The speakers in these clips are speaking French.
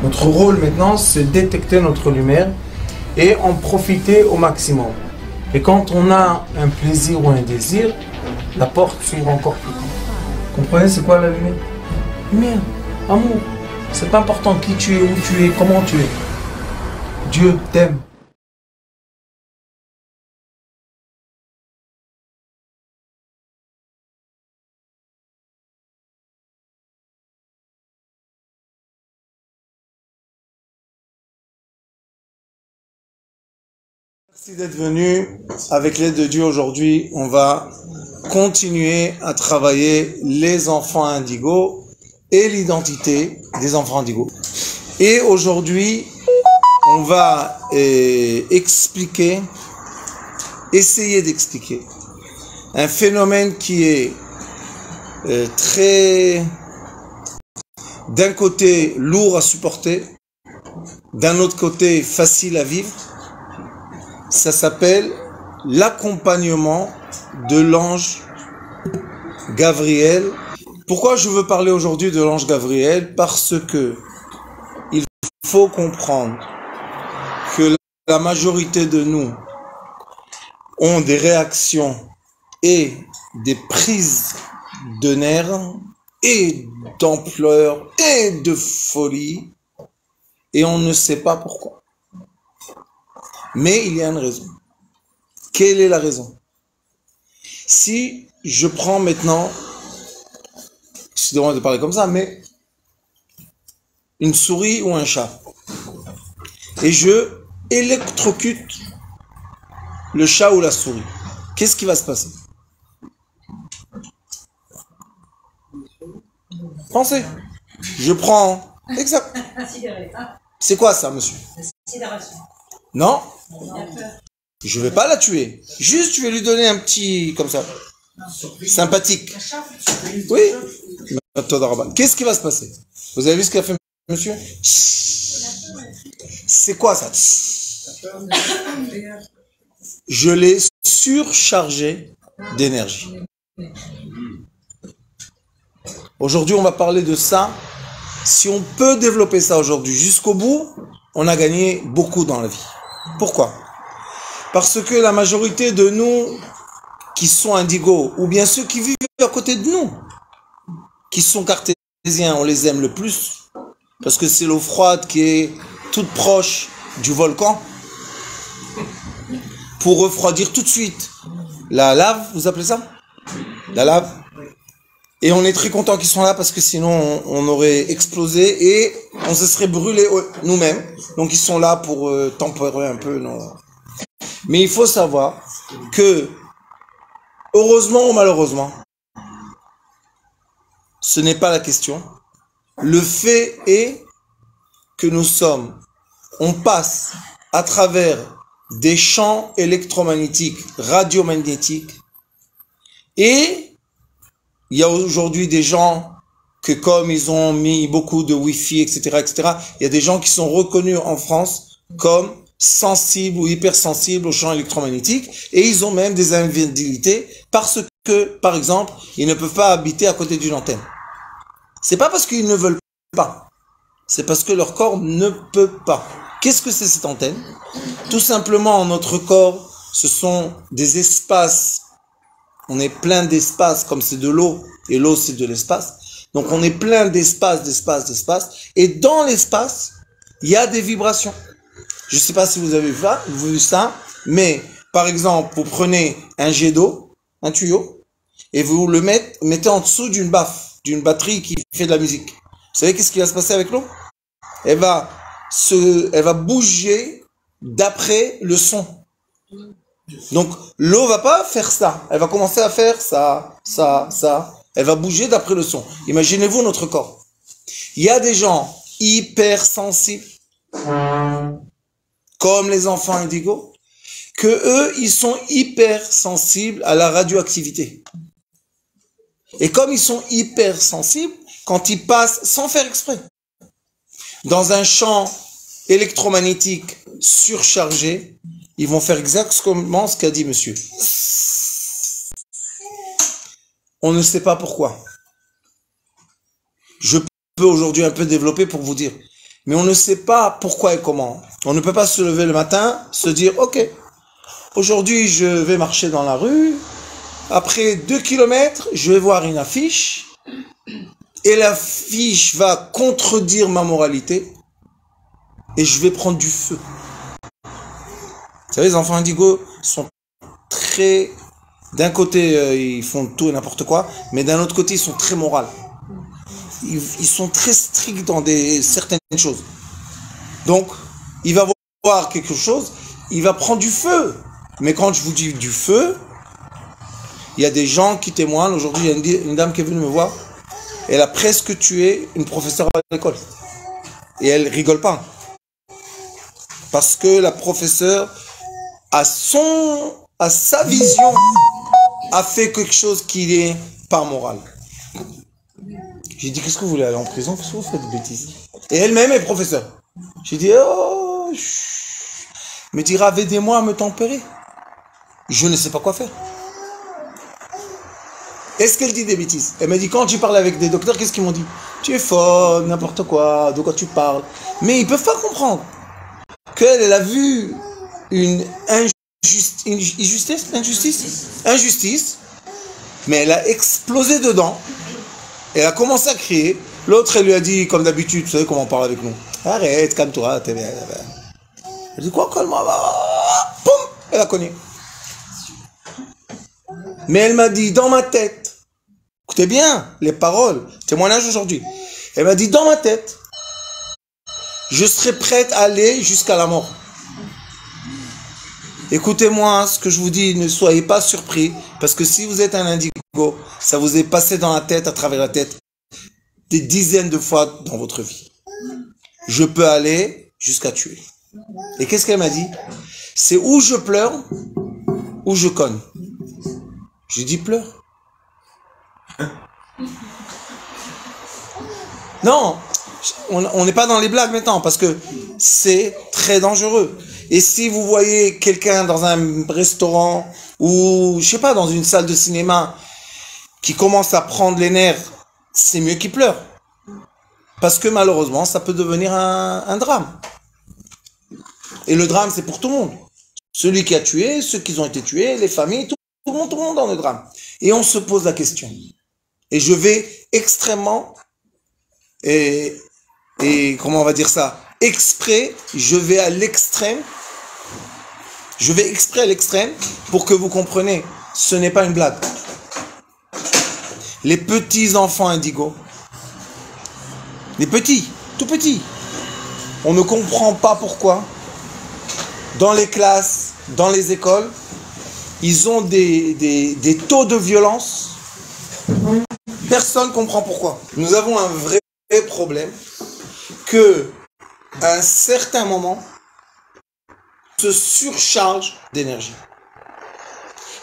Notre rôle maintenant, c'est détecter notre lumière et en profiter au maximum. Et quand on a un plaisir ou un désir, la porte s'ouvre encore plus grand. Comprenez, c'est quoi la lumière? Lumière, amour. C'est pas important qui tu es, où tu es, comment tu es. Dieu t'aime. Merci d'être venu. Avec l'aide de Dieu aujourd'hui, on va continuer à travailler les enfants indigos et l'identité des enfants indigos. Et aujourd'hui, on va essayer d'expliquer un phénomène qui est très, d'un côté, lourd à supporter, d'un autre côté, facile à vivre. Ça s'appelle l'accompagnement de l'ange Gabriel. Pourquoi je veux parler aujourd'hui de l'ange Gabriel? Parce que il faut comprendre que la majorité de nous ont des réactions et des prises de nerfs et d'ampleur et de folie et on ne sait pas pourquoi. Mais il y a une raison. Quelle est la raison? Si je prends maintenant, c'est dommage de parler comme ça, mais une souris ou un chat, et je électrocute le chat ou la souris, qu'est-ce qui va se passer? Pensez. Je prends... Exact. C'est quoi ça, monsieur? Non? Je vais pas la tuer. Juste, je vais lui donner un petit... comme ça. Sympathique. Oui. Qu'est-ce qui va se passer? Vous avez vu ce qu'a fait monsieur? C'est quoi ça? Je l'ai surchargé d'énergie. Aujourd'hui, on va parler de ça. Si on peut développer ça aujourd'hui jusqu'au bout, on a gagné beaucoup dans la vie. Pourquoi? Parce que la majorité de nous qui sont indigos, ou bien ceux qui vivent à côté de nous, qui sont cartésiens, on les aime le plus, parce que c'est l'eau froide qui est toute proche du volcan, pour refroidir tout de suite la lave, vous appelez ça? La lave. Et on est très content qu'ils sont là parce que sinon on aurait explosé et on se serait brûlé nous-mêmes. Donc ils sont là pour tempérer un peu. Non. Mais il faut savoir que, heureusement ou malheureusement, ce n'est pas la question. Le fait est que on passe à travers des champs électromagnétiques, radiomagnétiques, et il y a aujourd'hui des gens que comme ils ont mis beaucoup de Wi-Fi, etc., il y a des gens qui sont reconnus en France comme sensibles ou hypersensibles aux champs électromagnétiques et ils ont même des invalidités parce que, par exemple, ils ne peuvent pas habiter à côté d'une antenne. C'est pas parce qu'ils ne veulent pas, c'est parce que leur corps ne peut pas. Qu'est-ce que c'est cette antenne? Tout simplement, notre corps, ce sont des espaces. On est plein d'espace, comme c'est de l'eau, et l'eau c'est de l'espace. Donc on est plein d'espace. Et dans l'espace, il y a des vibrations. Je ne sais pas si vous avez vu ça, mais par exemple, vous prenez un jet d'eau, un tuyau, et vous le mettez en dessous d'une batterie qui fait de la musique. Vous savez qu'est-ce qui va se passer avec l'eau? Elle va bouger d'après le son. Donc, l'eau va pas faire ça. Elle va commencer à faire ça. Elle va bouger d'après le son. Imaginez-vous notre corps. Il y a des gens hypersensibles, comme les enfants indigos, que eux, ils sont hypersensibles à la radioactivité. Et comme ils sont hypersensibles, quand ils passent, sans faire exprès, dans un champ électromagnétique surchargé, ils vont faire exactement ce qu'a dit monsieur. On ne sait pas pourquoi. Je peux aujourd'hui un peu développer pour vous dire. mais on ne sait pas pourquoi et comment. On ne peut pas se lever le matin, se dire, ok, aujourd'hui je vais marcher dans la rue, après 2 kilomètres, je vais voir une affiche, et l'affiche va contredire ma moralité, et je vais prendre du feu. Vous savez, les enfants indigos sont très... D'un côté, ils font tout et n'importe quoi, mais d'un autre côté, ils sont très moraux. Ils sont très stricts dans certaines choses. Donc, il va voir quelque chose, il va prendre du feu. Mais quand je vous dis du feu, il y a des gens qui témoignent. Aujourd'hui, il y a une dame qui est venue me voir. Elle a presque tué une professeure à l'école. Et elle rigole pas. Parce que la professeure, à sa vision, a fait quelque chose qui est pas moral. J'ai dit, qu'est-ce que vous voulez aller en prison? Qu'est-ce que vous faites de bêtises? Et elle-même est professeure. J'ai dit, oh, me dira, aidez-moi à me tempérer. Je ne sais pas quoi faire. Est-ce qu'elle dit des bêtises? Elle m'a dit, quand j'ai parlé avec des docteurs, qu'est-ce qu'ils m'ont dit? Tu es folle, n'importe quoi, de quoi tu parles. Mais ils ne peuvent pas comprendre qu'elle a vu une injustice, mais elle a explosé dedans. Elle a commencé à crier. L'autre, elle lui a dit, comme d'habitude, vous savez comment on parle avec nous. Arrête, calme-toi. Elle dit, quoi, calme-moi. Poum, elle a cogné. Mais elle m'a dit, dans ma tête, écoutez bien les paroles, témoignage aujourd'hui. Elle m'a dit, dans ma tête, je serai prête à aller jusqu'à la mort. Écoutez-moi ce que je vous dis, ne soyez pas surpris, parce que si vous êtes un indigo, ça vous est passé dans la tête, à travers la tête, des dizaines de fois dans votre vie. Je peux aller jusqu'à tuer. Et qu'est-ce qu'elle m'a dit? C'est où je pleure, ou je cogne. J'ai dit pleure. Non, on n'est pas dans les blagues maintenant, parce que c'est très dangereux. Et si vous voyez quelqu'un dans un restaurant ou, je sais pas, dans une salle de cinéma qui commence à prendre les nerfs, c'est mieux qu'il pleure. Parce que malheureusement, ça peut devenir un drame. Et le drame, c'est pour tout le monde. Celui qui a tué, ceux qui ont été tués, les familles, tout le monde dans le drame. Et on se pose la question. Et je vais extrêmement, et comment on va dire ça, exprès, je vais exprès à l'extrême pour que vous compreniez, ce n'est pas une blague. Les petits enfants indigos, les petits, tout petits, on ne comprend pas pourquoi, dans les classes, dans les écoles, ils ont des taux de violence, personne ne comprend pourquoi. Nous avons un vrai problème que, à un certain moment, se surcharge d'énergie.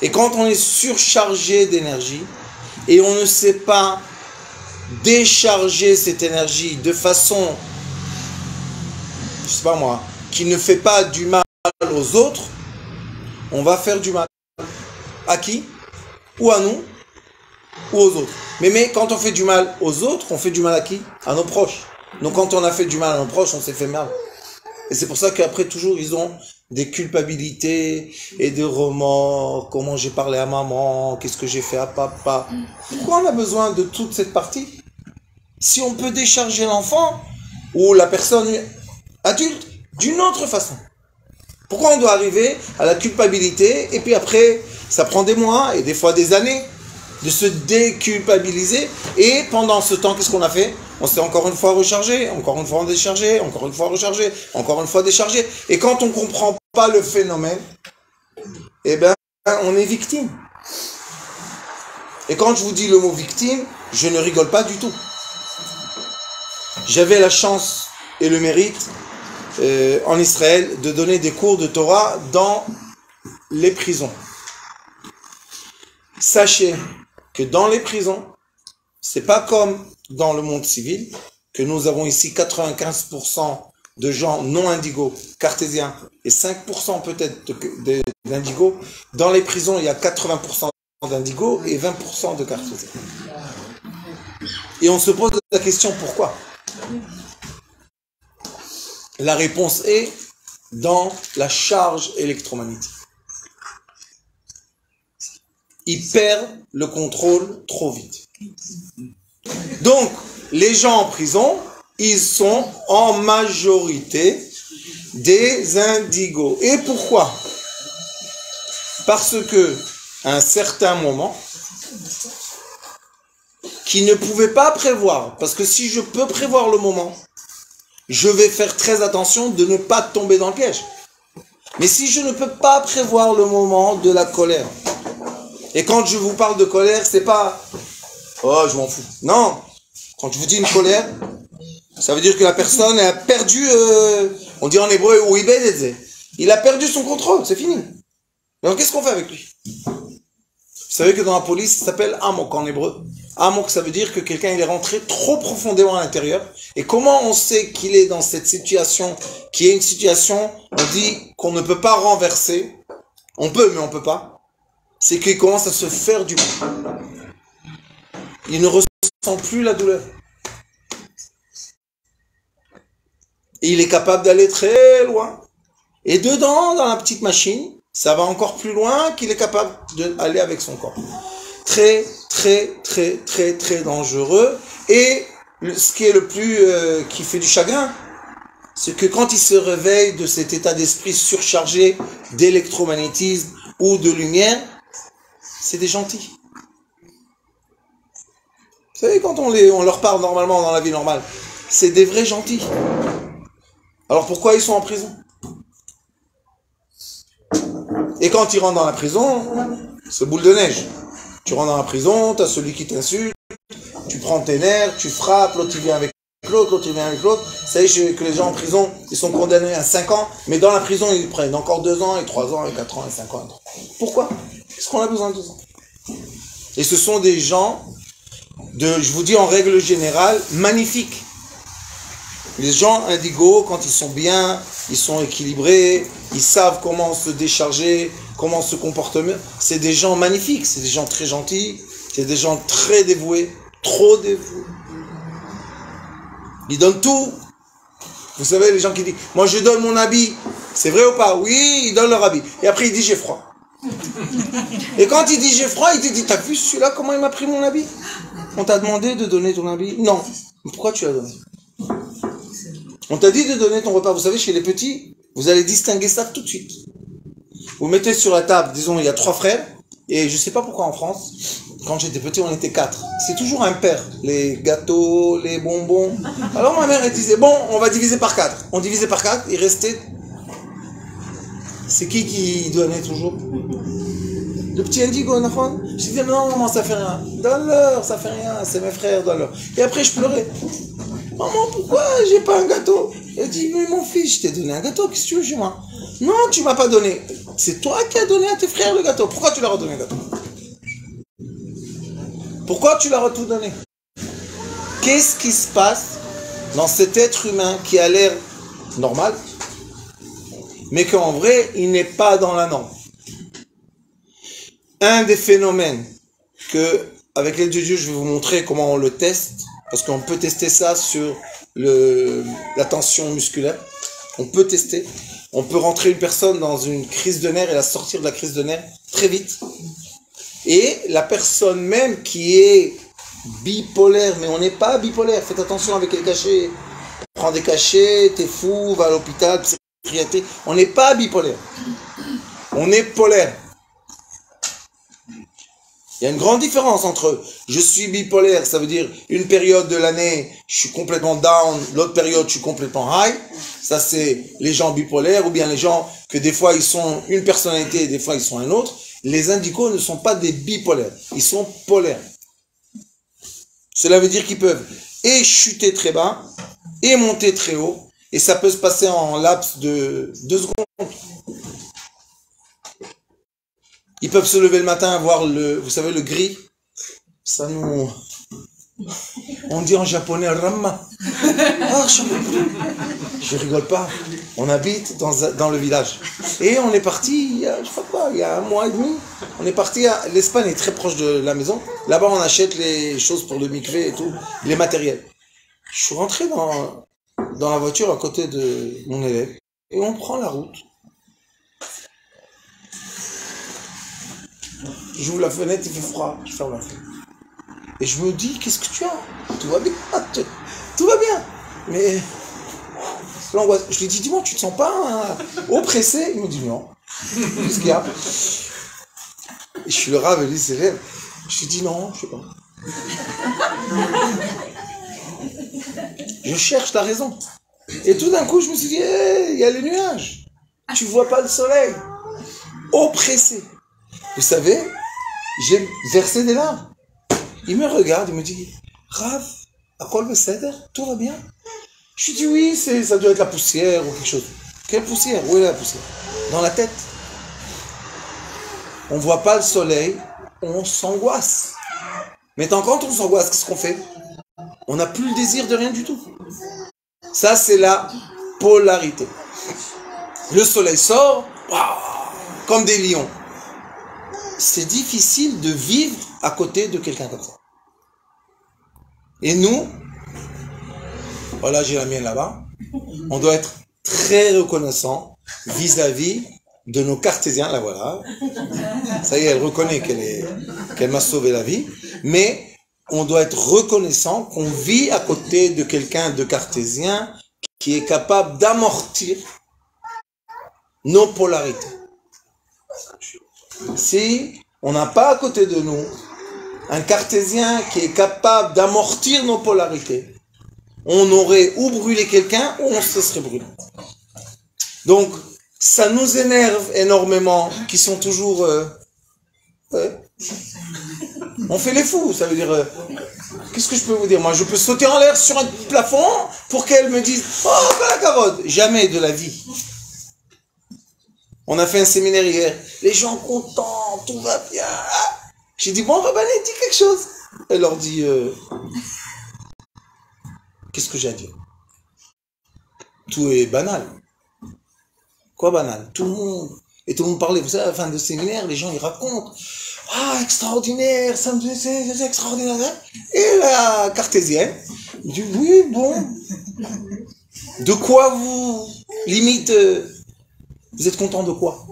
Et quand on est surchargé d'énergie et on ne sait pas décharger cette énergie de façon, je sais pas moi, qui ne fait pas du mal aux autres, on va faire du mal. À qui? Ou à nous, ou aux autres. Mais quand on fait du mal aux autres, on fait du mal à qui? À nos proches. Donc quand on a fait du mal à nos proches, on s'est fait mal. Et c'est pour ça qu'après, toujours, ils ont des culpabilités et des remords. Comment j'ai parlé à maman, qu'est-ce que j'ai fait à papa. Pourquoi on a besoin de toute cette partie? Si on peut décharger l'enfant ou la personne adulte d'une autre façon. Pourquoi on doit arriver à la culpabilité et puis après, ça prend des mois et des fois des années de se déculpabiliser. Et pendant ce temps, qu'est-ce qu'on a fait? On s'est encore une fois rechargé, encore une fois déchargé, encore une fois rechargé, encore une fois déchargé. Et quand on ne comprend pas le phénomène, eh bien, on est victime. Et quand je vous dis le mot victime, je ne rigole pas du tout. J'avais la chance et le mérite en Israël de donner des cours de Torah dans les prisons. Sachez que dans les prisons, c'est pas comme dans le monde civil, que nous avons ici 95% de gens non indigos, cartésiens, et 5% peut-être d'indigos. Dans les prisons, il y a 80% d'indigos et 20% de cartésiens. Et on se pose la question, pourquoi? La réponse est dans la charge électromagnétique. Ils perdent le contrôle trop vite. Donc, les gens en prison, ils sont en majorité des indigos. Et pourquoi? Parce que, à un certain moment, qu'ils ne pouvaient pas prévoir, parce que si je peux prévoir le moment, je vais faire très attention de ne pas tomber dans le piège. Mais si je ne peux pas prévoir le moment de la colère, et quand je vous parle de colère, c'est pas « oh, je m'en fous ». Non, quand je vous dis une colère, ça veut dire que la personne a perdu, on dit en hébreu « ouibedeze ». Il a perdu son contrôle, c'est fini. Alors qu'est-ce qu'on fait avec lui? Vous savez que dans la police, ça s'appelle amok en hébreu. Amok, ça veut dire que quelqu'un il est rentré trop profondément à l'intérieur. Et comment on sait qu'il est dans cette situation, qui est une situation, on dit qu'on ne peut pas renverser. On peut, mais on ne peut pas. C'est qu'il commence à se faire du mal. Il ne ressent plus la douleur. Et il est capable d'aller très loin. Et dedans, dans la petite machine, ça va encore plus loin qu'il est capable d'aller avec son corps. Très, très, très, très, très dangereux. Et ce qui est le plus, qui fait du chagrin, c'est que quand il se réveille de cet état d'esprit surchargé d'électromagnétisme ou de lumière, c'est des gentils. Vous savez, quand on leur parle normalement dans la vie normale, c'est des vrais gentils. Alors pourquoi ils sont en prison? Et quand ils rentrent dans la prison, c'est boule de neige. Tu rentres dans la prison, tu as celui qui t'insulte, tu prends tes nerfs, tu frappes, l'autre il vient avec l'autre, l'autre il vient avec l'autre. Vous savez que les gens en prison, ils sont condamnés à 5 ans, mais dans la prison, ils prennent encore 2 ans, et 3 ans, et 4 ans, et 5 ans. Pourquoi? Est-ce qu'on a besoin de 2 ans? Et ce sont des gens, je vous dis en règle générale, magnifiques. Les gens indigos, quand ils sont bien, ils sont équilibrés, ils savent comment se décharger, comment se comporter mieux. C'est des gens magnifiques, c'est des gens très gentils, c'est des gens très dévoués, trop dévoués. Ils donnent tout. Vous savez, les gens qui disent, moi je donne mon habit, c'est vrai ou pas? Oui, ils donnent leur habit. Et après, ils disent, j'ai froid. Et quand il dit j'ai froid, il te dit, t'as vu celui-là, comment il m'a pris mon habit? On t'a demandé de donner ton habit? Non. Mais pourquoi tu l'as donné? On t'a dit de donner ton repas. Vous savez, chez les petits, vous allez distinguer ça tout de suite. Vous mettez sur la table, disons, il y a 3 frères, et je sais pas pourquoi en France, quand j'étais petit, on était 4. C'est toujours un père. Les gâteaux, les bonbons. Alors ma mère, elle disait, bon, on va diviser par 4. On divisait par 4, il restait... C'est qui donnait toujours? Le petit indigo, non? Je disais, non, maman, ça fait rien. Donne-leur, ça fait rien, c'est mes frères, donne-leur. Et après, je pleurais. Maman, pourquoi j'ai pas un gâteau? Elle dit, mais mon fils, je t'ai donné un gâteau, qu'est-ce que tu veux chez moi? Non, tu m'as pas donné. C'est toi qui as donné à tes frères le gâteau. Pourquoi tu leur as donné le gâteau? Pourquoi tu leur as tout donné? Qu'est-ce qui se passe dans cet être humain qui a l'air normal, mais qu'en vrai, il n'est pas dans la norme? Un des phénomènes que, avec l'aide de Dieu, je vais vous montrer comment on le teste, parce qu'on peut tester ça sur la tension musculaire. On peut tester. On peut rentrer une personne dans une crise de nerfs et la sortir de la crise de nerfs très vite. Et la personne même qui est bipolaire, mais on n'est pas bipolaire, faites attention avec les cachets. Prends des cachets, t'es fou, va à l'hôpital, psychiatrie. On n'est pas bipolaire. On est polaire. Il y a une grande différence entre je suis bipolaire, ça veut dire une période de l'année, je suis complètement down, l'autre période, je suis complètement high. Ça, c'est les gens bipolaires, ou bien les gens que des fois, ils sont une personnalité et des fois, ils sont un autre. Les indigos ne sont pas des bipolaires, ils sont polaires. Cela veut dire qu'ils peuvent et chuter très bas, et monter très haut, et ça peut se passer en laps de 2 secondes. Ils peuvent se lever le matin, voir vous savez, le gris. Ça nous... On dit en japonais Ramma. Ah, je rigole pas. On habite dans le village. Et on est parti, je sais pas quoi, il y a 1 mois et demi. On est parti l'Espagne est très proche de la maison. Là-bas, on achète les choses pour le mikvé et tout, les matériels. Je suis rentré dans la voiture à côté de mon élève et on prend la route. J'ouvre la fenêtre, il fait froid, je ferme la fenêtre. Et je me dis, qu'est-ce que tu as? Tout va bien, tout va bien. Mais l'angoisse, je lui dis, dis-moi, tu te sens pas oppressé? Il me dit non. Qu'est-ce qu'il y a? Et je suis le rave et lui, ses élèves. Je lui dis non, je sais pas. Je cherche la raison. Et tout d'un coup, je me suis dit, il y a les nuages. Tu vois pas le soleil. Oppressé. Vous savez, j'ai versé des larmes. Il me regarde, il me dit, Rav, à quoi le cèdre? Tout va bien? Je lui dis, oui, ça doit être la poussière ou quelque chose. Quelle poussière? Où est la poussière? Dans la tête. On ne voit pas le soleil, on s'angoisse. Maintenant, quand on s'angoisse, qu'est-ce qu'on fait? On n'a plus le désir de rien du tout. Ça, c'est la polarité. Le soleil sort, comme des lions. C'est difficile de vivre à côté de quelqu'un comme ça. Et nous, voilà, j'ai la mienne là-bas, on doit être très reconnaissant vis-à-vis de nos cartésiens, la voilà. Ça y est, elle reconnaît qu'elle m'a sauvé la vie, mais on doit être reconnaissant qu'on vit à côté de quelqu'un de cartésien qui est capable d'amortir nos polarités. Si on n'a pas à côté de nous un cartésien qui est capable d'amortir nos polarités, on aurait ou brûlé quelqu'un ou on se serait brûlé. Donc, ça nous énerve énormément, qui sont toujours... on fait les fous, ça veut dire... qu'est-ce que je peux vous dire? Moi, je peux sauter en l'air sur un plafond pour qu'elle me dise « Oh, la carotte !» Jamais de la vie. On a fait un séminaire hier. Les gens contents, tout va bien. J'ai dit, bon, Rabbané, dis quelque chose. Elle leur dit, qu'est-ce que j'ai à dire? Tout est banal. Quoi banal? Tout le monde parlait. Vous savez, à la fin de séminaire, les gens, ils racontent. Ah, extraordinaire, c'est extraordinaire. Et la cartésienne dit, oui, bon. De quoi vous, limite, vous êtes content de quoi?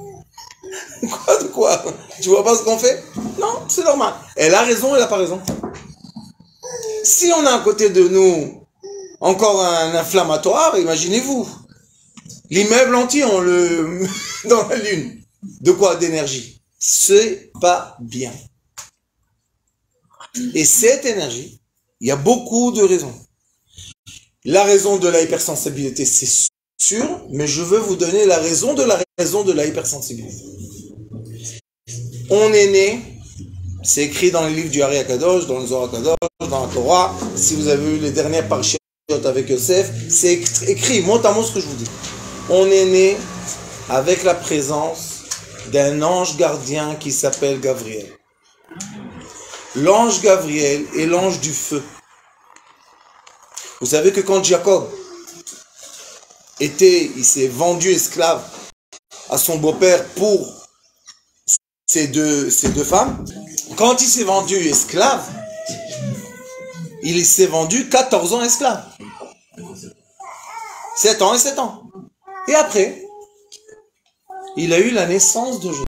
Quoi de quoi? Tu vois pas ce qu'on fait? Non, c'est normal. Elle a raison, elle n'a pas raison. Si on a à côté de nous encore un inflammatoire, imaginez-vous. L'immeuble entier, on le dans la lune. De quoi? D'énergie. C'est pas bien. Et cette énergie, il y a beaucoup de raisons. La raison de la hypersensibilité, c'est sûr, mais je veux vous donner la raison de la hypersensibilité. On est né, c'est écrit dans les livres du Ari Akadosh, dans le Zohar Akadosh, dans la Torah. Si vous avez vu les dernières parashiot avec Yosef, c'est écrit mot à mot ce que je vous dis. On est né avec la présence d'un ange gardien qui s'appelle Gabriel. L'ange Gabriel est l'ange du feu. Vous savez que quand Jacob il s'est vendu esclave à son beau-père pour ces deux femmes, quand il s'est vendu esclave, il s'est vendu 14 ans esclave. 7 ans et 7 ans. Et après, il a eu la naissance de Joseph.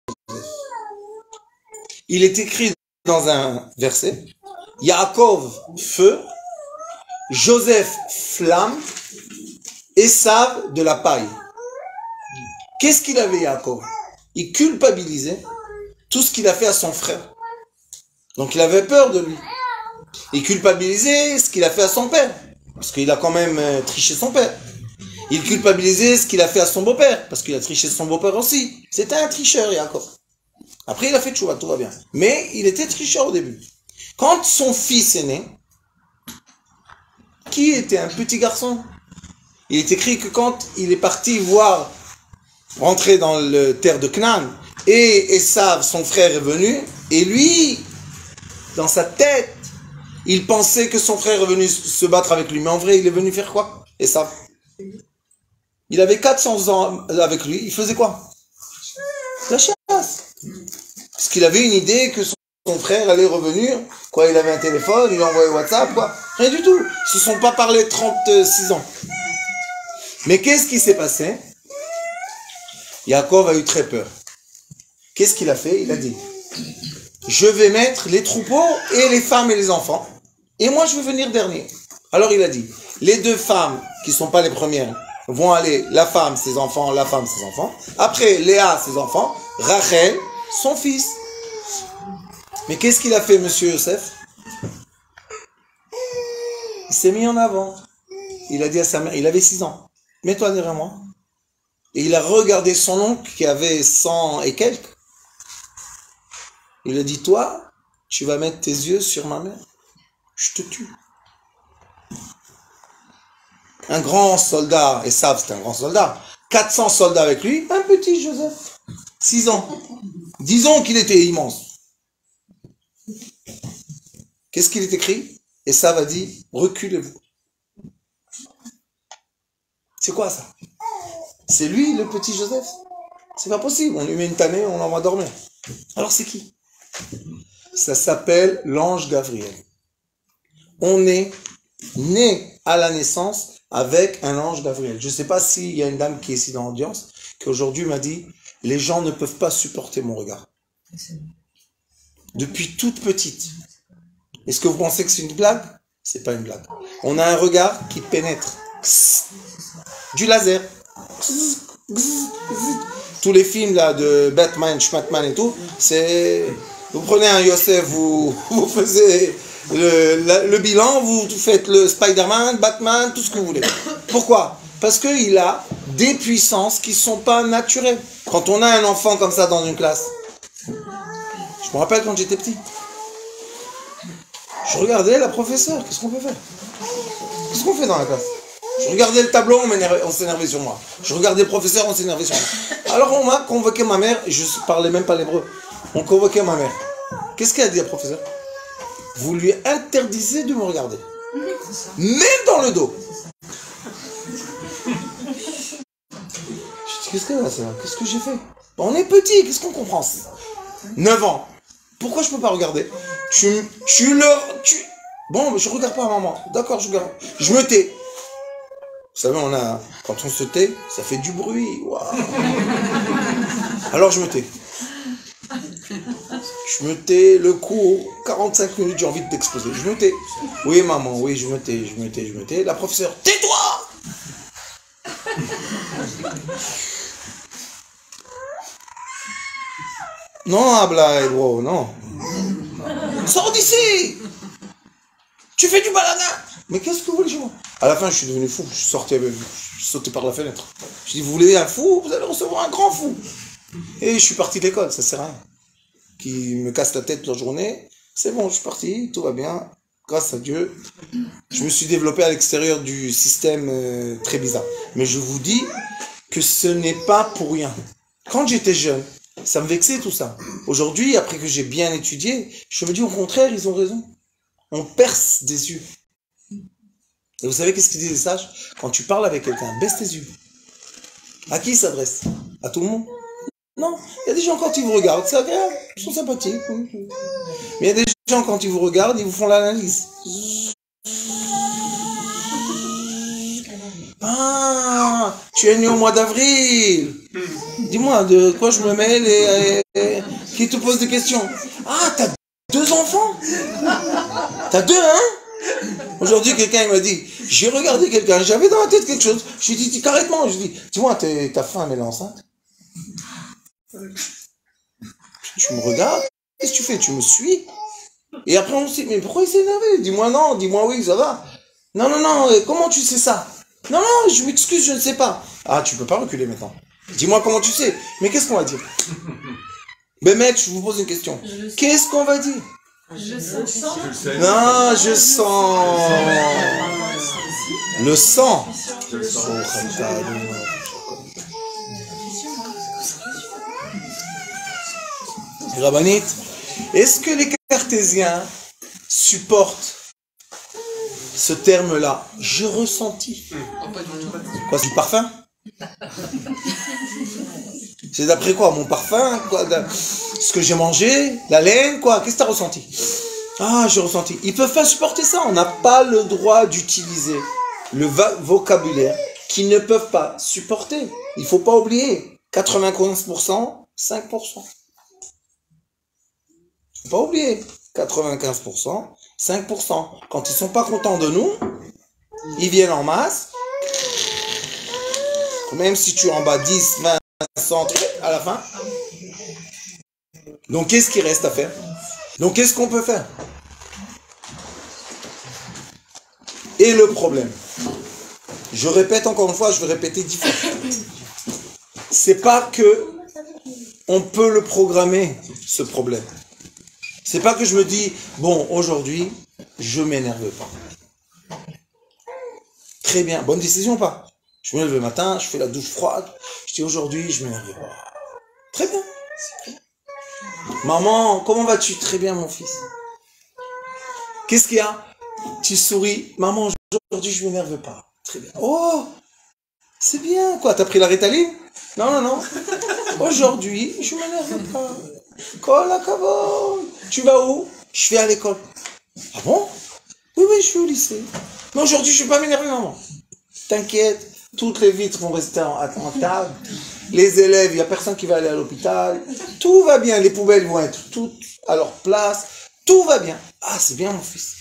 Il est écrit dans un verset, Yaakov, feu, Joseph, flamme, Esav, de la paille. Qu'est-ce qu'il avait, Yaakov? Il culpabilisait tout ce qu'il a fait à son frère. Donc il avait peur de lui. Il culpabilisait ce qu'il a fait à son père, parce qu'il a quand même triché son père. Il culpabilisait ce qu'il a fait à son beau-père, parce qu'il a triché son beau-père aussi. C'était un tricheur, Yaakov. Après, il a fait tchouva, tout va bien. Mais il était tricheur au début. Quand son fils est né, qui était un petit garçon, il est écrit que quand il est parti rentrer dans le terre de Canaan, et Esav, son frère, est venu, et lui, dans sa tête, il pensait que son frère est venu se battre avec lui. Mais en vrai, il est venu faire quoi, Esav? Il avait 400 ans avec lui, il faisait quoi? La chasse. Parce qu'il avait une idée que son frère allait revenir, quoi, il avait un téléphone, il envoyait WhatsApp, quoi. Rien du tout. Ils se sont pas parlé 36 ans. Mais qu'est-ce qui s'est passé? Yaakov a eu très peur. Qu'est-ce qu'il a fait? Il a dit, je vais mettre les troupeaux et les femmes et les enfants, et moi je vais venir dernier. Alors il a dit, les deux femmes qui ne sont pas les premières vont aller, la femme, ses enfants, la femme, ses enfants. Après, Léa, ses enfants, Rachel, son fils. Mais qu'est-ce qu'il a fait, monsieur Yosef? Il s'est mis en avant. Il a dit à sa mère, il avait 6 ans, mets-toi derrière moi. Et il a regardé son oncle qui avait 100 et quelques. Il a dit, toi, tu vas mettre tes yeux sur ma mère, je te tue. Un grand soldat, et ça c'est un grand soldat, 400 soldats avec lui, un petit Joseph, 6 ans. Disons qu'il était immense. Qu'est-ce qu'il est écrit? Et ça va dire, reculez-vous. C'est quoi ça? C'est lui le petit Joseph? C'est pas possible, on lui met une tannée, on l'envoie dormir. Alors c'est qui? Ça s'appelle l'ange Gabriel. On est né à la naissance avec un ange Gabriel. Je ne sais pas s'il y a une dame qui est ici dans l'audience, qui aujourd'hui m'a dit, les gens ne peuvent pas supporter mon regard. Depuis toute petite. Est-ce que vous pensez que c'est une blague? C'est pas une blague. On a un regard qui pénètre. Du laser. Tous les films là de Batman, Schmatman et tout, c'est... Vous prenez un Yosef, vous faites le bilan, vous faites le Spider-Man, Batman, tout ce que vous voulez. Pourquoi? Parce qu'il a des puissances qui ne sont pas naturelles. Quand on a un enfant comme ça dans une classe, je me rappelle quand j'étais petit, je regardais la professeure, qu'est-ce qu'on peut faire? Qu'est-ce qu'on fait dans la classe? Je regardais le tableau, on s'énervait sur moi. Je regardais le professeur, on s'énervait sur moi. Alors on m'a convoqué ma mère, et je ne parlais même pas l'hébreu. On convoquait ma mère. Qu'est-ce qu'elle a dit à la professeur? Vous lui interdisez de me regarder. Même dans le dos. Je dis, qu'est-ce qu'elle a, ça? Qu'est-ce que j'ai fait? On est petit, qu'est-ce qu'on comprend? 9 ans. Pourquoi je ne peux pas regarder? Bon, mais je ne regarde pas maman. D'accord, je regarde. Je me tais. Vous savez, quand on se tait, ça fait du bruit. Wow. Alors je me tais. Je me tais, le coup, 45 minutes, j'ai envie de t'exposer. Je me tais. Oui, maman, oui, je me tais. La professeure, tais-toi! Non, Ablaï, bro, non. Sors d'ici! Tu fais du balada! Mais qu'est-ce que vous voulez chez moi? À la fin, je suis devenu fou. Je suis sauté par la fenêtre. Je dis, vous voulez un fou? Vous allez recevoir un grand fou. Et je suis parti de l'école, ça sert à rien. Qui me casse la tête la journée. C'est bon, je suis parti, tout va bien. Grâce à Dieu. Je me suis développé à l'extérieur du système très bizarre. Mais je vous dis que ce n'est pas pour rien. Quand j'étais jeune, ça me vexait tout ça. Aujourd'hui, après que j'ai bien étudié, je me dis au contraire, ils ont raison. On perce des yeux. Et vous savez qu'est-ce qu'ils disent les sages? Quand tu parles avec quelqu'un, baisse tes yeux. À qui il s'adresse? À tout le monde? Non. Il y a des gens quand ils vous regardent, c'est agréable, ils sont sympathiques. Mais il y a des gens quand ils vous regardent, ils vous font l'analyse. Ah, tu es né au mois d'avril. Dis-moi, de quoi je me mêle et qui te pose des questions? Ah, t'as 2 enfants? T'as 2, hein? Aujourd'hui, quelqu'un il m'a dit, j'ai regardé quelqu'un, j'avais dans la tête quelque chose. Je lui ai dit, carrément, je lui ai dit, dis-moi, ta femme, elle est enceinte? Tu me regardes? Qu'est-ce que tu fais? Tu me suis? Et après, on se dit, mais pourquoi il s'est énervé? Dis-moi non, dis-moi oui, ça va. Non, comment tu sais ça? Non, je m'excuse, je ne sais pas. Ah, tu peux pas reculer maintenant. Dis-moi comment tu sais. Mais qu'est-ce qu'on va dire? Ben mec, je vous pose une question. Qu'est-ce qu'on va dire? Je sens. Non, je sens. Le sang. Rabbanit, est-ce que les cartésiens supportent ce terme-là? J'ai ressenti. Quoi, c'est du parfum? C'est d'après quoi? Mon parfum? Quoi, ce que j'ai mangé? La laine? Quoi? Qu'est-ce que tu as ressenti? Ah, j'ai ressenti. Ils ne peuvent pas supporter ça. On n'a pas le droit d'utiliser le vocabulaire qui ne peuvent pas supporter. Il ne faut pas oublier, 95%, 5%. Il ne faut pas oublier, 95%, 5%. Quand ils ne sont pas contents de nous, ils viennent en masse. Même si tu es en bas 10, 20, 100, à la fin. Donc qu'est-ce qu'il reste à faire? Donc qu'est-ce qu'on peut faire? Et le problème, je répète encore une fois, je vais répéter 10 fois. C'est pas que on peut le programmer, ce problème. C'est pas que je me dis, bon, aujourd'hui, je m'énerve pas. Très bien, bonne décision ou pas? Je me lève le matin, je fais la douche froide, je dis aujourd'hui, je m'énerve pas. Très bien. Maman, comment vas-tu? Très bien, mon fils. Qu'est-ce qu'il y a? Tu souris. Maman, aujourd'hui, je m'énerve pas. Très bien. Oh, c'est bien. Quoi, t'as pris la Ritaline? Non, non, non. Aujourd'hui, je m'énerve pas. Kol hakavod. Tu vas où? Je vais à l'école. Ah bon? Oui, oui, je suis au lycée. Mais aujourd'hui, je ne vais pas m'énerver, maman. T'inquiète, toutes les vitres vont rester en table. Les élèves, il n'y a personne qui va aller à l'hôpital. Tout va bien. Les poubelles vont être toutes à leur place. Tout va bien. Ah, c'est bien, mon fils.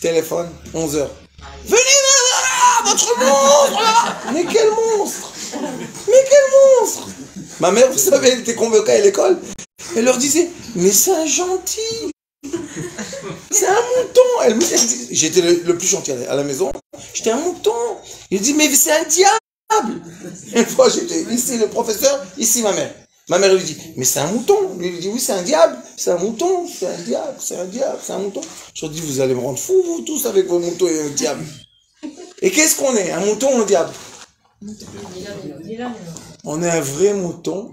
Téléphone, 11h. Venez là, votre monstre là. Mais quel monstre? Mais quel monstre? Ma mère, vous savez, elle était convoquée à l'école. Elle leur disait, mais c'est un gentil. C'est un mouton. J'étais le plus gentil à la maison. J'étais un mouton. Il dit, mais c'est un diable. Une fois, j'étais ici le professeur, ici ma mère. Ma mère lui dit, mais c'est un mouton. Lui dit, oui, c'est un diable. C'est un mouton. C'est un diable. C'est un diable. C'est un mouton. Je lui dis, vous allez me rendre fou, vous tous, avec vos moutons et un diable. Et qu'est-ce qu'on est? Un mouton ou un diable? On est un vrai mouton.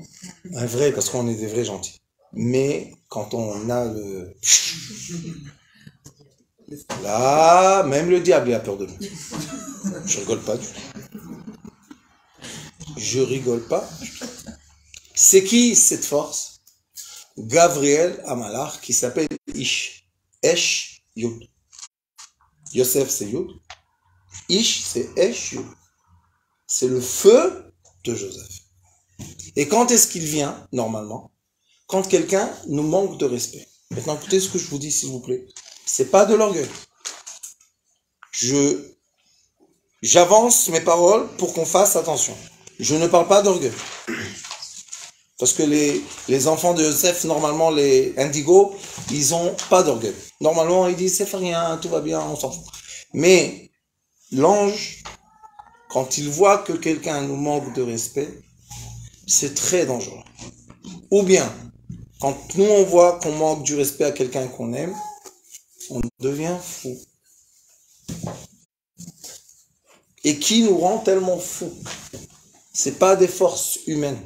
Un vrai, parce qu'on est des vrais gentils. Mais quand on a le... Là, même le diable il a peur de nous. Je rigole pas du tout. Je rigole pas. C'est qui cette force? Gabriel Amalach qui s'appelle Ish. Esh Yud. Yosef c'est Yud. Ish c'est Esh Yud. C'est le feu de Joseph. Et quand est-ce qu'il vient, normalement? Quand quelqu'un nous manque de respect. Maintenant, écoutez ce que je vous dis, s'il vous plaît. C'est pas de l'orgueil. J'avance mes paroles pour qu'on fasse attention. Je ne parle pas d'orgueil. Parce que les enfants de Joseph, normalement, les indigos, ils n'ont pas d'orgueil. Normalement, ils disent, c'est rien, tout va bien, on s'en fout. Mais l'ange, quand il voit que quelqu'un nous manque de respect, c'est très dangereux. Ou bien, quand nous on voit qu'on manque du respect à quelqu'un qu'on aime, on devient fou. Et qui nous rend tellement fous? C'est pas des forces humaines.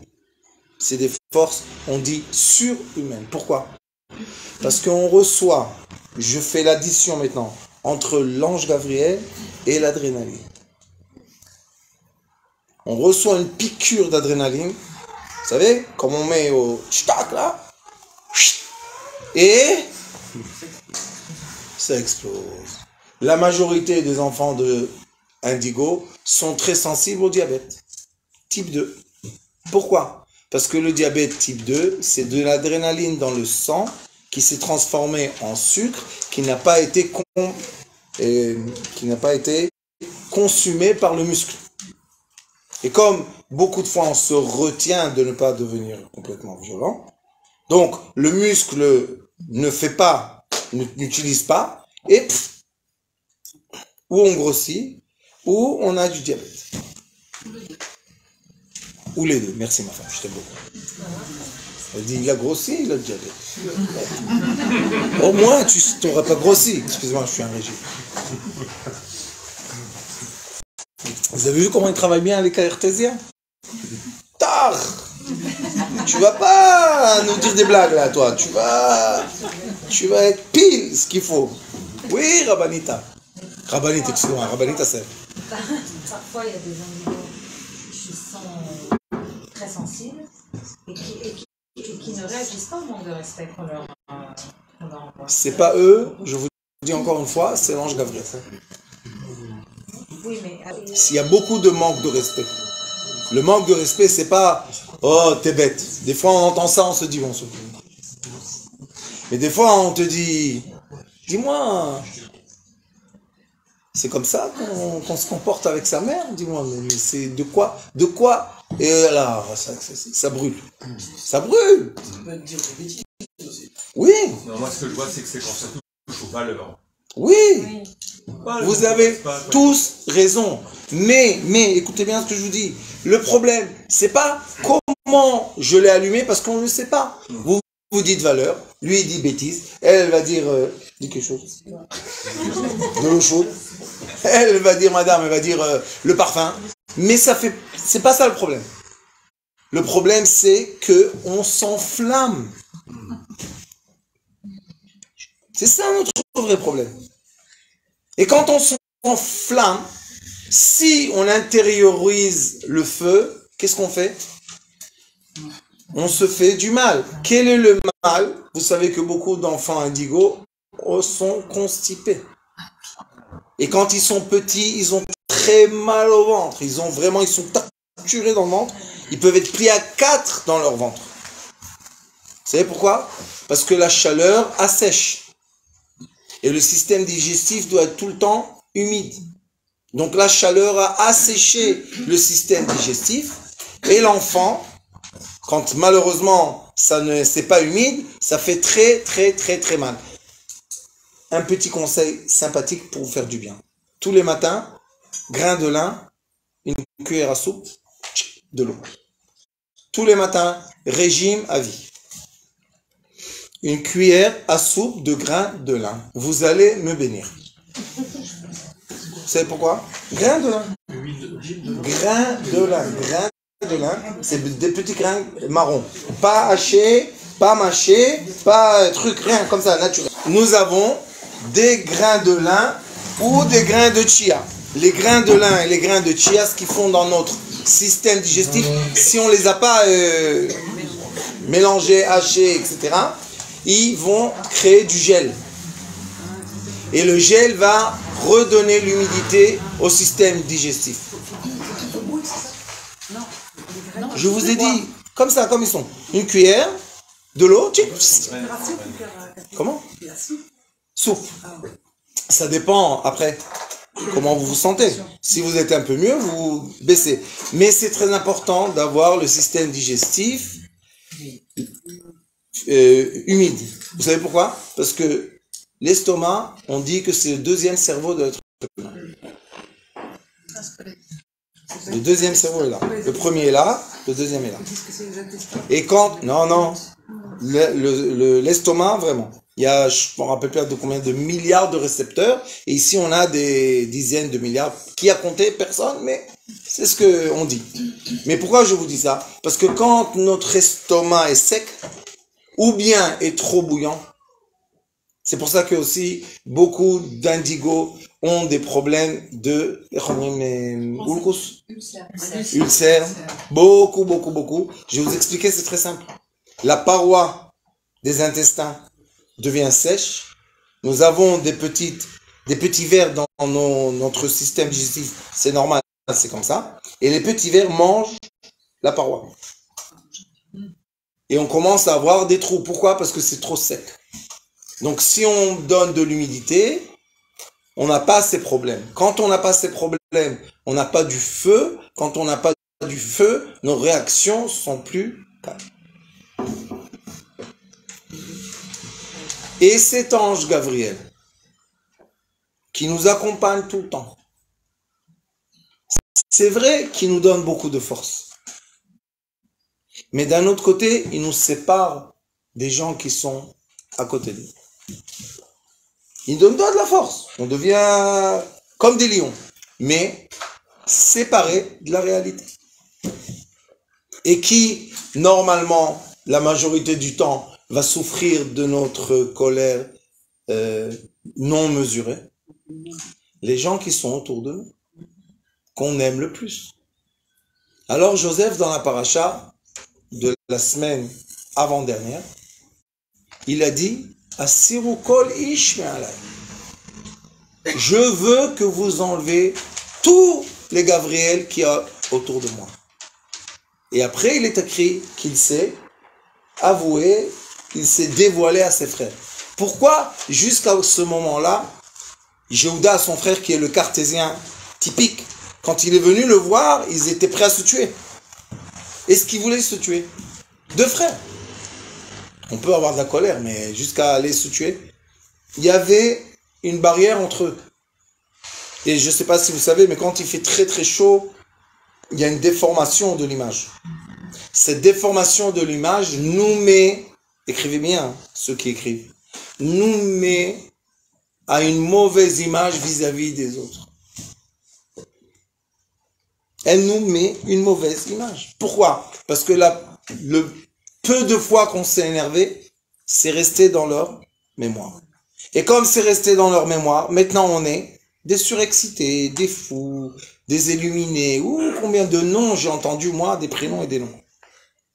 C'est des forces, on dit, surhumaines. Pourquoi? Parce qu'on reçoit, je fais l'addition maintenant, entre l'ange Gabriel et l'adrénaline. On reçoit une piqûre d'adrénaline, vous savez, comme on met au tchtak là, et ça explose. La majorité des enfants de Indigo sont très sensibles au diabète, type 2. Pourquoi? Parce que le diabète type 2, c'est de l'adrénaline dans le sang qui s'est transformé en sucre, qui n'a pas été consumé par le muscle. Et comme beaucoup de fois on se retient de ne pas devenir complètement violent, donc le muscle ne fait pas, n'utilise pas, et ou on grossit, ou on a du diabète. Ou les deux. Merci ma femme, je t'aime beaucoup. Elle dit, il a grossi, il a le diabète. Au moins, tu n'auras pas grossi. Excuse-moi, je suis un régime. Vous avez vu comment ils travaillent bien les cartésiens? Tard. Tu vas pas nous dire des blagues là, toi. Tu vas être pile ce qu'il faut. Oui, Rabbanita. Rabbanita, excuse-moi, Rabbanita, c'est... Parfois, il y a des individus qui sont très sensibles et qui ne réagissent pas au manque de respect qu'on leur C'est pas eux, je vous dis encore une fois, c'est l'ange Gabriel. Oui, mais S'il y a beaucoup de manque de respect. Le manque de respect, c'est pas oh, t'es bête. Des fois, on entend ça, on se dit bon, se fout. Mais des fois, on te dit dis-moi, c'est comme ça qu'on se comporte avec sa mère, dis-moi, mais c'est de quoi? Et là, ça brûle. Ça brûle. Oui. Non, moi, ce que je vois, c'est que c'est quand ça touche aux valeurs. Oui. Vous avez tous raison. Mais, écoutez bien ce que je vous dis. Le problème, c'est pas comment je l'ai allumé parce qu'on ne le sait pas. Vous dites valeur, lui il dit bêtise, elle va dire dis quelque chose. De l'eau chaude. Elle va dire madame, elle va dire le parfum. Mais c'est pas ça le problème. Le problème c'est que on s'enflamme. C'est ça notre vrai problème. Et quand on s'enflamme, si on intériorise le feu, qu'est-ce qu'on fait? On se fait du mal. Quel est le mal? Vous savez que beaucoup d'enfants indigos sont constipés. Et quand ils sont petits, ils ont très mal au ventre. Ils sont torturés dans le ventre. Ils peuvent être pliés à 4 dans leur ventre. Vous savez pourquoi? Parce que la chaleur assèche. Et le système digestif doit être tout le temps humide. Donc la chaleur a asséché le système digestif. Et l'enfant, quand malheureusement c'est pas humide, ça fait très très très très mal. Un petit conseil sympathique pour vous faire du bien. Tous les matins, grain de lin, une cuillère à soupe, de l'eau. Tous les matins, régime à vie. Une cuillère à soupe de grain de lin. Vous allez me bénir. Vous savez pourquoi? Grain de lin. Grain de lin. Grain de lin, c'est des petits grains marrons. Pas hachés, pas mâchés, pas truc, rien comme ça, naturel. Nous avons des grains de lin ou des grains de chia. Les grains de lin et les grains de chia, ce qu'ils font dans notre système digestif, si on ne les a pas mélangés, hachés, etc., ils vont créer du gel. Et le gel va redonner l'humidité au système digestif. Je vous ai dit, comme ça, comme ils sont. Une cuillère, de l'eau. Comment? Soupe. Ça dépend après comment vous vous sentez. Si vous êtes un peu mieux, vous baissez. Mais c'est très important d'avoir le système digestif humide. Vous savez pourquoi? Parce que l'estomac, on dit que c'est le deuxième cerveau de l'être humain. Le deuxième cerveau est là. Le premier est là, le deuxième est là. Et quand... Non. L'estomac, vraiment. Il y a, je ne me rappelle plus de combien de milliards de récepteurs. Et ici, on a des dizaines de milliards. Qui a compté? Personne, mais c'est ce qu'on dit. Mais pourquoi je vous dis ça? Parce que quand notre estomac est sec, ou bien est trop bouillant, c'est pour ça que aussi beaucoup d'indigos ont des problèmes de ulcères. Beaucoup. Je vais vous expliquer, c'est très simple. La paroi des intestins devient sèche. Nous avons des petits vers dans notre système digestif. C'est normal, c'est comme ça. Et les petits vers mangent la paroi. Et on commence à avoir des trous. Pourquoi? Parce que c'est trop sec. Donc si on donne de l'humidité, on n'a pas ces problèmes. Quand on n'a pas ces problèmes, on n'a pas du feu. Quand on n'a pas du feu, nos réactions sont plus calmes. Et cet ange Gabriel, qui nous accompagne tout le temps, c'est vrai qu'il nous donne beaucoup de force. Mais d'un autre côté, il nous sépare des gens qui sont à côté de nous. Il nous donne de la force. On devient comme des lions, mais séparés de la réalité. Et qui, normalement, la majorité du temps, va souffrir de notre colère non mesurée. Les gens qui sont autour de nous, qu'on aime le plus. Alors Joseph, dans la paracha de la semaine avant-dernière, il a dit Asiru kol ish me'alai. Je veux que vous enlevez tous les Gabriel qu'il y a autour de moi. Et après, il est écrit qu'il s'est avoué, il s'est dévoilé à ses frères. Pourquoi, jusqu'à ce moment-là, Jéhouda, son frère, qui est le cartésien typique, quand il est venu le voir, ils étaient prêts à se tuer. Est-ce qu'ils voulaient se tuer? Deux frères. On peut avoir de la colère, mais jusqu'à aller se tuer. Il y avait une barrière entre eux. Et je ne sais pas si vous savez, mais quand il fait très très chaud, il y a une déformation de l'image. Cette déformation de l'image nous met, écrivez bien ceux qui écrivent, nous met à une mauvaise image vis-à-vis des autres. Elle nous met une mauvaise image. Pourquoi? Parce que le peu de fois qu'on s'est énervé, c'est resté dans leur mémoire. Et comme c'est resté dans leur mémoire, maintenant on est des surexcités, des fous, des illuminés. Ouh, combien de noms j'ai entendu, moi, des prénoms et des noms.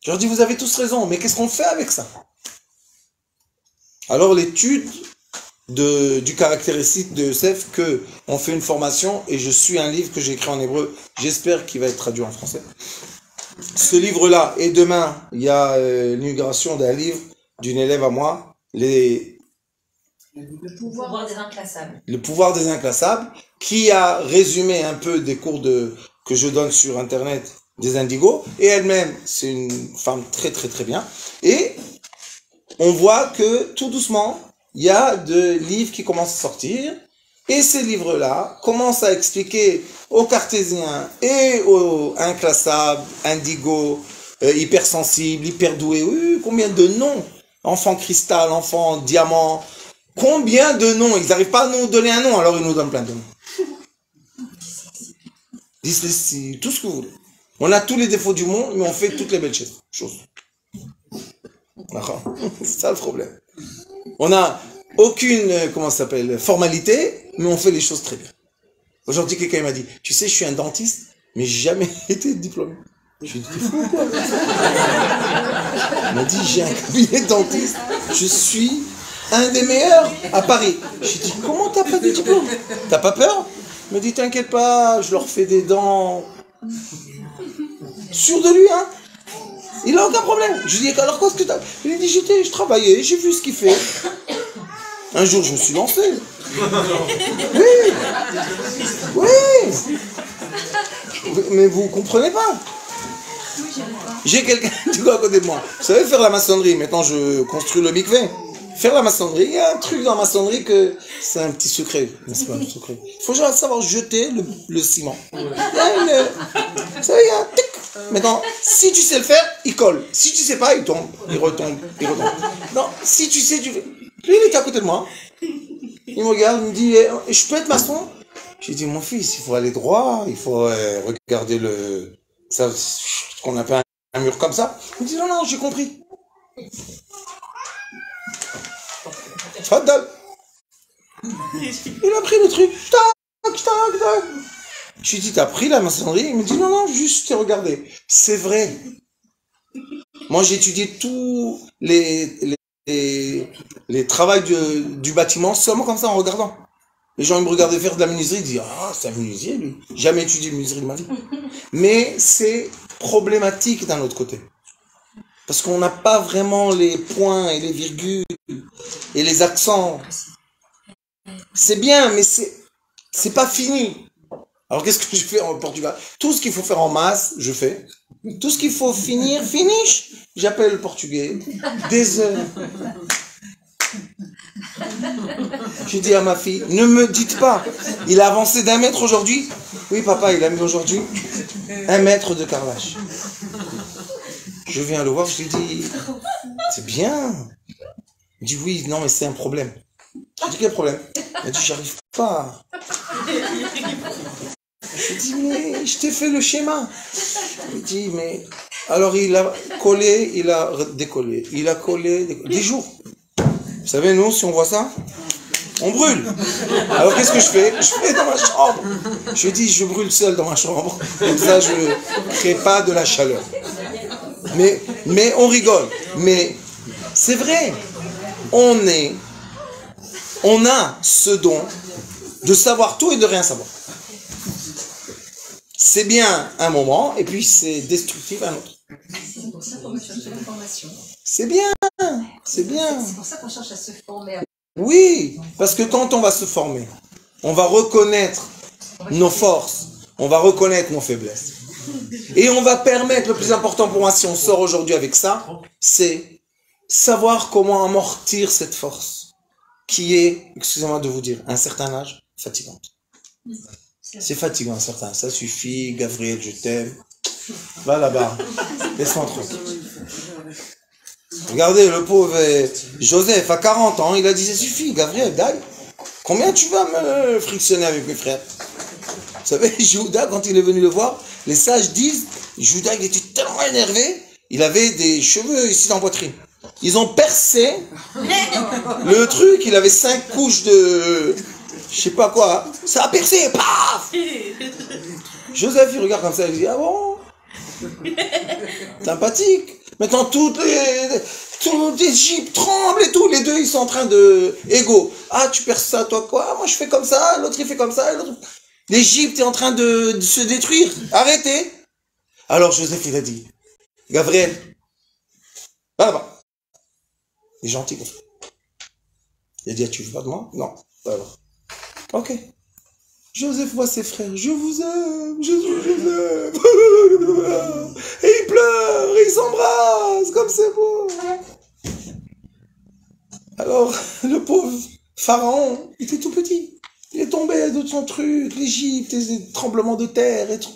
Je leur dis, vous avez tous raison, mais qu'est-ce qu'on fait avec ça? Alors l'étude du caractéristique de Yosef, on fait une formation, et je suis un livre que j'ai écrit en hébreu, j'espère qu'il va être traduit en français. Ce livre-là, et demain, il y a l'inauguration d'un livre d'une élève à moi, le pouvoir des inclassables. Le pouvoir des inclassables, qui a résumé un peu des cours que je donne sur Internet des indigos, et elle-même, c'est une femme très très très bien. Et on voit que tout doucement, il y a des livres qui commencent à sortir, et ces livres-là commencent à expliquer aux cartésiens et aux inclassables, indigos, hypersensibles, hyperdoués, combien de noms, enfant cristal, enfant diamant, combien de noms, ils n'arrivent pas à nous donner un nom, alors ils nous donnent plein de noms. Dyslexie, tout ce que vous voulez. On a tous les défauts du monde, mais on fait toutes les belles choses. C'est ça le problème. On n'a aucune, formalité, mais on fait les choses très bien. Aujourd'hui, quelqu'un m'a dit, tu sais, je suis un dentiste, mais j'ai jamais été diplômé. Je lui ai dit, t'es fou ou quoi? Il m'a dit, j'ai un cabinet de dentiste, je suis un des meilleurs à Paris. Je lui ai dit, comment t'as pas de diplôme? T'as pas peur? Il m'a dit, t'inquiète pas, je leur fais des dents. Sûr de lui, hein? Il a aucun problème. Je lui ai dit, alors quoi, ce que t'as? Il a dit, je travaillais, j'ai vu ce qu'il fait. Un jour, je me suis lancé. Oui. Mais vous comprenez pas. J'ai quelqu'un du coup à côté de moi. Vous savez faire la maçonnerie. Maintenant, je construis le mikvé. Faire la maçonnerie, il y a un truc dans la maçonnerie que c'est un petit secret. C'est pas un secret. Il faut juste savoir jeter le ciment. Vous savez, il y a un tic. Maintenant, si tu sais le faire, il colle. Si tu sais pas, il tombe, il retombe. Non, si tu sais, tu fais. Lui, il était à côté de moi. Il me regarde, il me dit, je peux être maçon? J'ai dit, mon fils, il faut aller droit, il faut regarder ce qu'on appelle un mur comme ça. Il me dit, non, j'ai compris. Faddal. Il a pris le truc. Je lui ai dit, t'as pris la maçonnerie? Il me dit, non, juste t'ai regardé. C'est vrai. Moi, j'ai étudié tous les travaux du bâtiment seulement comme ça en regardant. Les gens ils me regardaient faire de la menuiserie, ils disent, ah, c'est un menuisier lui. Jamais étudié de menuiserie de ma vie. Mais c'est problématique d'un autre côté. Parce qu'on n'a pas vraiment les points et les virgules et les accents. C'est bien, mais c'est pas fini. Alors qu'est-ce que je fais en Portugal? Tout ce qu'il faut faire en masse, je fais. Tout ce qu'il faut finir, finish. J'appelle le portugais. Des heures. J'ai dit à ma fille, ne me dites pas, il a avancé d'1 mètre aujourd'hui. Oui papa, il a mis aujourd'hui 1 mètre de carrelage. Je viens le voir, je lui dis, c'est bien. Il dit oui, non mais c'est un problème. Je dis quel problème? Il a dit j'arrive pas. Je dis mais je t'ai fait le schéma. Il dit mais alors il a collé, il a décollé, il a collé, décollé. 10 jours. Vous savez nous si on voit ça, on brûle. Alors qu'est-ce que je fais? Je fais dans ma chambre. Je dis je brûle seul dans ma chambre. Comme ça je ne crée pas de la chaleur. Mais on rigole. Mais c'est vrai. On est On a ce don de savoir tout et de rien savoir. C'est bien un moment, et puis c'est destructif un autre. C'est pour ça qu'on va chercher l'information. C'est bien, c'est bien. C'est pour ça qu'on cherche à se former. Oui, parce que quand on va se former, on va reconnaître nos forces, on va reconnaître nos faiblesses. Et on va permettre, le plus important pour moi, si on sort aujourd'hui avec ça, c'est savoir comment amortir cette force, qui est, excusez-moi de vous dire, à un certain âge, fatigante. C'est fatigant, certain. Ça suffit, Gabriel, je t'aime. Va là-bas, laisse-moi tranquille. Regardez, le pauvre Joseph, à 40 ans, il a dit, ça suffit, Gabriel, daille. Combien tu vas me frictionner avec mes frères? Vous savez, Judas, quand il est venu le voir, les sages disent, Judas, il était tellement énervé, il avait des cheveux ici dans la poitrine. Ils ont percé le truc, il avait 5 couches de... je sais pas quoi, ça a percé, paf. Joseph, il regarde comme ça, il dit, ah bon? Sympathique. Maintenant, toute l'Égypte tremble et tout, les deux, ils sont en train de... égaux. Ah, tu perces ça, toi quoi? Moi, je fais comme ça, l'autre, il fait comme ça, et l'autre... L'Égypte est en train de se détruire. Arrêtez. Alors, Joseph, il a dit, Gabriel, va là-bas. Il est gentil. Il a dit, tu veux pas de moi? Non. Alors. Ok. Joseph voit ses frères. Je vous aime, Joseph. Et il pleure, et il s'embrasse, comme c'est beau. Alors, le pauvre pharaon, il était tout petit. Il est tombé de son truc, l'Égypte, les tremblements de terre et tout.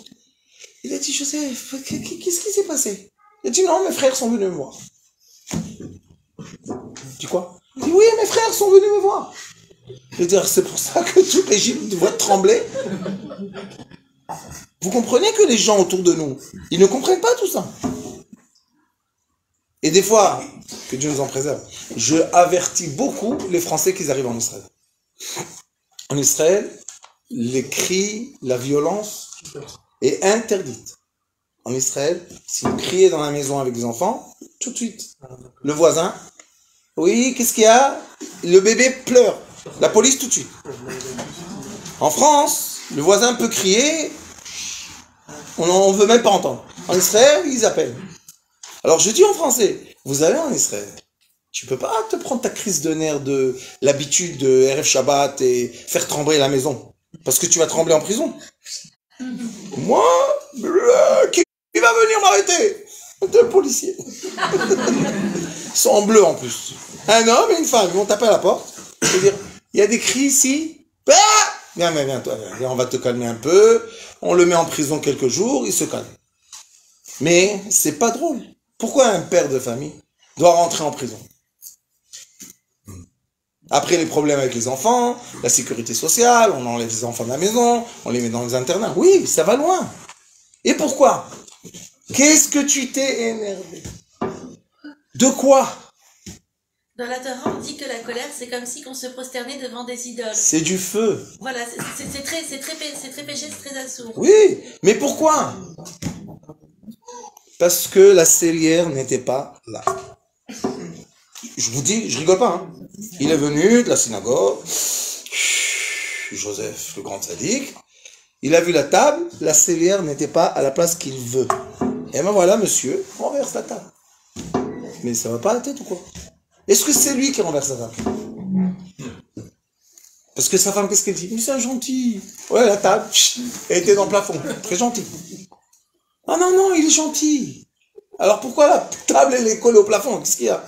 Il a dit, Joseph, qu'est-ce qui s'est passé? Il a dit, non, mes frères sont venus me voir. Il dit quoi? Il dit, oui, mes frères sont venus me voir. Je veux dire, c'est pour ça que toute l'Égypte doit trembler. Vous comprenez que les gens autour de nous, ils ne comprennent pas tout ça. Et des fois, que Dieu nous en préserve, je avertis beaucoup les Français qui arrivent en Israël. En Israël, les cris, la violence est interdite. En Israël, si vous criez dans la maison avec des enfants, tout de suite, le voisin, oui, qu'est-ce qu'il y a? Le bébé pleure. La police tout de suite. En France, le voisin peut crier, on ne veut même pas entendre. En Israël, ils appellent. Alors je dis en français, vous allez en Israël, tu peux pas te prendre ta crise de nerfs de l'habitude de RF Shabbat et faire trembler la maison. Parce que tu vas trembler en prison. Moi, qui va venir m'arrêter? Deux policiers. Ils sont en bleu en plus. Un homme et une femme, ils vont taper à la porte. Je veux dire, il y a des cris ici. Ah, viens, toi, viens, on va te calmer un peu. On le met en prison quelques jours, il se calme. Mais c'est pas drôle. Pourquoi un père de famille doit rentrer en prison? Après les problèmes avec les enfants, la sécurité sociale, on enlève les enfants de la maison, on les met dans les internats. Oui, ça va loin. Et pourquoi? Qu'est-ce que tu t'es énervé? De quoi? Dans la Torah, on dit que la colère, c'est comme si on se prosternait devant des idoles. C'est du feu. Voilà, c'est très péché, c'est très assourd. Oui, mais pourquoi? Parce que la cellière n'était pas là. Je vous dis, je rigole pas. Hein. Il est venu de la synagogue, Joseph, le grand sadique. Il a vu la table, la cellière n'était pas à la place qu'il veut. Et ben voilà, monsieur, renverse la table. Mais ça va pas à la tête ou quoi? Est-ce que c'est lui qui renverse la table? Parce que sa femme, qu'est-ce qu'elle dit? Mais c'est un gentil. Ouais, la table, elle était dans le plafond. Très gentil. Ah non, il est gentil. Alors pourquoi la table, elle est collée au plafond? Qu'est-ce qu'il y a?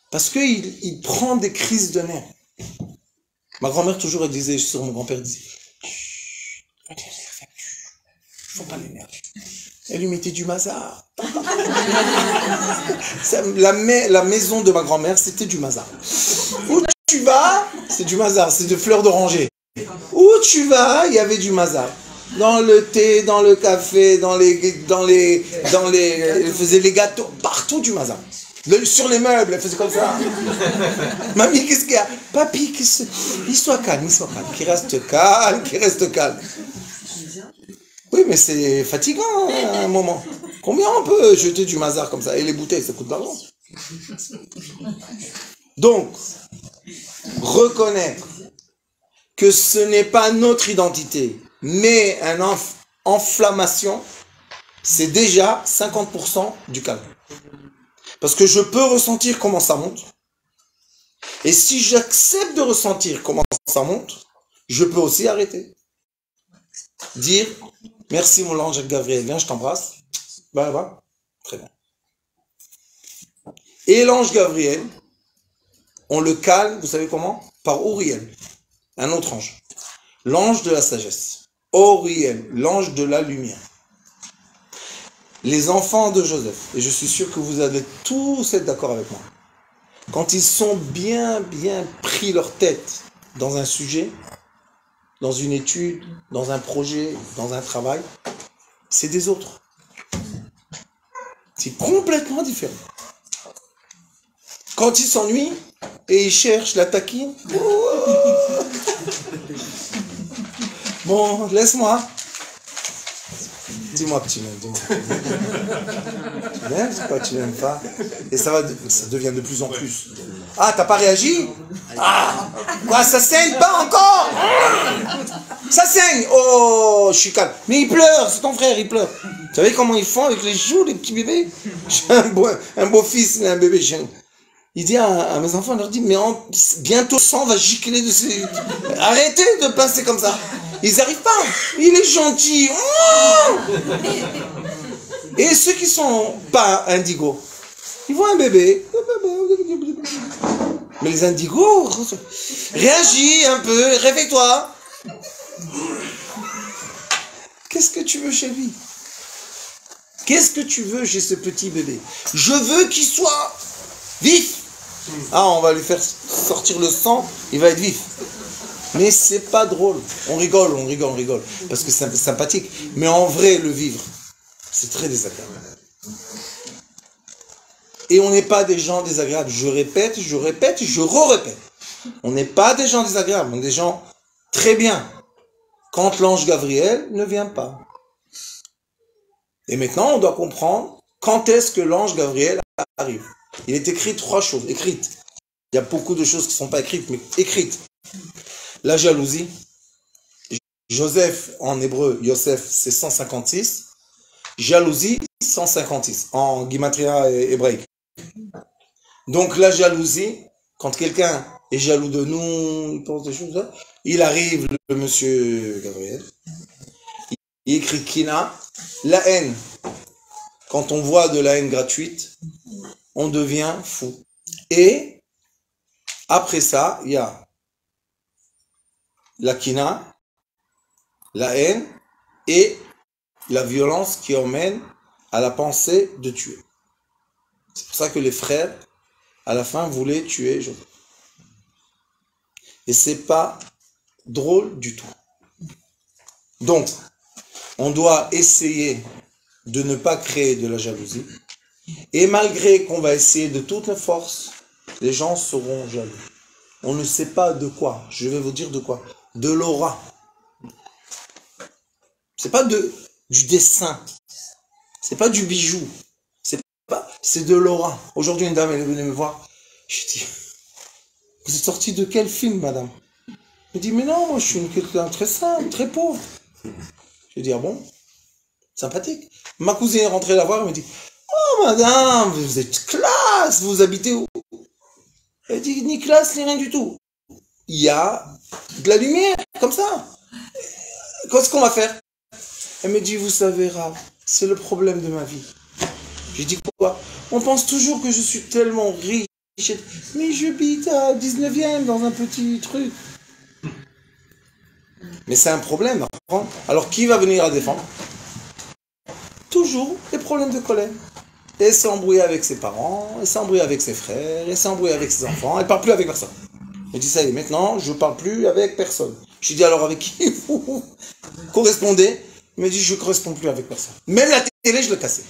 Parce qu'il prend des crises de nerfs. Ma grand-mère, toujours, elle disait, sur mon grand-père, elle disait, chut, faut pas l'énerver. Elle lui mettait du mazar. La maison de ma grand-mère, c'était du mazar. Où tu vas, c'est du mazar, c'est de fleurs d'oranger. Où tu vas, il y avait du mazar. Dans le thé, dans le café, elle faisait les gâteaux, partout du mazar. Sur les meubles, elle faisait comme ça. Mamie, qu'est-ce qu'il y a? Papy, il soit calme, qu'il reste calme. Oui, mais c'est fatigant à un moment. Combien on peut jeter du mazar comme ça? Et les bouteilles, ça coûte de l'argent. Donc, reconnaître que ce n'est pas notre identité, mais une enflammation, c'est déjà 50% du calme. Parce que je peux ressentir comment ça monte. Et si j'accepte de ressentir comment ça monte, je peux aussi arrêter. Dire, merci mon ange Gabriel, viens, je t'embrasse. Bah, très bien. Et l'ange Gabriel, on le calme, vous savez comment? Par Uriel, un autre ange. L'ange de la sagesse. Uriel, l'ange de la lumière. Les enfants de Joseph, et je suis sûr que vous allez tous être d'accord avec moi, quand ils sont bien pris leur tête dans un sujet, dans une étude, dans un projet, dans un travail, c'est des autres. C'est complètement différent. Quand ils s'ennuient et ils cherchent la taquine, bon, laisse-moi. Dis-moi que tu m'aimes, dis-moi. Tu m'aimes, c'est pas que tu m'aimes pas. Et ça devient de plus en plus. Ah, t'as pas réagi? Ah, quoi, ça saigne pas encore? Ça saigne. Oh, je suis calme. Mais il pleure, c'est ton frère, il pleure. Vous savez comment ils font avec les joues, les petits bébés? J'ai un beau-fils, il a un bébé. Il dit à mes enfants, il leur dit, mais bientôt le sang va gicler de ces... Arrêtez de passer comme ça. Ils n'arrivent pas. Il est gentil. Oh, et ceux qui sont pas indigos, ils voient un bébé. Mais les indigos, réagis un peu, réveille-toi. Qu'est-ce que tu veux chez lui? Qu'est-ce que tu veux chez ce petit bébé? Je veux qu'il soit vif. Ah, on va lui faire sortir le sang, il va être vif. Mais c'est pas drôle. On rigole. Parce que c'est sympathique. Mais en vrai, le vivre, c'est très désagréable. Et on n'est pas des gens désagréables. Je répète, je re-répète. On n'est pas des gens désagréables. On est des gens très bien. Quand l'ange Gabriel ne vient pas. Et maintenant, on doit comprendre quand est-ce que l'ange Gabriel arrive. Il est écrit 3 choses, écrites. Il y a beaucoup de choses qui ne sont pas écrites, mais écrites. La jalousie. Joseph, en hébreu, Yosef, c'est 156. Jalousie, 156, en guimatria hébraïque. Donc la jalousie, quand quelqu'un est jaloux de nous, il pense des choses, il arrive, le monsieur Gabriel, il écrit Kina, la haine. Quand on voit de la haine gratuite, on devient fou. Et après ça, il y a la kina, la haine et la violence qui emmène à la pensée de tuer. C'est pour ça que les frères, à la fin, voulaient tuer Joseph. Et c'est pas drôle du tout. Donc, on doit essayer de ne pas créer de la jalousie. Et malgré qu'on va essayer de toutes nos forces, les gens seront jaloux. On ne sait pas de quoi. Je vais vous dire de quoi. De l'aura. C'est pas du dessin. C'est pas du bijou. C'est de l'aura. Aujourd'hui, une dame, elle est venue me voir. Je dis, vous êtes sortie de quel film, madame? Elle dit, mais non, moi, je suis quelqu'un très simple, très pauvre. Je dis, ah bon? Sympathique. Ma cousine est rentrée la voir, elle me dit, oh, madame, vous êtes classe, vous habitez où? Elle dit, ni classe, ni rien du tout. Il y a de la lumière, comme ça. Qu'est-ce qu'on va faire? Elle me dit, vous savez, Rav, c'est le problème de ma vie. J'ai dit, quoi? On pense toujours que je suis tellement riche, mais je habite à 19e dans un petit truc. Mais c'est un problème à prendre. Alors qui va venir la défendre? Toujours les problèmes de colère. Et s'est embrouillé avec ses parents, et s'est embrouillé avec ses frères, et s'est embrouillé avec ses enfants, elle ne parle plus avec personne. Elle dit, ça y est, maintenant, je ne parle plus avec personne. Je lui dis, alors avec qui vous correspondez? Il me dit, je ne corresponds plus avec personne. Même la télé, je l'ai cassée.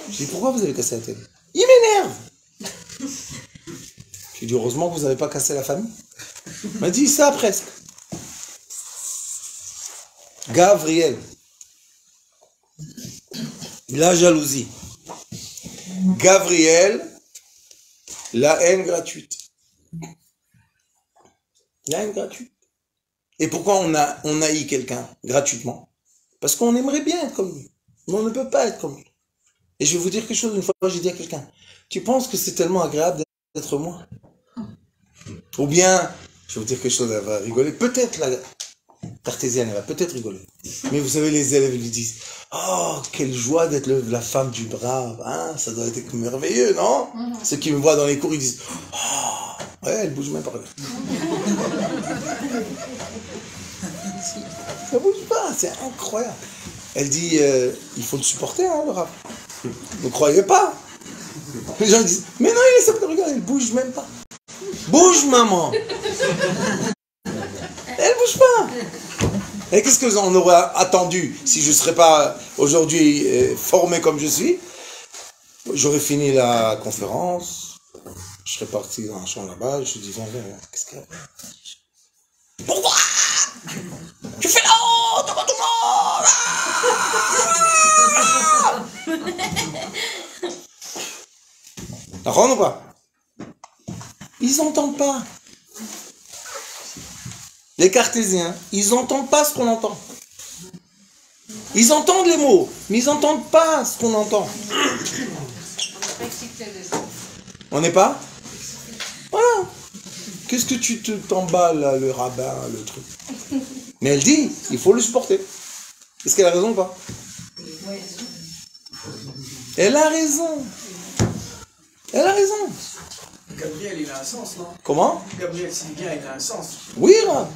Je dis, pourquoi vous avez cassé la télé? Il m'énerve. Je lui dis, heureusement que vous n'avez pas cassé la famille. Il m'a dit, ça presque. Gabriel. La jalousie. Gabriel, la haine gratuite. Il y a une gratuite. Et pourquoi on haït quelqu'un gratuitement? Parce qu'on aimerait bien être comme lui. Mais on ne peut pas être comme lui. Et je vais vous dire quelque chose, une fois j'ai dit à quelqu'un, tu penses que c'est tellement agréable d'être moi? Ou bien, je vais vous dire quelque chose, elle va rigoler. Peut-être la cartésienne, elle va peut-être rigoler. Mais vous savez, les élèves lui disent, oh, quelle joie d'être la femme du brave. Hein, ça doit être merveilleux, non? Ceux qui me voient dans les cours, ils disent, oh, ouais, elle bouge même pas. Ça bouge pas, c'est incroyable. Elle dit, il faut le supporter, hein, le rap. Ne croyez pas. Les gens disent, mais non, il est simple, regarde, elle bouge même pas. Bouge, maman. Elle bouge pas. Et qu'est-ce que vous en aurez attendu si je ne serais pas aujourd'hui formé comme je suis? J'aurais fini la conférence, je serais parti dans la chambre là-bas, je lui dis, viens, qu'est-ce qu'il y a? Pourquoi tu fais la honte devant tout le monde? D'accord ou pas? Ils n'entendent pas. Les cartésiens, ils n'entendent pas ce qu'on entend. Ils entendent les mots, mais ils n'entendent pas ce qu'on entend. On n'est pas? Voilà. Qu'est-ce que tu t'emballes là, le rabbin, le truc? Mais elle dit, il faut le supporter. Est-ce qu'elle a raison ou pas? Elle a raison. Elle a raison. Gabriel, il a un sens, non? Comment? Gabriel, s'il vient, il a un sens. Oui, là.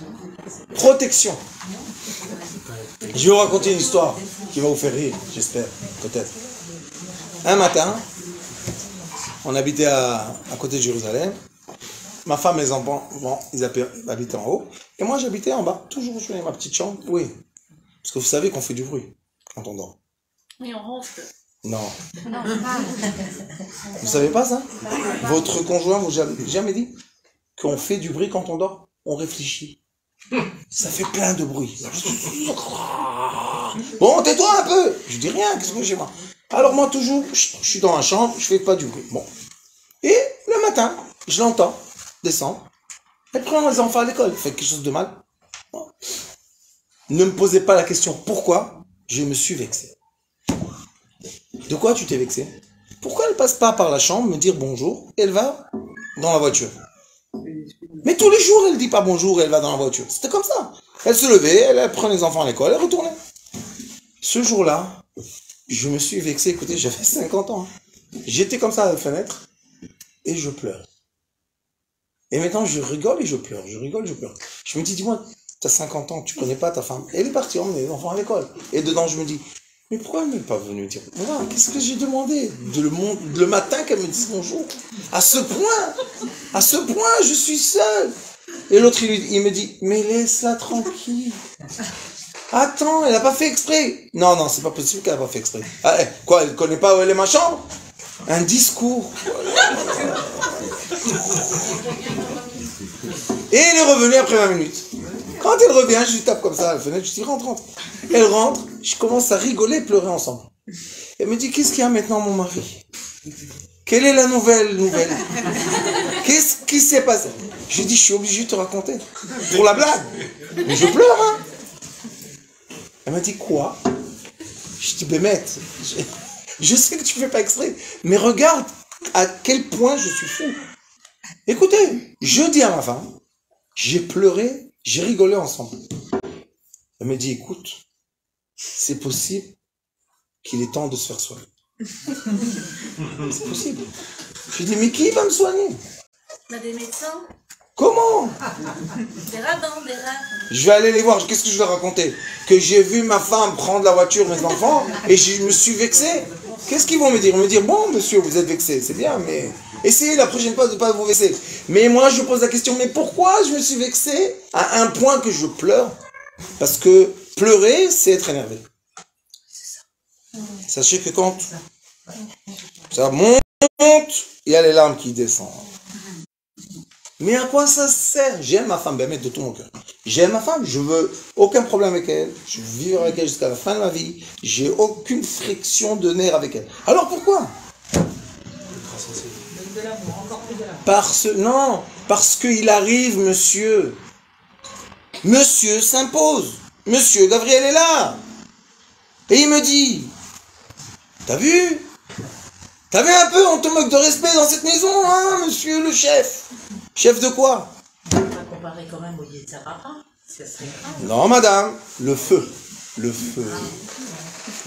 Protection. Je vais vous raconter une histoire qui va vous faire rire, j'espère, peut-être. Un matin, on habitait à côté de Jérusalem. Ma femme et les enfants, bon, ils habitaient en haut. Et moi, j'habitais en bas. Toujours, je faisais ma petite chambre. Oui. Parce que vous savez qu'on fait du bruit quand on dort. Oui, on ronfle. Non. Vous savez pas ça? Votre conjoint vous a jamais dit qu'on fait du bruit quand on dort? On réfléchit. Ça fait plein de bruit. Bon, tais-toi un peu. Je dis rien, qu'est-ce que j'ai moi? Alors moi toujours, je suis dans la chambre, je fais pas du bruit. Bon. Et le matin, je l'entends descendre. Elle prend les enfants à l'école. Elle fait quelque chose de mal. Bon. Ne me posez pas la question pourquoi. Je me suis vexé. De quoi tu t'es vexé? Pourquoi elle passe pas par la chambre me dire bonjour et elle va dans la voiture? Mais tous les jours elle dit pas bonjour et elle va dans la voiture. C'était comme ça. Elle se levait, elle prenait les enfants à l'école, elle retournait. Ce jour-là, je me suis vexé. Écoutez, j'avais 50 ans. J'étais comme ça à la fenêtre et je pleure. Et maintenant je rigole et je pleure. Je rigole, je pleure. Je me dis, dis-moi, t'as 50 ans, tu connais pas ta femme. Elle est partie emmener les enfants à l'école. Et dedans je me dis, mais pourquoi elle n'est pas venue dire voilà, qu'est-ce que j'ai demandé le matin qu'elle me dise bonjour? À ce point, je suis seul. Et l'autre, il me dit, mais laisse-la tranquille. Attends, elle n'a pas fait exprès. Non, c'est pas possible qu'elle n'a pas fait exprès. Ah, quoi, elle ne connaît pas où elle est ma chambre? Un discours. Et elle est revenue après 20 minutes. Quand elle revient, je lui tape comme ça à la fenêtre, je dis rentre. Elle rentre, je commence à rigoler et pleurer ensemble. Elle me dit, qu'est-ce qu'il y a maintenant mon mari? Quelle est la nouvelle? Qu'est-ce qui s'est passé? Je lui dis, je suis obligé de te raconter. Pour la blague. Mais je pleure, hein. Elle m'a dit, quoi? Je dis, Bémet, je sais que tu fais pas exprès, mais regarde à quel point je suis fou. Écoutez, je dis à ma femme, j'ai pleuré, j'ai rigolé ensemble. Elle me dit, écoute, c'est possible qu'il est temps de se faire soigner. C'est possible. Je lui dis, mais qui va me soigner? On a des médecins, Comment? des rabbins, des rabbins. Je vais aller les voir, qu'est-ce que je vais raconter? Que j'ai vu ma femme prendre la voiture, mes enfants, et je me suis vexé. Qu'est-ce qu'ils vont me dire? Ils vont me dire, bon monsieur, vous êtes vexé, c'est bien, mais essayez la prochaine fois de ne pas vous vexer. Mais moi je pose la question, mais pourquoi je me suis vexé à un point que je pleure? Parce que pleurer, c'est être énervé. Sachez que quand ça monte, il y a les larmes qui descendent. Mais à quoi ça sert? J'aime ma femme, de tout mon cœur. J'aime ma femme, je veux aucun problème avec elle, je veux vivre avec elle jusqu'à la fin de ma vie, j'ai aucune friction de nerfs avec elle. Alors pourquoi? De l'amour, encore plus de l'amour. Non, parce qu'il arrive, monsieur. Monsieur s'impose. Monsieur Gabriel est là. Et il me dit, t'as vu? T'as vu un peu, on te moque de respect dans cette maison, hein, monsieur le chef? Chef de quoi? On va comparer quand même au Yetzirara. Ça serait grave. Non, madame, le feu. Le feu.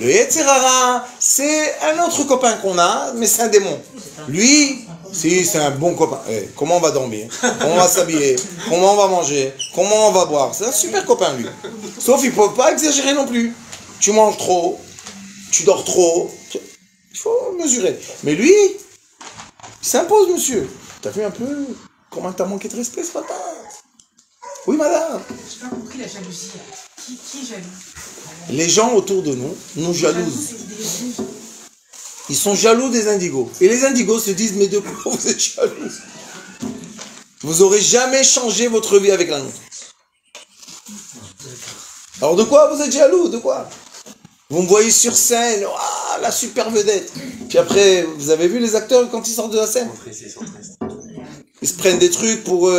Le Yetzirara, c'est un autre copain qu'on a, mais c'est un démon. Lui, si, c'est un bon copain. Eh, comment on va dormir? Comment on va s'habiller? Comment on va manger? Comment on va boire? C'est un super copain, lui. Sauf il ne faut pas exagérer non plus. Tu manges trop, tu dors trop. Il faut mesurer. Mais lui, il s'impose, monsieur. T'as vu un peu comment t'as manqué de respect ce matin? Oui, madame. J'ai pas compris la jalousie. Qui est jaloux? Les gens autour de nous nous jalousent. Ils sont jaloux des indigos. Et les indigos se disent, mais de quoi vous êtes jaloux? Vous n'aurez jamais changé votre vie avec la nôtre. Alors de quoi vous êtes jaloux? De quoi? Vous me voyez sur scène, ah, la super vedette. Puis après, vous avez vu les acteurs quand ils sortent de la scène? Ils se prennent des trucs pour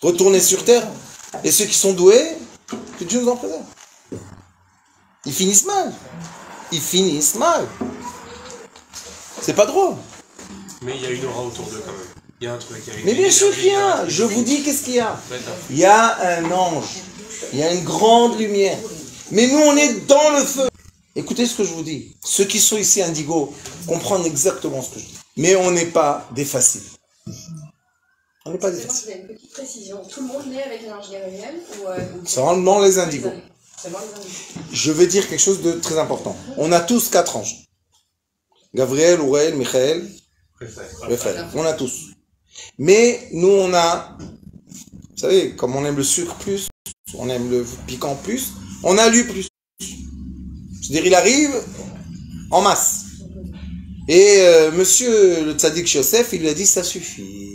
retourner sur terre. Et ceux qui sont doués, que Dieu nous en préserve. Ils finissent mal. Ils finissent mal. C'est pas drôle. Mais il y a une aura autour d'eux quand même. Il y a un truc. Mais bien sûr qu'il y a. Je vous dis qu'est-ce qu'il y a. Il y a un ange. Il y a une grande lumière. Mais nous, on est dans le feu. Écoutez ce que je vous dis. Ceux qui sont ici indigos comprennent exactement ce que je dis. Mais on n'est pas des faciles. On n'est pas des faciles. Une petite précision. Tout le monde naît avec un ange Gabriel ou Seulement les indigos. Seulement les indigos. Je vais dire quelque chose de très important. On a tous 4 anges. Gabriel, Uriel, Michael, Raphaël. On a tous. Mais nous, on a, vous savez, comme on aime le sucre plus, on aime le piquant plus, on a lui plus. C'est-à-dire, il arrive en masse. Et monsieur le tzaddik Yosef, il lui a dit, ça suffit.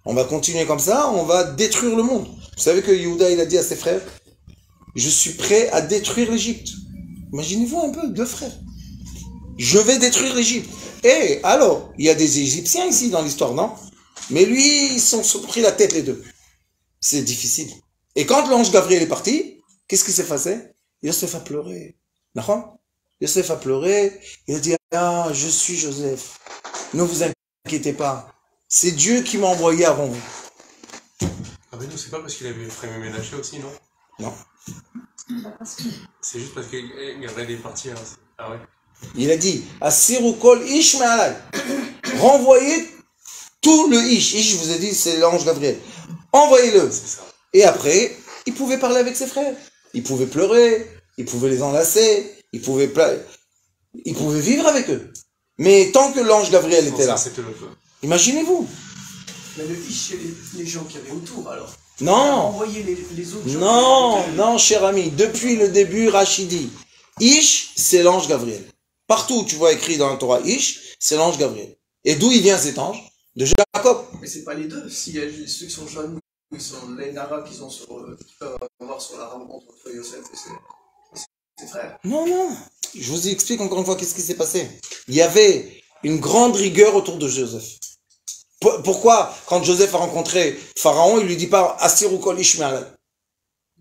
On va continuer comme ça, on va détruire le monde. Vous savez que Yehuda, il a dit à ses frères, je suis prêt à détruire l'Égypte. Imaginez-vous un peu, 2 frères. Je vais détruire l'Égypte. Et alors, il y a des Égyptiens ici dans l'histoire, non? Mais lui, ils sont pris la tête les deux. C'est difficile. Et quand l'ange Gabriel est parti, qu'est-ce qui s'est passé? Yosef a pleuré. D'accord? Yosef a pleuré. Il a dit, ah, je suis Joseph. Ne vous inquiétez pas. C'est Dieu qui m'a envoyé avant vous. Ah mais non, c'est pas parce qu'il avait Frémé Ménaché aussi, non? Non. C'est juste parce que Gabriel est parti. Hein. Ah ouais. Il a dit, Asiru kol ish me'alai. Renvoyez tout le ish. Ish, je vous ai dit, c'est l'ange Gabriel. Envoyez-le. C'est ça. Et après, il pouvait parler avec ses frères. Il pouvait pleurer. Il pouvait les enlacer. Il pouvait vivre avec eux. Mais tant que l'ange Gabriel était là, imaginez-vous. Mais le ish, c'est les gens qui avaient autour alors. Non. Envoyer les autres gens. Non, cher ami. Depuis le début, Rachidi. Ish, c'est l'ange Gabriel. Partout où tu vois écrit dans la Torah Ish, c'est l'ange Gabriel. Et d'où il vient cet ange? De Jacob. Mais c'est pas les deux. S'il y a ceux qui sont jeunes, qui sont les Nara qui peuvent avoir sur la rencontre entre Yosef et ses frères. Non. Je vous explique encore une fois qu'est-ce qui s'est passé. Il y avait une grande rigueur autour de Joseph. Pourquoi, quand Joseph a rencontré Pharaon, il lui dit pas Asiru kol ish me'alai?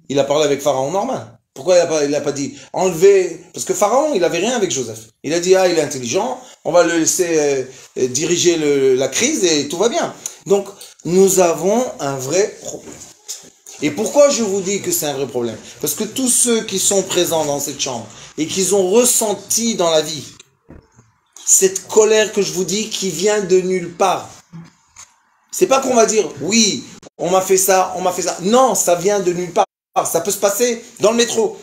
Il a parlé avec Pharaon normal. Pourquoi il n'a pas dit enlever? Parce que Pharaon, il n'avait rien avec Joseph. Il a dit, ah, il est intelligent, on va le laisser diriger la crise et tout va bien. Donc, nous avons un vrai problème. Et pourquoi je vous dis que c'est un vrai problème? Parce que tous ceux qui sont présents dans cette chambre et qui ont ressenti dans la vie cette colère que je vous dis qui vient de nulle part. C'est pas qu'on va dire, oui, on m'a fait ça. Non, ça vient de nulle part. Ça peut se passer dans le métro.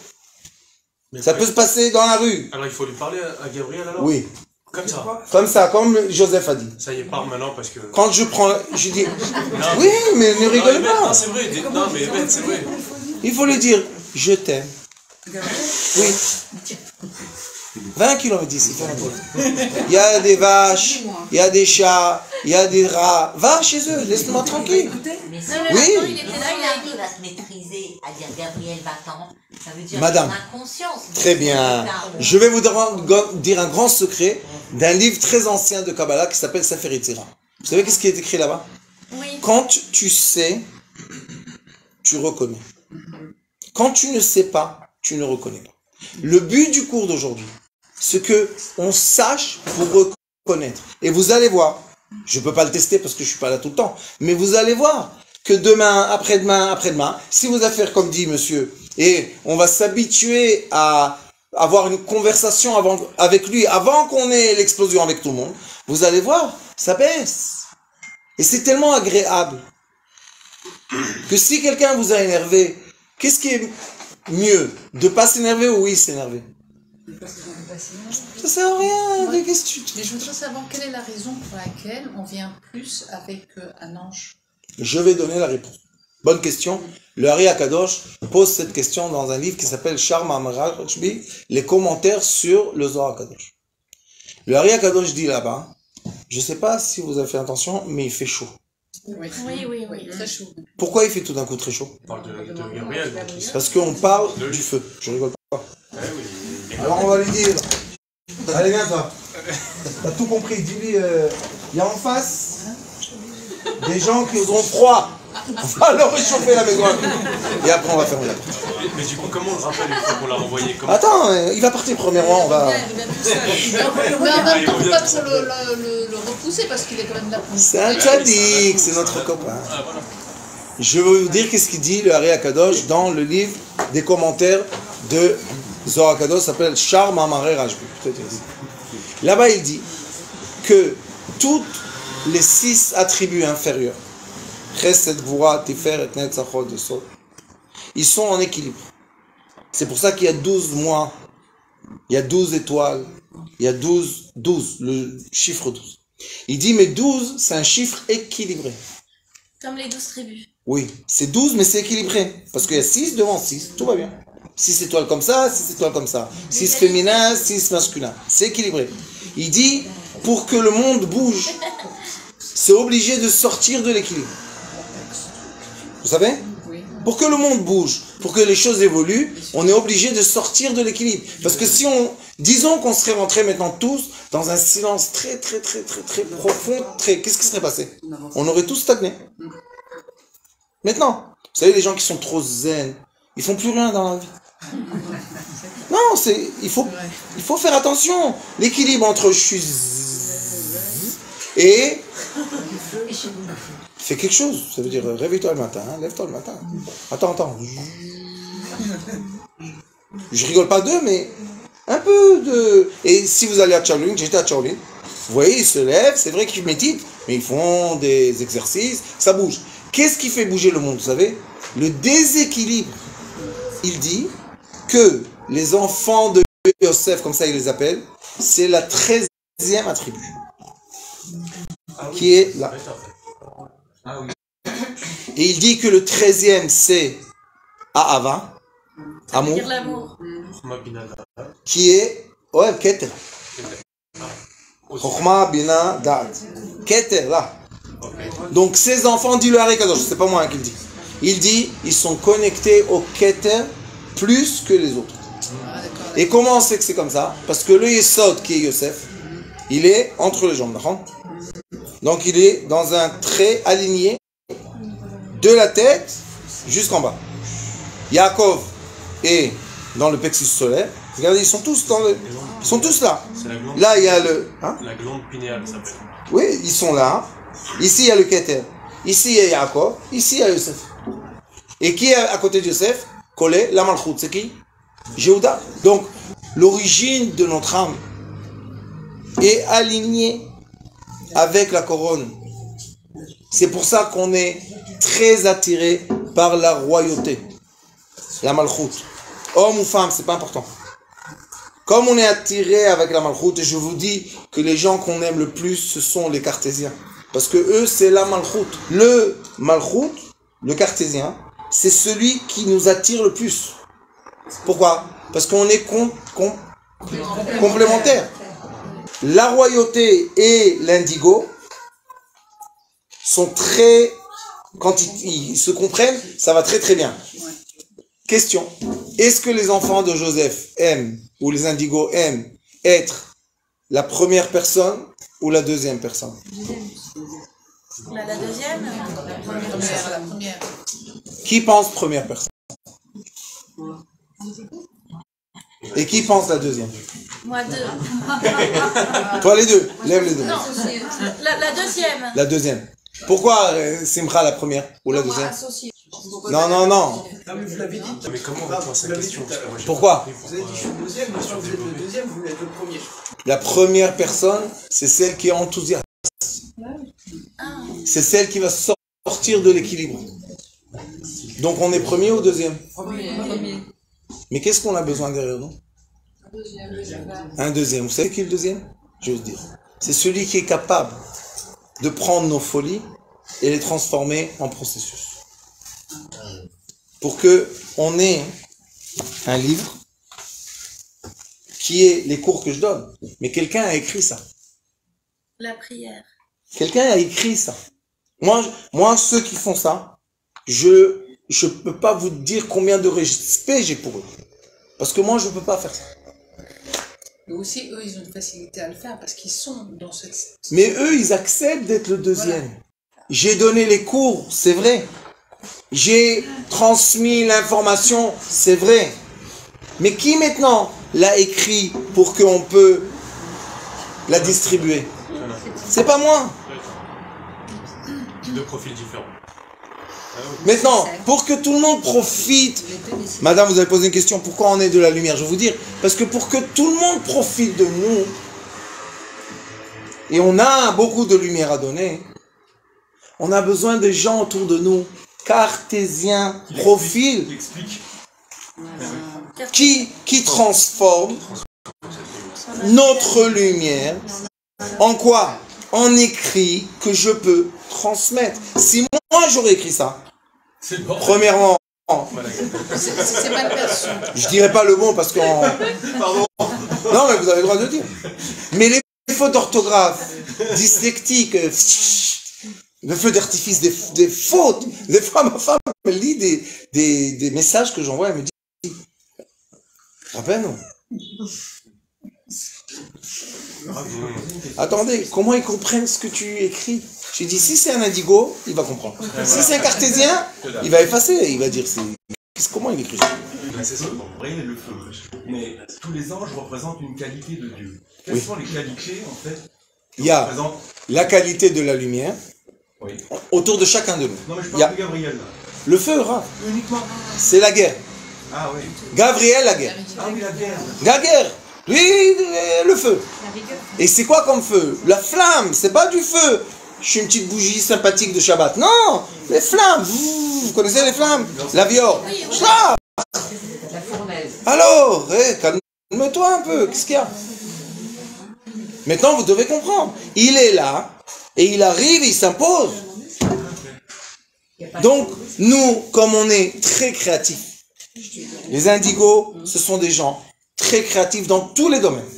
Ça peut se passer dans la rue. Alors il faut lui parler à Gabriel alors? Oui. Comme ça. Comme ça, comme Joseph a dit. Ça y est, part maintenant parce que... Quand je prends... Je dis... Oui, mais ne rigole pas. Non, c'est vrai. Non, mais Ben, c'est vrai. Il faut lui dire, je t'aime. Oui. 20 km d'ici. Il y a des vaches, il y a des chats, il y a des rats. Va chez eux, laisse-moi tranquille. Mais Oui. il était là, il a dit. Il va se maîtriser à dire Gabriel va-t'en. Ça veut dire Madame, inconscience. très bien. Je vais vous dire un grand secret. d'un livre très ancien de Kabbalah qui s'appelle Sefer Yetzirah. Vous savez qu'est-ce qui est écrit là-bas? Oui. Quand tu sais, tu reconnais. Quand tu ne sais pas, tu ne reconnais pas. Le but du cours d'aujourd'hui, c'est que on sache pour reconnaître. Et vous allez voir, je ne peux pas le tester parce que je ne suis pas là tout le temps, mais vous allez voir que demain, après-demain, si vous allez faire comme dit monsieur, et on va s'habituer à avoir une conversation avec lui avant qu'on ait l'explosion avec tout le monde, vous allez voir, ça baisse. Et c'est tellement agréable que si quelqu'un vous a énervé, qu'est-ce qui est mieux? De pas s'énerver ou oui s'énerver? Ça sert à rien. Ouais. Qu'est-ce que tu... Mais je voudrais savoir quelle est la raison pour laquelle on vient plus avec un ange. Je vais donner la réponse. Bonne question. Le Hari Akadosh pose cette question dans un livre qui s'appelle Shar Ma'amar Rashbi, les commentaires sur le Zohar Akadosh. Le Hari Akadosh dit là-bas, je ne sais pas si vous avez fait attention, mais il fait chaud. Oui, Oui. très chaud. Pourquoi il fait tout d'un coup très chaud? On parle de Gabriel. Parce qu'on parle du feu. Je rigole pas. Ah oui. Alors on va lui dire, allez viens toi, t'as tout compris, dis-lui, il y a en face des gens qui ont froid, on va leur réchauffer la maison, et après on va fermer la porte. Mais du coup, comment on le rappelle une fois qu'on l'a renvoyé? Comment... Attends, il va partir premièrement, on va... Mais en même temps, pas trop le repousser parce qu'il est quand même là pour nous. C'est un tzaddik, c'est notre copain. Ah, voilà. Je vais vous dire qu'est-ce qu'il dit le Hari Akadosh dans le livre des commentaires de Zohar Akadosh, s'appelle Shar Ma'amar Rashbi. Là-bas il dit que toutes les 6 attributs inférieurs, Chesed, Gvura, Tiferet, Netzachot et Sod, ils sont en équilibre. C'est pour ça qu'il y a 12 mois, il y a 12 étoiles, il y a 12, le chiffre 12. Il dit mais 12 c'est un chiffre équilibré. Comme les 12 tribus. Oui, c'est 12 mais c'est équilibré. Parce qu'il y a 6 devant 6, tout va bien. 6 étoiles comme ça, 6 étoiles comme ça. 6 féminins, 6 masculins. C'est équilibré. Il dit, pour que le monde bouge, c'est obligé de sortir de l'équilibre. Vous savez? Oui. Pour que le monde bouge, pour que les choses évoluent, on est obligé de sortir de l'équilibre. Parce que si on... Disons qu'on serait rentrés maintenant tous dans un silence très profond, qu'est-ce qui serait passé? On aurait tous stagné. Maintenant, vous savez, les gens qui sont trop zen, ils font plus rien dans la vie. Non, il faut faire attention. L'équilibre entre je suis et fais quelque chose. Ça veut dire réveille-toi le matin, lève-toi le matin. Attends. Je rigole pas d'eux, mais un peu de... Et si vous allez à Shaolin, j'étais à Shaolin, vous voyez, ils se lèvent, c'est vrai qu'ils méditent, mais ils font des exercices, ça bouge. Qu'est-ce qui fait bouger le monde, vous savez? Le déséquilibre. Il dit que les enfants de Yosef, comme ça il les appelle, c'est la 13e attribut. Qui est là. Et il dit que le 13e c'est Ahava, amour, Dire l'amour. qui est Keter. Chokhma, Bina, Da'at. Keter, là. Donc ces enfants, dit le Hari Kadosh, c'est pas moi qui le dis. Il dit, ils sont connectés au Keter plus que les autres. Et comment on sait que c'est comme ça? Parce que le Yesod qui est Yosef, il est entre les jambes. Donc il est dans un trait aligné de la tête jusqu'en bas. Yaakov est dans le plexus solaire. Regardez, ils sont tous là. Là, il y a le... Hein? La glande pinéale s'appelle. Oui, ils sont là. Ici, il y a le Keter. Ici, il y a Yaakov. Ici, il y a Yosef. Et qui est à côté de Yosef? Collé, la Malchoute. C'est qui? Jéhouda. Donc, l'origine de notre âme est alignée avec la couronne. C'est pour ça qu'on est très attiré par la royauté. La Malchoute. Homme ou femme, c'est pas important. Comme on est attiré avec la Malchoute, et je vous dis que les gens qu'on aime le plus, ce sont les cartésiens. Parce que eux, c'est la Malchoute. Le Malchoute, le cartésien, c'est celui qui nous attire le plus. Pourquoi? Parce qu'on est complémentaires. La royauté et l'indigo sont très... Quand ils se comprennent, ça va très bien. Question. Est-ce que les enfants de Joseph aiment, ou les indigos aiment, être La première personne ou la deuxième personne? La deuxième. La première. Qui pense première personne? Et qui pense la deuxième? Moi, deux. Toi les deux, lève les deux. Non, la deuxième. La deuxième. Pourquoi Simcha la première ou la deuxième? Non, non, non. Ah, mais vous l'avez dit. Mais comment on répond à sa question? Parce que moi, j'ai Pourquoi? pas compris Vous avez dit je suis le deuxième, mais quand vous êtes le deuxième, vous voulez être le premier. La première personne, c'est celle qui est enthousiaste. C'est celle qui va sortir de l'équilibre. Donc on est premier ou deuxième? Premier. Mais qu'est-ce qu'on a besoin derrière nous? Un deuxième. Vous savez qui est le deuxième? Je veux dire. C'est celui qui est capable de prendre nos folies et les transformer en processus. Pour que on ait un livre qui est les cours que je donne. Mais quelqu'un a écrit ça. La prière. Quelqu'un a écrit ça. Moi, ceux qui font ça, je peux pas vous dire combien de respect j'ai pour eux. Parce que moi, je peux pas faire ça. Mais aussi, eux, ils ont une facilité à le faire parce qu'ils sont dans cette... Mais eux, ils acceptent d'être le deuxième. Voilà. J'ai donné les cours, c'est vrai. J'ai transmis l'information, c'est vrai. Mais qui maintenant l'a écrit pour qu'on peut la distribuer? C'est pas moi. deux profils différents. Maintenant, pour que tout le monde profite, madame, vous avez posé une question, pourquoi on est de la lumière? Je vais vous dire, parce que pour que tout le monde profite de nous, et on a beaucoup de lumière à donner, on a besoin des gens autour de nous, cartésiens, profils, qui transforment notre lumière en quoi? En écrit que je peux transmettre. Si moi j'aurais écrit ça, premièrement, c'est mal perçu. Je dirais pas le bon parce qu'on... Pardon. Non, mais vous avez le droit de le dire. Mais les fautes d'orthographe, dyslectiques, le feu d'artifice, des fautes. Des fois, ma femme me lit des messages que j'envoie, elle me dit, rappelle-nous. Attendez, comment ils comprennent ce que tu écris? J'ai dit, si c'est un indigo, il va comprendre. Si c'est un cartésien, il va effacer, il va dire, comment il écrit ça? C'est ça, bon, rien le feu. Mais tous les anges représentent une qualité de Dieu. Quelles sont les qualités, en fait? Il y a la qualité de la lumière, oui, autour de chacun de nous. Non, mais je parle de Gabriel. Là. Le feu, Rav. Uniquement. C'est la guerre. Ah oui. Gabriel, la guerre. Ah oui, la guerre. La guerre. Lui, le feu. Et c'est quoi comme feu? La flamme, c'est pas du feu. Je suis une petite bougie sympathique de Shabbat. Non, les flammes. Vous connaissez les flammes? La viore. Ça. La fournaise. Alors, calme-toi un peu. Qu'est-ce qu'il y a? Maintenant, vous devez comprendre. Il est là, et il arrive, et il s'impose. Donc, nous, comme on est très créatifs, les indigos, ce sont des gens très créatifs dans tous les domaines.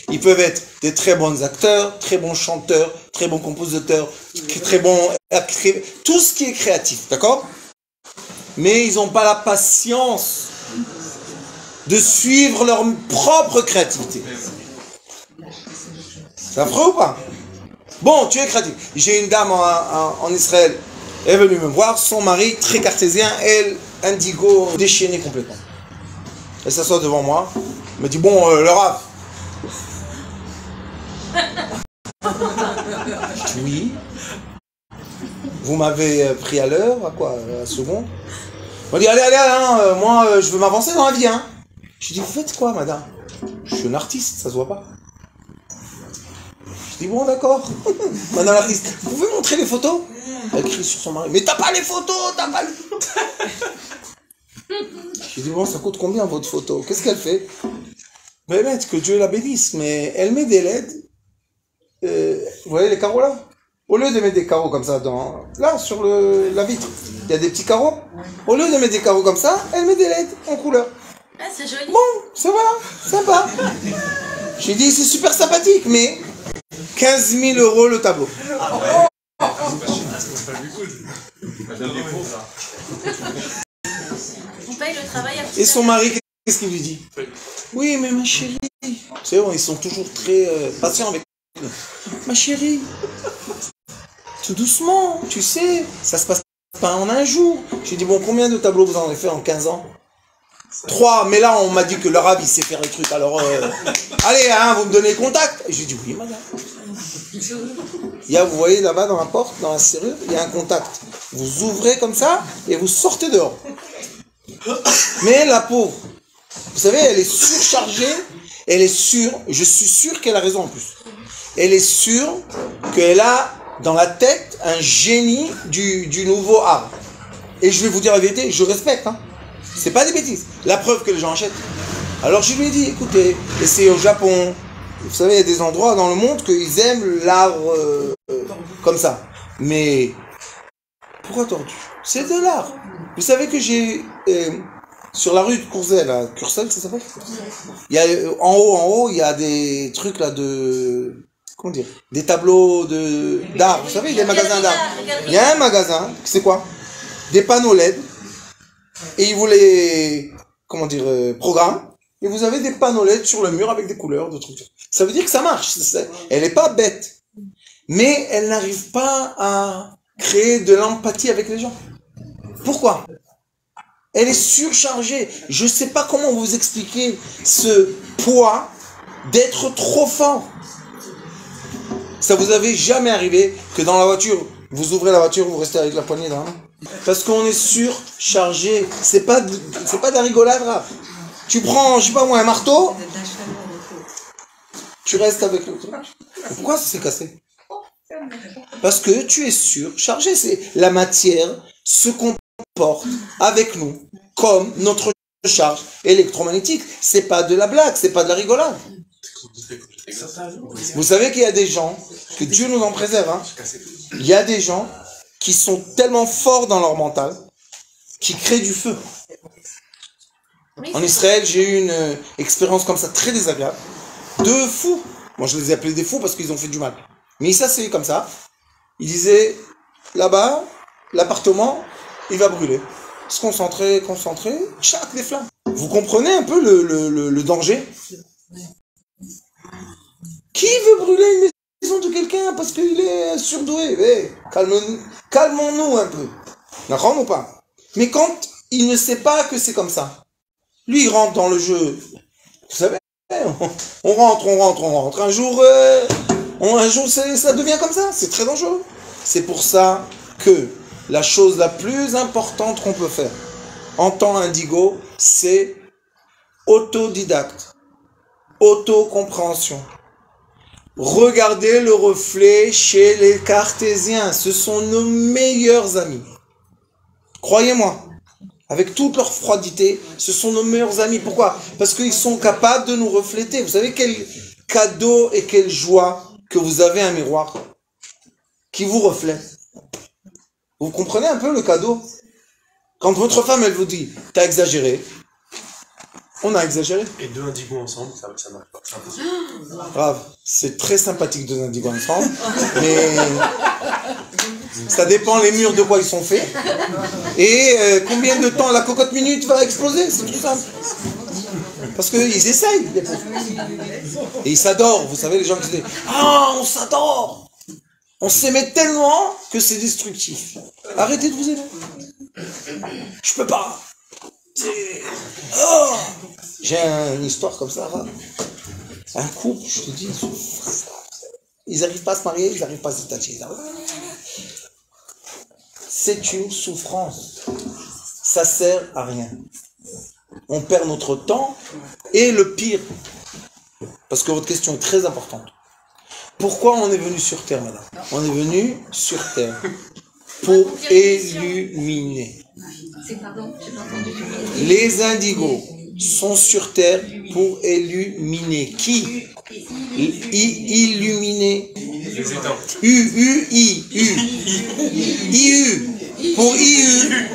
Ils peuvent être des très bons acteurs, très bons chanteurs, très bons compositeurs, très bons écrivains, tout ce qui est créatif, d'accord? Mais ils n'ont pas la patience de suivre leur propre créativité. C'est affreux ou pas? Bon, tu es créatif. J'ai une dame en Israël, elle est venue me voir, son mari, très cartésien, elle, indigo, déchaîné complètement. Elle s'assoit devant moi, elle me dit, bon, le Rav. Je dis, oui. Vous m'avez pris à l'heure, à quoi? À la seconde? Elle m'a dit, allez, hein, moi, je veux m'avancer dans la vie, hein. Je dis, vous faites quoi, madame? Je suis un artiste, ça se voit pas. Je dis, bon, d'accord. Madame l'artiste, vous pouvez montrer les photos? Elle crie sur son mari, mais t'as pas les photos, t'as pas les... Je dis, bon, ça coûte combien votre photo? Qu'est-ce qu'elle fait? Mais maître, que Dieu la bénisse, mais elle met des LED. Vous voyez les carreaux là? Au lieu de mettre des carreaux comme ça, là, sur la vitre, il y a des petits carreaux. Au lieu de mettre des carreaux comme ça, elle met des LED en couleur. Ah, c'est joli. Bon, c'est voilà, sympa. J'ai dit, c'est super sympathique, mais 15 000 € le tableau. On paye le travail Et son mari, qu'est-ce qu'il lui dit? Oui, mais ma chérie. C'est bon, ils sont toujours très patients avec nous. Ma chérie, tout doucement, tu sais, ça se passe pas en un jour. J'ai dit, bon, combien de tableaux vous en avez fait en 15 ans? 3, mais là, on m'a dit que l'arabe, il sait faire les trucs. Alors, allez, hein, vous me donnez le contact. Et j'ai dit, oui, madame. Il y a, vous voyez là-bas dans la porte, dans la serrure, il y a un contact. Vous ouvrez comme ça et vous sortez dehors. Mais la pauvre, vous savez, elle est surchargée, elle est sûre, je suis sûr qu'elle a raison en plus. Elle est sûre qu'elle a dans la tête un génie du nouveau art. Et je vais vous dire la vérité, je respecte, hein. C'est pas des bêtises. La preuve que les gens achètent. Alors je lui ai dit, écoutez, et c'est au Japon, vous savez, il y a des endroits dans le monde qu'ils aiment l'art comme ça. Mais pourquoi tordu? C'est de l'art. Vous savez que j'ai sur la rue de Courcelles, à Curcelles, ça s'appelle? Il y a en haut, il y a des trucs là de comment dire, des tableaux d'art. Vous savez, des magasins d'art. Il y a un magasin, c'est quoi? Des panneaux LED. Et ils vous les comment dire programment. Et vous avez des panneaux LED sur le mur avec des couleurs, de trucs. Ça veut dire que ça marche. Elle n'est pas bête. Mais elle n'arrive pas à créer de l'empathie avec les gens. Pourquoi? Elle est surchargée. Je ne sais pas comment vous expliquer ce poids d'être trop fort. Ça vous avait jamais arrivé que dans la voiture, vous ouvrez la voiture, vous restez avec la poignée dans la main? Parce qu'on est surchargé. C'est pas de la rigolade, là. Tu prends, je sais pas moi, un marteau, tu restes avec le truc. Pourquoi ça s'est cassé? Parce que tu es surchargé. La matière se comporte avec nous comme notre charge électromagnétique. C'est pas de la blague, c'est pas de la rigolade. Vous savez qu'il y a des gens, que Dieu nous en préserve, hein. Il y a des gens qui sont tellement forts dans leur mental, qui créent du feu. En Israël, j'ai eu une expérience comme ça très désagréable. 2 fous. Moi, je les ai appelés des fous parce qu'ils ont fait du mal. Mais ils s'asseyaient comme ça. Ils disaient, là-bas, l'appartement, il va brûler. Se concentrer, tchac, des flammes. Vous comprenez un peu le danger? Qui veut brûler une maison de quelqu'un parce qu'il est surdoué? Hey, calmons-nous un peu. D'accord ou pas? Mais quand il ne sait pas que c'est comme ça, lui il rentre dans le jeu. Vous savez, on rentre. Un jour, ça devient comme ça. C'est très dangereux. C'est pour ça que la chose la plus importante qu'on peut faire en temps indigo, c'est autodidacte, autocompréhension. Regardez le reflet chez les cartésiens. Ce sont nos meilleurs amis. Croyez-moi, avec toute leur froidité, ce sont nos meilleurs amis. Pourquoi? Parce qu'ils sont capables de nous refléter. Vous savez quel cadeau et quelle joie que vous avez un miroir qui vous reflète. Vous comprenez un peu le cadeau? Quand votre femme, elle vous dit, t'as exagéré. On a exagéré. Et 2 indigos ensemble, ça marche pas. C'est impossible. Grave, c'est très sympathique 2 indigos ensemble, mais ça dépend les murs de quoi ils sont faits et combien de temps la cocotte minute va exploser, c'est tout simple. Parce qu'ils essayent, les pauvres. Et ils s'adorent, vous savez, les gens qui disent « Ah, on s'adore !» On s'aimait tellement que c'est destructif. Arrêtez de vous aimer. Je peux pas. Oh, j'ai une histoire comme ça. Un couple, je te dis, ils n'arrivent pas à se marier, ils n'arrivent pas à se tacher. C'est une souffrance. Ça sert à rien. On perd notre temps. Et le pire, parce que votre question est très importante. Pourquoi on est venu sur Terre, madame? On est venu sur Terre pour illuminer. Les indigos sont sur Terre pour illuminer. Qui? Illuminer. I-U. Pour I-U.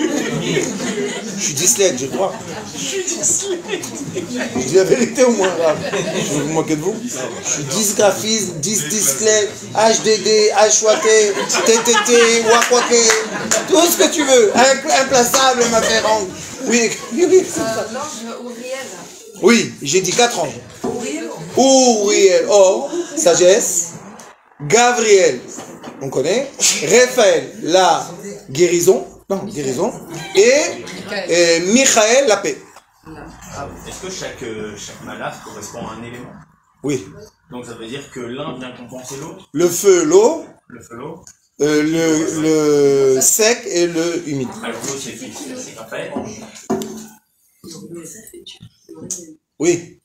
Je suis dyslexie, je crois. Je dis la vérité au moins, là. Je vais vous moquer de vous. Je suis dysgraphiste, dyslexique, HDD, HWT, TTT, Wakwake, tout ce que tu veux. Implaçable, ma ferrante. Oui, c'est ça. L'ange Uriel. Oui, j'ai dit 4 anges. Uriel, or, sagesse. Gabriel, on connaît. Raphaël, la guérison. Non, guérison. Et Michael, la paix. Est-ce que chaque malaf correspond à un élément? Oui. Donc ça veut dire que l'un vient compenser l'autre? Le feu, l'eau. Le feu, l'eau. Le sec et le humide. Alors l'eau, c'est Raphaël. Oui.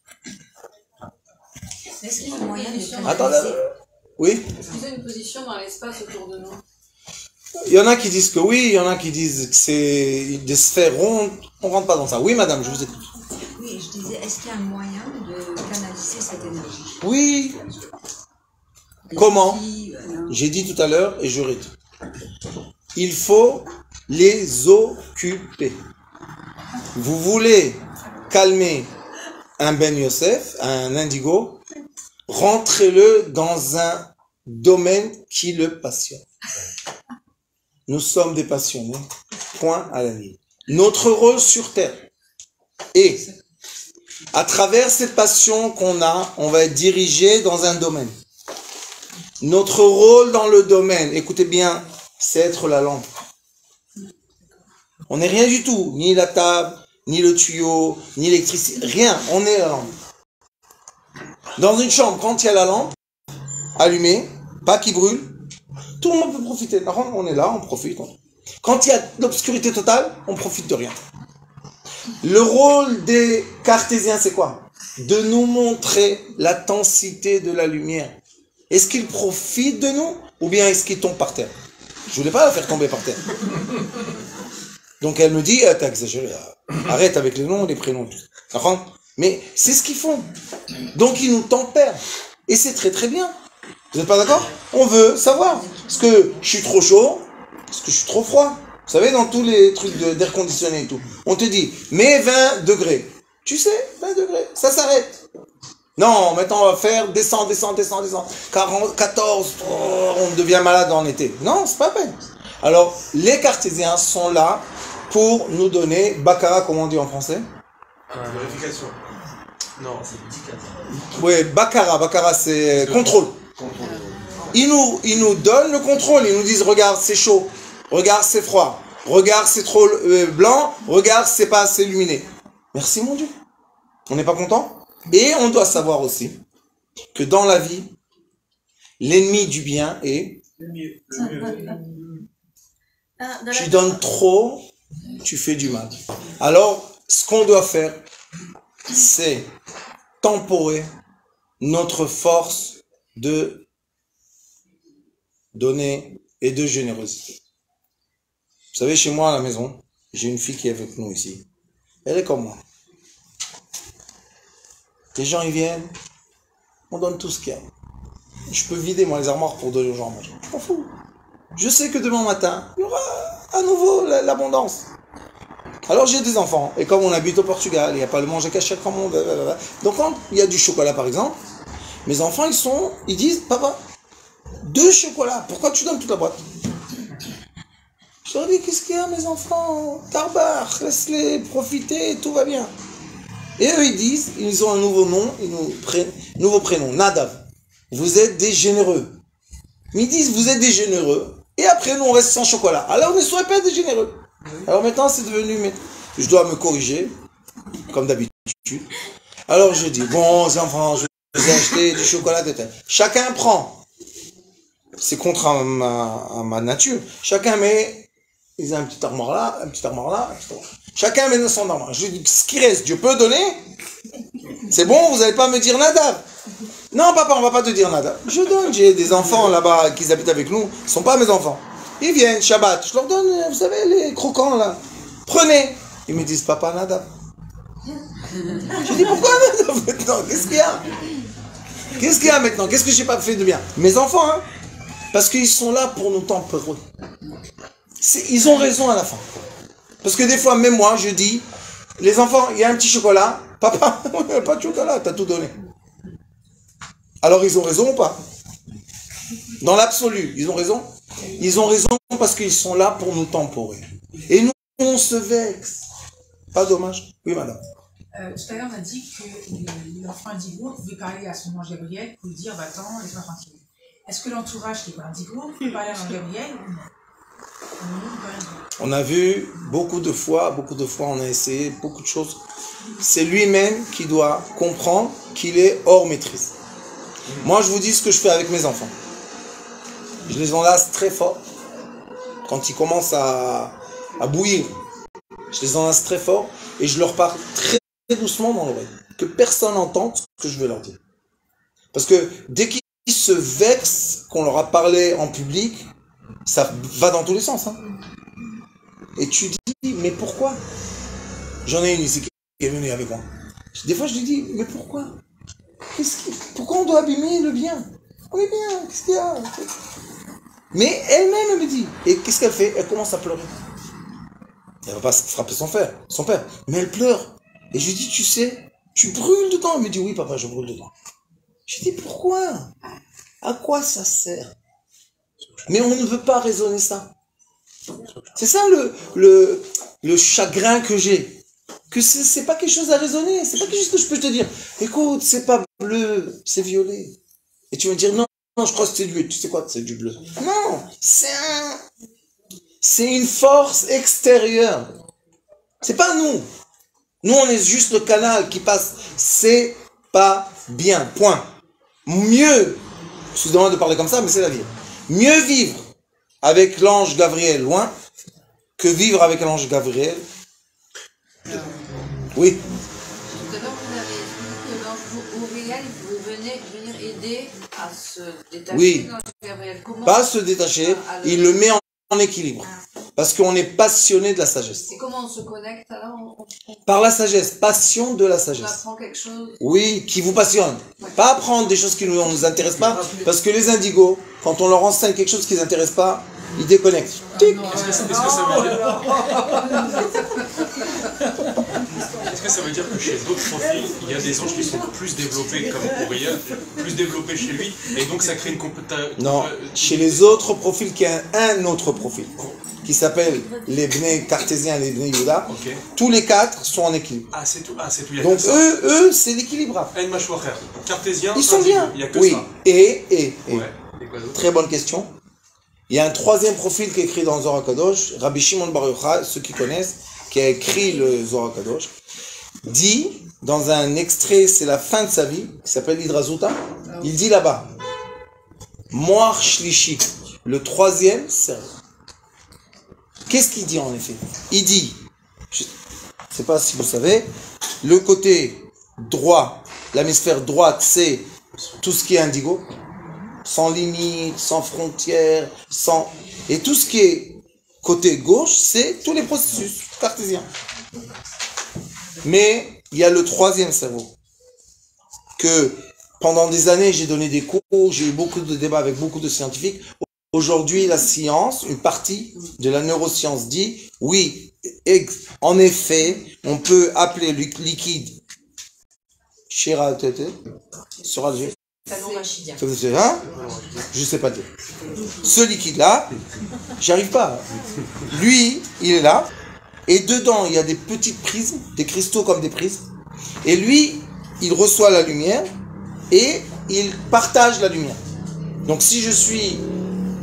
Est-ce qu'il y a un moyen de Attends, oui. Est-ce qu'ils ont une position dans l'espace autour de nous? Il y en a qui disent que oui, il y en a qui disent que c'est des sphères rondes. On rentre pas dans ça. Oui, madame, je vous écoute. Oui, je disais, est-ce qu'il y a un moyen de canaliser cette énergie? Oui. Comment? J'ai dit tout à l'heure et je répète. Il faut les occuper. Vous voulez calmer un Ben Yosef, un indigo, rentrez-le dans un domaine qui le passionne. Nous sommes des passionnés. Point à la ligne. Notre rôle sur Terre est, à travers cette passion qu'on a, on va être dirigé dans un domaine. Notre rôle dans le domaine, écoutez bien, c'est être la lampe. On n'est rien du tout, ni la table, ni le tuyau, ni l'électricité, rien, on est la lampe. Dans une chambre, quand il y a la lampe allumée, pas qui brûle, tout le monde peut profiter. On est là, on profite. Quand il y a l'obscurité totale, on profite de rien. Le rôle des cartésiens, c'est quoi? De nous montrer l'intensité de la lumière. Est-ce qu'ils profitent de nous ou bien est-ce qu'ils tombent par terre? Je voulais pas la faire tomber par terre. Donc elle me dit, t'as exagéré, arrête avec les noms, les prénoms, tout. Mais c'est ce qu'ils font. Donc ils nous tempèrent. Et c'est très très bien. Vous n'êtes pas d'accord? On veut savoir. Est-ce que je suis trop chaud? Est-ce que je suis trop froid? Vous savez, dans tous les trucs d'air conditionné et tout, on te dit, mais 20 degrés. Tu sais, 20 degrés, ça s'arrête. Non, maintenant on va faire descend. 40, 14, on devient malade en été. Non, c'est pas la peine. Alors, les cartésiens sont là pour nous donner, Baccarat, comment on dit en français? Vérification. Non, c'est Oui, Baccarat c'est contrôle. Ils nous donnent le contrôle, ils nous disent, regarde, c'est chaud, regarde, c'est froid, regarde, c'est trop blanc, regarde, c'est pas assez illuminé. Merci mon Dieu. On n'est pas content? Et on doit savoir aussi que dans la vie, l'ennemi du bien est le mieux. Tu donnes trop, tu fais du mal. Alors, ce qu'on doit faire, c'est temporer notre force de donner et de générosité. Vous savez, chez moi à la maison, j'ai une fille qui est avec nous ici. Elle est comme moi. Les gens, ils viennent, on donne tout ce qu'il y a. Je peux vider, moi, les armoires pour donner aux gens à manger. Je m'en fous. Je sais que demain matin, il y aura à nouveau l'abondance. Alors, j'ai des enfants, et comme on habite au Portugal, il n'y a pas le manger caché comme on veut. Donc, quand il y a du chocolat, par exemple, mes enfants, ils disent, papa, 2 chocolats, pourquoi tu donnes toute la boîte? Je leur dis, qu'est-ce qu'il y a, mes enfants? Tarbar, laisse-les profiter, tout va bien. Et eux, ils disent, ils ont un nouveau nom, nouveau prénom, Nadav. Vous êtes des généreux. Mais ils disent, vous êtes des généreux. Et après, nous, on reste sans chocolat. Alors, ne soyez pas des généreux. Alors maintenant, c'est devenu... Je dois me corriger, comme d'habitude. Alors, je dis, bon, les enfants, je vous ai acheté du chocolat, etc. Chacun prend. C'est contre à ma nature. Chacun met... Ils ont un petit armoire là, un petit armoire là, un petit armoire. Chacun met dans son armoire. Je dis, ce qui reste, Dieu peut donner. C'est bon, vous n'allez pas me dire nada. Non, papa, on va pas te dire nada. Je donne, j'ai des enfants là-bas qui habitent avec nous. Ce ne sont pas mes enfants. Ils viennent, Shabbat. Je leur donne, vous savez, les croquants là. Prenez. Ils me disent, papa, nada. Je dis, pourquoi nada maintenant? Qu'est-ce qu'il y a? Qu'est-ce qu'il y a maintenant? Qu'est-ce que j'ai pas fait de bien? Mes enfants, hein. Parce qu'ils sont là pour nous tempérer. Ils ont raison à la fin. Parce que des fois, même moi, je dis, les enfants, il y a un petit chocolat. Papa, pas de chocolat, t'as tout donné. Alors, ils ont raison ou pas? Dans l'absolu, ils ont raison? Ils ont raison parce qu'ils sont là pour nous temporer. Et nous, on se vexe. Pas dommage. Oui, madame. Tout à l'heure, on a dit que l'enfant indigo pouvait parler à son ange Gabriel pour lui dire va-t'en, laisse-moi tranquille. Est-ce que l'entourage qui est pas indigo peut parler à l'ange Gabriel ou non? On a vu beaucoup de fois, on a essayé beaucoup de choses. C'est lui-même qui doit comprendre qu'il est hors maîtrise. Moi, je vous dis ce que je fais avec mes enfants. Je les enlace très fort. Quand ils commencent à bouillir, je les enlace très fort et je leur parle très doucement dans l'oreille. Que personne n'entende ce que je vais leur dire. Parce que dès qu'ils se vexent qu'on leur a parlé en public, ça va dans tous les sens. Hein. Et tu dis, mais pourquoi? J'en ai une ici qui est venue avec moi. Des fois, je lui dis, mais pourquoi? Pourquoi on doit abîmer le bien? On est bien, qu'est-ce qu'il y a? Mais elle-même, elle me dit. Et qu'est-ce qu'elle fait? Elle commence à pleurer. Elle va pas frapper son père. Mais elle pleure. Et je lui dis, tu sais, tu brûles dedans. Elle me dit, oui, papa, je brûle dedans. Je lui dis, pourquoi? À quoi ça sert? Mais on ne veut pas raisonner ça. C'est ça le chagrin que j'ai. Que c'est pas quelque chose à raisonner. C'est pas quelque chose que je peux te dire. Écoute, c'est pas bleu, c'est violet. Et tu vas me dire, non, je crois que c'est du bleu. Tu sais quoi, c'est du bleu. Non, c'est une force extérieure. C'est pas nous. Nous, on est juste le canal qui passe. C'est pas bien. Point. Mieux, excusez-moi de parler comme ça, mais c'est la vie. Mieux vivre avec l'ange Gabriel loin que vivre avec l'ange Gabriel. Oui. Tout à l'heure, vous avez expliqué que l'ange Uriel pouvait venir aider à se détacher Oui. de l'ange Gabriel. Comment Pas se détacher, il le met en équilibre. Parce qu'on est passionné de la sagesse. Et comment on se connecte alors? Par la sagesse, passion de la On sagesse. apprend quelque chose. Oui, qui vous passionne. Pas apprendre des choses qui ne nous intéressent pas, parce que les indigos, quand on leur enseigne quelque chose qui ne les intéresse pas, ils déconnectent. Est-ce que ça veut dire que chez d'autres profils, il y a des anges qui sont plus développés comme Uriel, plus développés chez lui, et donc ça crée une compétence? Non, chez les autres profils, qui a un autre profil, qui s'appelle les Bnei cartésiens et les Bnei Yehuda, Okay. tous les quatre sont en équilibre. Ah, c'est tout. Il y a Donc que ça. eux, c'est l'équilibre. Cartésien, Ils sont bien. Il y a que Oui, ça. et Ouais. Et quoi d'autre? très bonne question. Il y a un troisième profil qui est écrit dans le Zohar HaKadosh, Rabbi Shimon Bar Yochai, ceux qui connaissent, qui a écrit le Zohar HaKadosh, dit, dans un extrait, c'est la fin de sa vie, qui s'appelle l'Hidrazuta, il dit là-bas, Moach Shlishi, le troisième cerveau. Qu'est-ce qu'il dit en effet? Il dit, je ne sais pas si vous savez, le côté droit, l'hémisphère droite, c'est tout ce qui est indigo, sans limite, sans frontières, et tout ce qui est côté gauche, c'est tous les processus cartésiens. Mais il y a le troisième cerveau, que pendant des années, j'ai donné des cours, j'ai eu beaucoup de débats avec beaucoup de scientifiques. Aujourd'hui, la science, une partie de la neuroscience dit, oui, en effet, on peut appeler le liquide Shira Tete, sera le hein? Je sais pas dire. Ce liquide-là, j'y arrive pas. Lui, il est là, et dedans, il y a des petites prismes, des cristaux comme des prismes, et lui, il reçoit la lumière, et il partage la lumière. Donc si je suis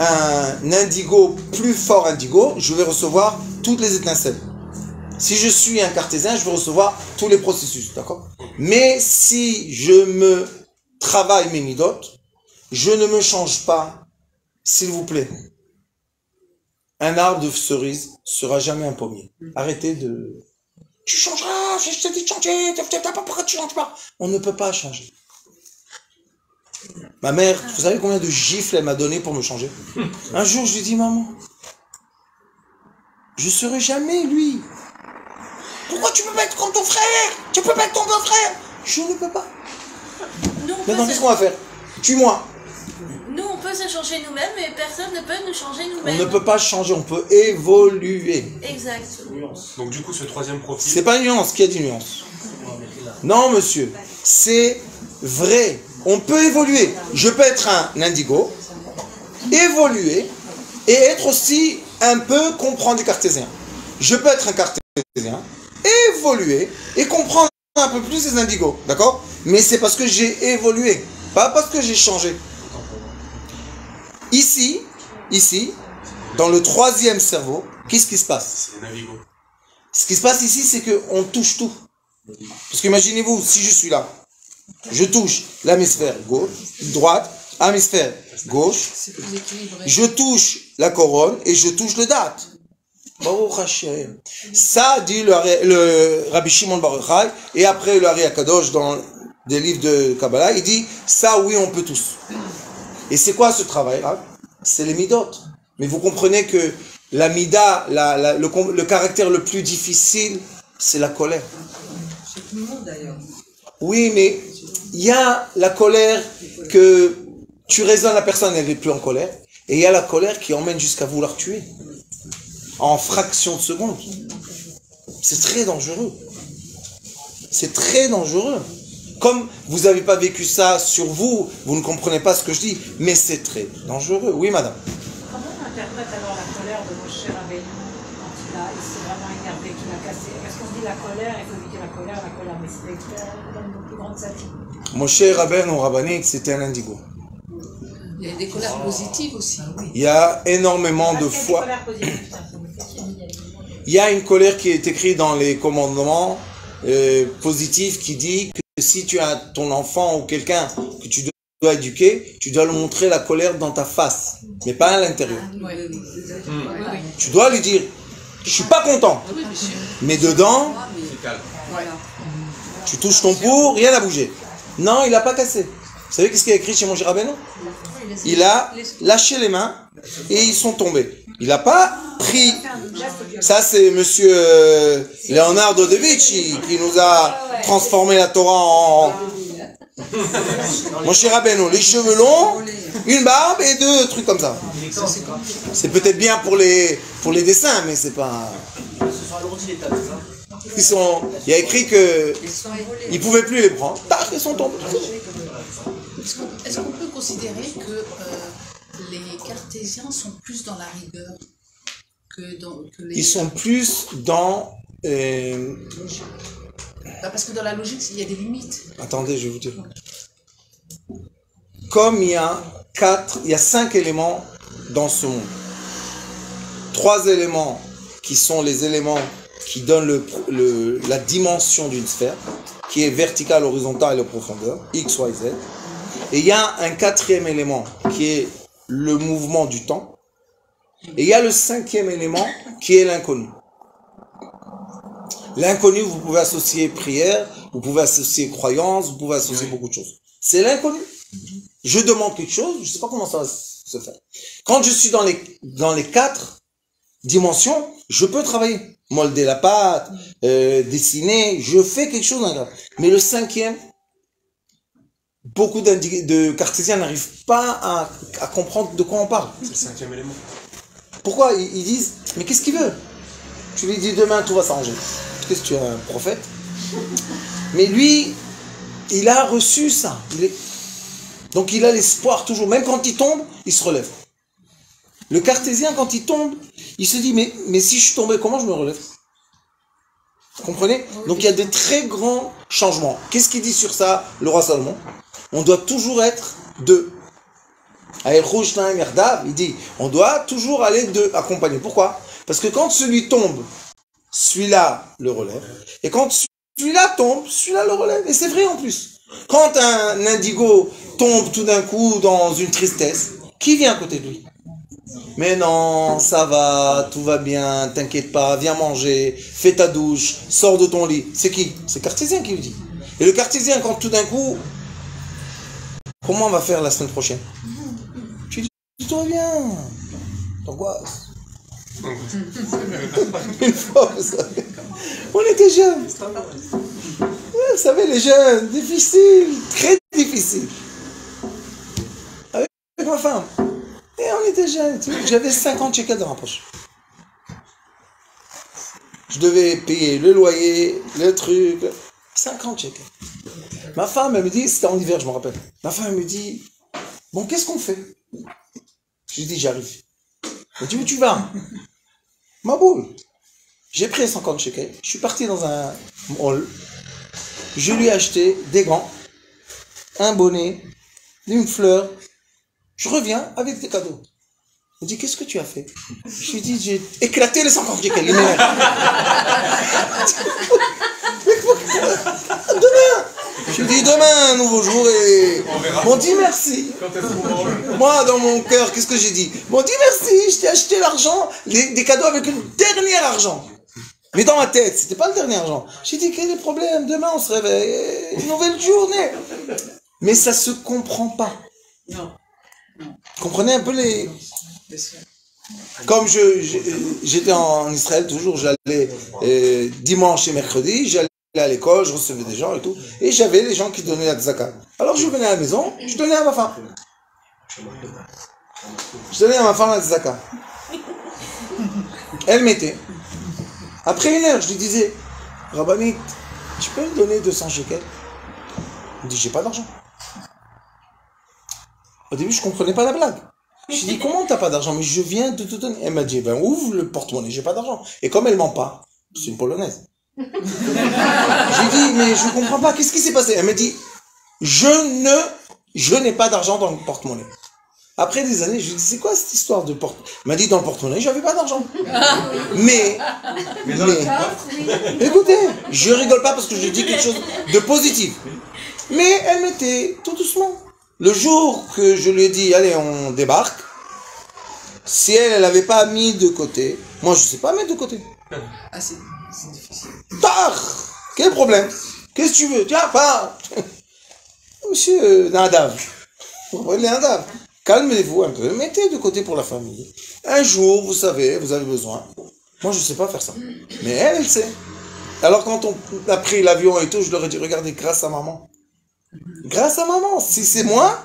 un indigo, plus fort indigo, je vais recevoir toutes les étincelles. Si je suis un cartésien, je vais recevoir tous les processus, d'accord? Mais si je me travaille mes midot, je ne me change pas, s'il vous plaît. Un arbre de cerise sera jamais un pommier. Arrêtez de... Tu changeras, je t'ai dit de changer, pourquoi tu changes pas? On ne peut pas changer. Ma mère, vous savez combien de gifles elle m'a donné pour me changer? Un jour, je lui dis, maman, je serai jamais lui. Pourquoi tu peux pas être comme ton frère? Tu peux pas être ton beau-frère? Je ne peux pas. Maintenant, qu'est-ce qu'on va faire? Tue-moi. Nous, on peut se changer nous-mêmes, mais personne ne peut nous changer On nous-mêmes. ne peut pas changer, on peut évoluer. Exact. Donc du coup, ce troisième profil... C'est pas une nuance, qui a dit nuance? Non, monsieur, c'est vrai. On peut évoluer. Je peux être un indigo, évoluer, et être aussi un peu comprendre des cartésiens. Je peux être un cartésien, évoluer et comprendre un peu plus les indigos, d'accord? Mais c'est parce que j'ai évolué, pas parce que j'ai changé. Ici, dans le troisième cerveau, qu'est-ce qui se passe? C'est Navigo. Ce qui se passe ici, c'est qu'on touche tout. Parce qu'imaginez-vous, si je suis là, je touche l'hémisphère gauche, droite, hémisphère gauche, je touche la couronne et je touche le date. Baruch Hashem. Ça dit le Rabbi Shimon Bar Yochai, et après le Ari Akadosh dans des livres de Kabbalah, il dit ça oui on peut tous. Et c'est quoi ce travail là? C'est les midot. Mais vous comprenez que la mida, le caractère le plus difficile, c'est la colère. C'est tout le monde d'ailleurs. Oui, mais il y a la colère que tu raisonnes la personne, elle n'est plus en colère. Et il y a la colère qui emmène jusqu'à vouloir tuer. En fraction de seconde. C'est très dangereux. C'est très dangereux. Comme vous n'avez pas vécu ça sur vous, vous ne comprenez pas ce que je dis, mais c'est très dangereux. Oui, madame. Comment on interprète alors la colère de Moshe Rabbeinu quand il s'est vraiment énervé, qu'il a cassé? Parce qu'on dit la colère, il faut éviter la colère, mais c'était dans une plus grande satire. Moshe Rabbeinu Rabbanik, c'était un indigo. Il y a des colères positives aussi. Il y a énormément de fois. Il y a une colère qui est écrite dans les commandements positifs qui dit que si tu as ton enfant ou quelqu'un que tu dois éduquer, tu dois lui montrer la colère dans ta face, mais pas à l'intérieur. Tu dois lui dire, je suis pas content, mais dedans, tu touches ton pot, rien n'a bougé. Non, il n'a pas cassé. Vous savez qu'est-ce qu'il a écrit chez Moshe Rabbeinu? Il a lâché les mains et ils sont tombés. Il n'a pas pris. Ça, c'est monsieur Leonardo Da Vinci qui nous a transformé la Torah en. Moshe Rabbeinu, les cheveux longs, une barbe et deux trucs comme ça. C'est peut-être bien pour les dessins, mais c'est pas. Il y a écrit que ils pouvaient plus les prendre. Tac, ils sont tombés. Est-ce qu'on peut considérer que les cartésiens sont plus dans la rigueur que les... Ils sont plus dans... Parce que dans la logique, il y a des limites. Attendez, je vais vous dire. Comme il y a 5 éléments dans ce monde. 3 éléments qui sont les éléments qui donnent la dimension d'une sphère, qui est verticale, horizontale et profondeur, X, Y, Z. Et il y a un 4e élément qui est le mouvement du temps. Et il y a le 5e élément qui est l'inconnu. L'inconnu, vous pouvez associer prière, vous pouvez associer croyance, vous pouvez associer beaucoup de choses. C'est l'inconnu. Je demande quelque chose, je ne sais pas comment ça va se faire. Quand je suis dans les 4 dimensions, je peux travailler. Molder la pâte, dessiner, je fais quelque chose. Mais le 5e, beaucoup de cartésiens n'arrivent pas à comprendre de quoi on parle. C'est le 5e élément. Pourquoi ils disent, mais qu'est-ce qu'il veut? Tu lui dis demain tout va s'arranger. Qu'est-ce que tu es un prophète? Mais lui, il a reçu ça. Donc il a l'espoir toujours. Même quand il tombe, il se relève. Le cartésien, quand il tombe, il se dit, mais si je suis tombé, comment je me relève? Vous comprenez? Donc il y a des très grands changements. Qu'est-ce qu'il dit sur ça, le roi Salomon? On doit toujours être deux. Il dit, on doit toujours aller deux, accompagner. Pourquoi? Parce que quand celui tombe, celui-là le relève. Et quand celui-là tombe, celui-là le relève. Et c'est vrai en plus. Quand un indigo tombe tout d'un coup dans une tristesse, qui vient à côté de lui? Mais non, ça va, tout va bien, t'inquiète pas, viens manger, fais ta douche, sors de ton lit. C'est qui? C'est le cartésien qui lui dit. Et le cartésien, quand tout d'un coup, comment on va faire la semaine prochaine? Tu dis, tout va bien, t'angoisses. Une fois, vous savez, on était jeunes. Vous savez, les jeunes, difficile, très difficile. Avec ma femme. Et on était jeunes, j'avais 50 shekels dans ma poche. Je devais payer le loyer, le truc, 50 shekels. Ma femme, elle me dit, c'était en hiver, je me rappelle. Ma femme, elle me dit, bon, qu'est-ce qu'on fait? Je lui dis, j'arrive. Elle me dit, où tu vas? Ma boule. J'ai pris les 50 shekels, je suis parti dans un hall, je lui ai acheté des gants, un bonnet, une fleur. Je reviens avec des cadeaux. Il me dit, qu'est-ce que tu as fait? Je lui dis, j'ai éclaté les 50 shekels. Il m'énerve. Demain. Je lui dis, demain, un nouveau jour, et bon, dis merci. Moi, dans mon cœur, qu'est-ce que j'ai dit? Bon, dis merci, je t'ai acheté l'argent, des cadeaux avec le dernier argent. Mais dans ma tête, c'était pas le dernier argent. J'ai dit, quel est le problème? Demain, on se réveille, une nouvelle journée. Mais ça se comprend pas. Non. Comprenez un peu les... Comme j'étais en Israël, toujours, j'allais dimanche et mercredi, j'allais à l'école, je recevais des gens et tout, et j'avais les gens qui donnaient la tzaka. Alors je venais à la maison, je donnais à ma femme. Je donnais à ma femme la tzaka. Elle mettait. Après 1 heure, je lui disais, Rabbanit, tu peux me donner 200 shekels? Elle me dit, j'ai pas d'argent. Au début, je comprenais pas la blague. Je lui ai dit, comment t'as pas d'argent? Mais je viens de te donner. Elle m'a dit, ben ouvre le porte-monnaie, j'ai pas d'argent. Et comme elle ment pas, c'est une Polonaise. J'ai dit, mais je comprends pas, qu'est-ce qui s'est passé? Elle m'a dit, je n'ai pas d'argent dans le porte-monnaie. Après des années, je lui ai dit, c'est quoi cette histoire de porte-monnaie? Elle m'a dit, dans le porte-monnaie, j'avais pas d'argent. Mais, écoutez, je rigole pas parce que je dis quelque chose de positif. Mais elle mettait tout doucement. Le jour que je lui ai dit, allez, on débarque, si elle n'avait pas mis de côté, moi je sais pas mettre de côté. Ah, c'est difficile. Tar! Quel problème? Qu'est-ce que tu veux? Tiens, pas! Monsieur Nadav, Nadav, calmez-vous un peu, mettez de côté pour la famille. Un jour, vous savez, vous avez besoin. Moi je sais pas faire ça. Mais elle sait. Alors quand on a pris l'avion et tout, je leur ai dit, regardez, grâce à maman. Grâce à maman, si c'est moi,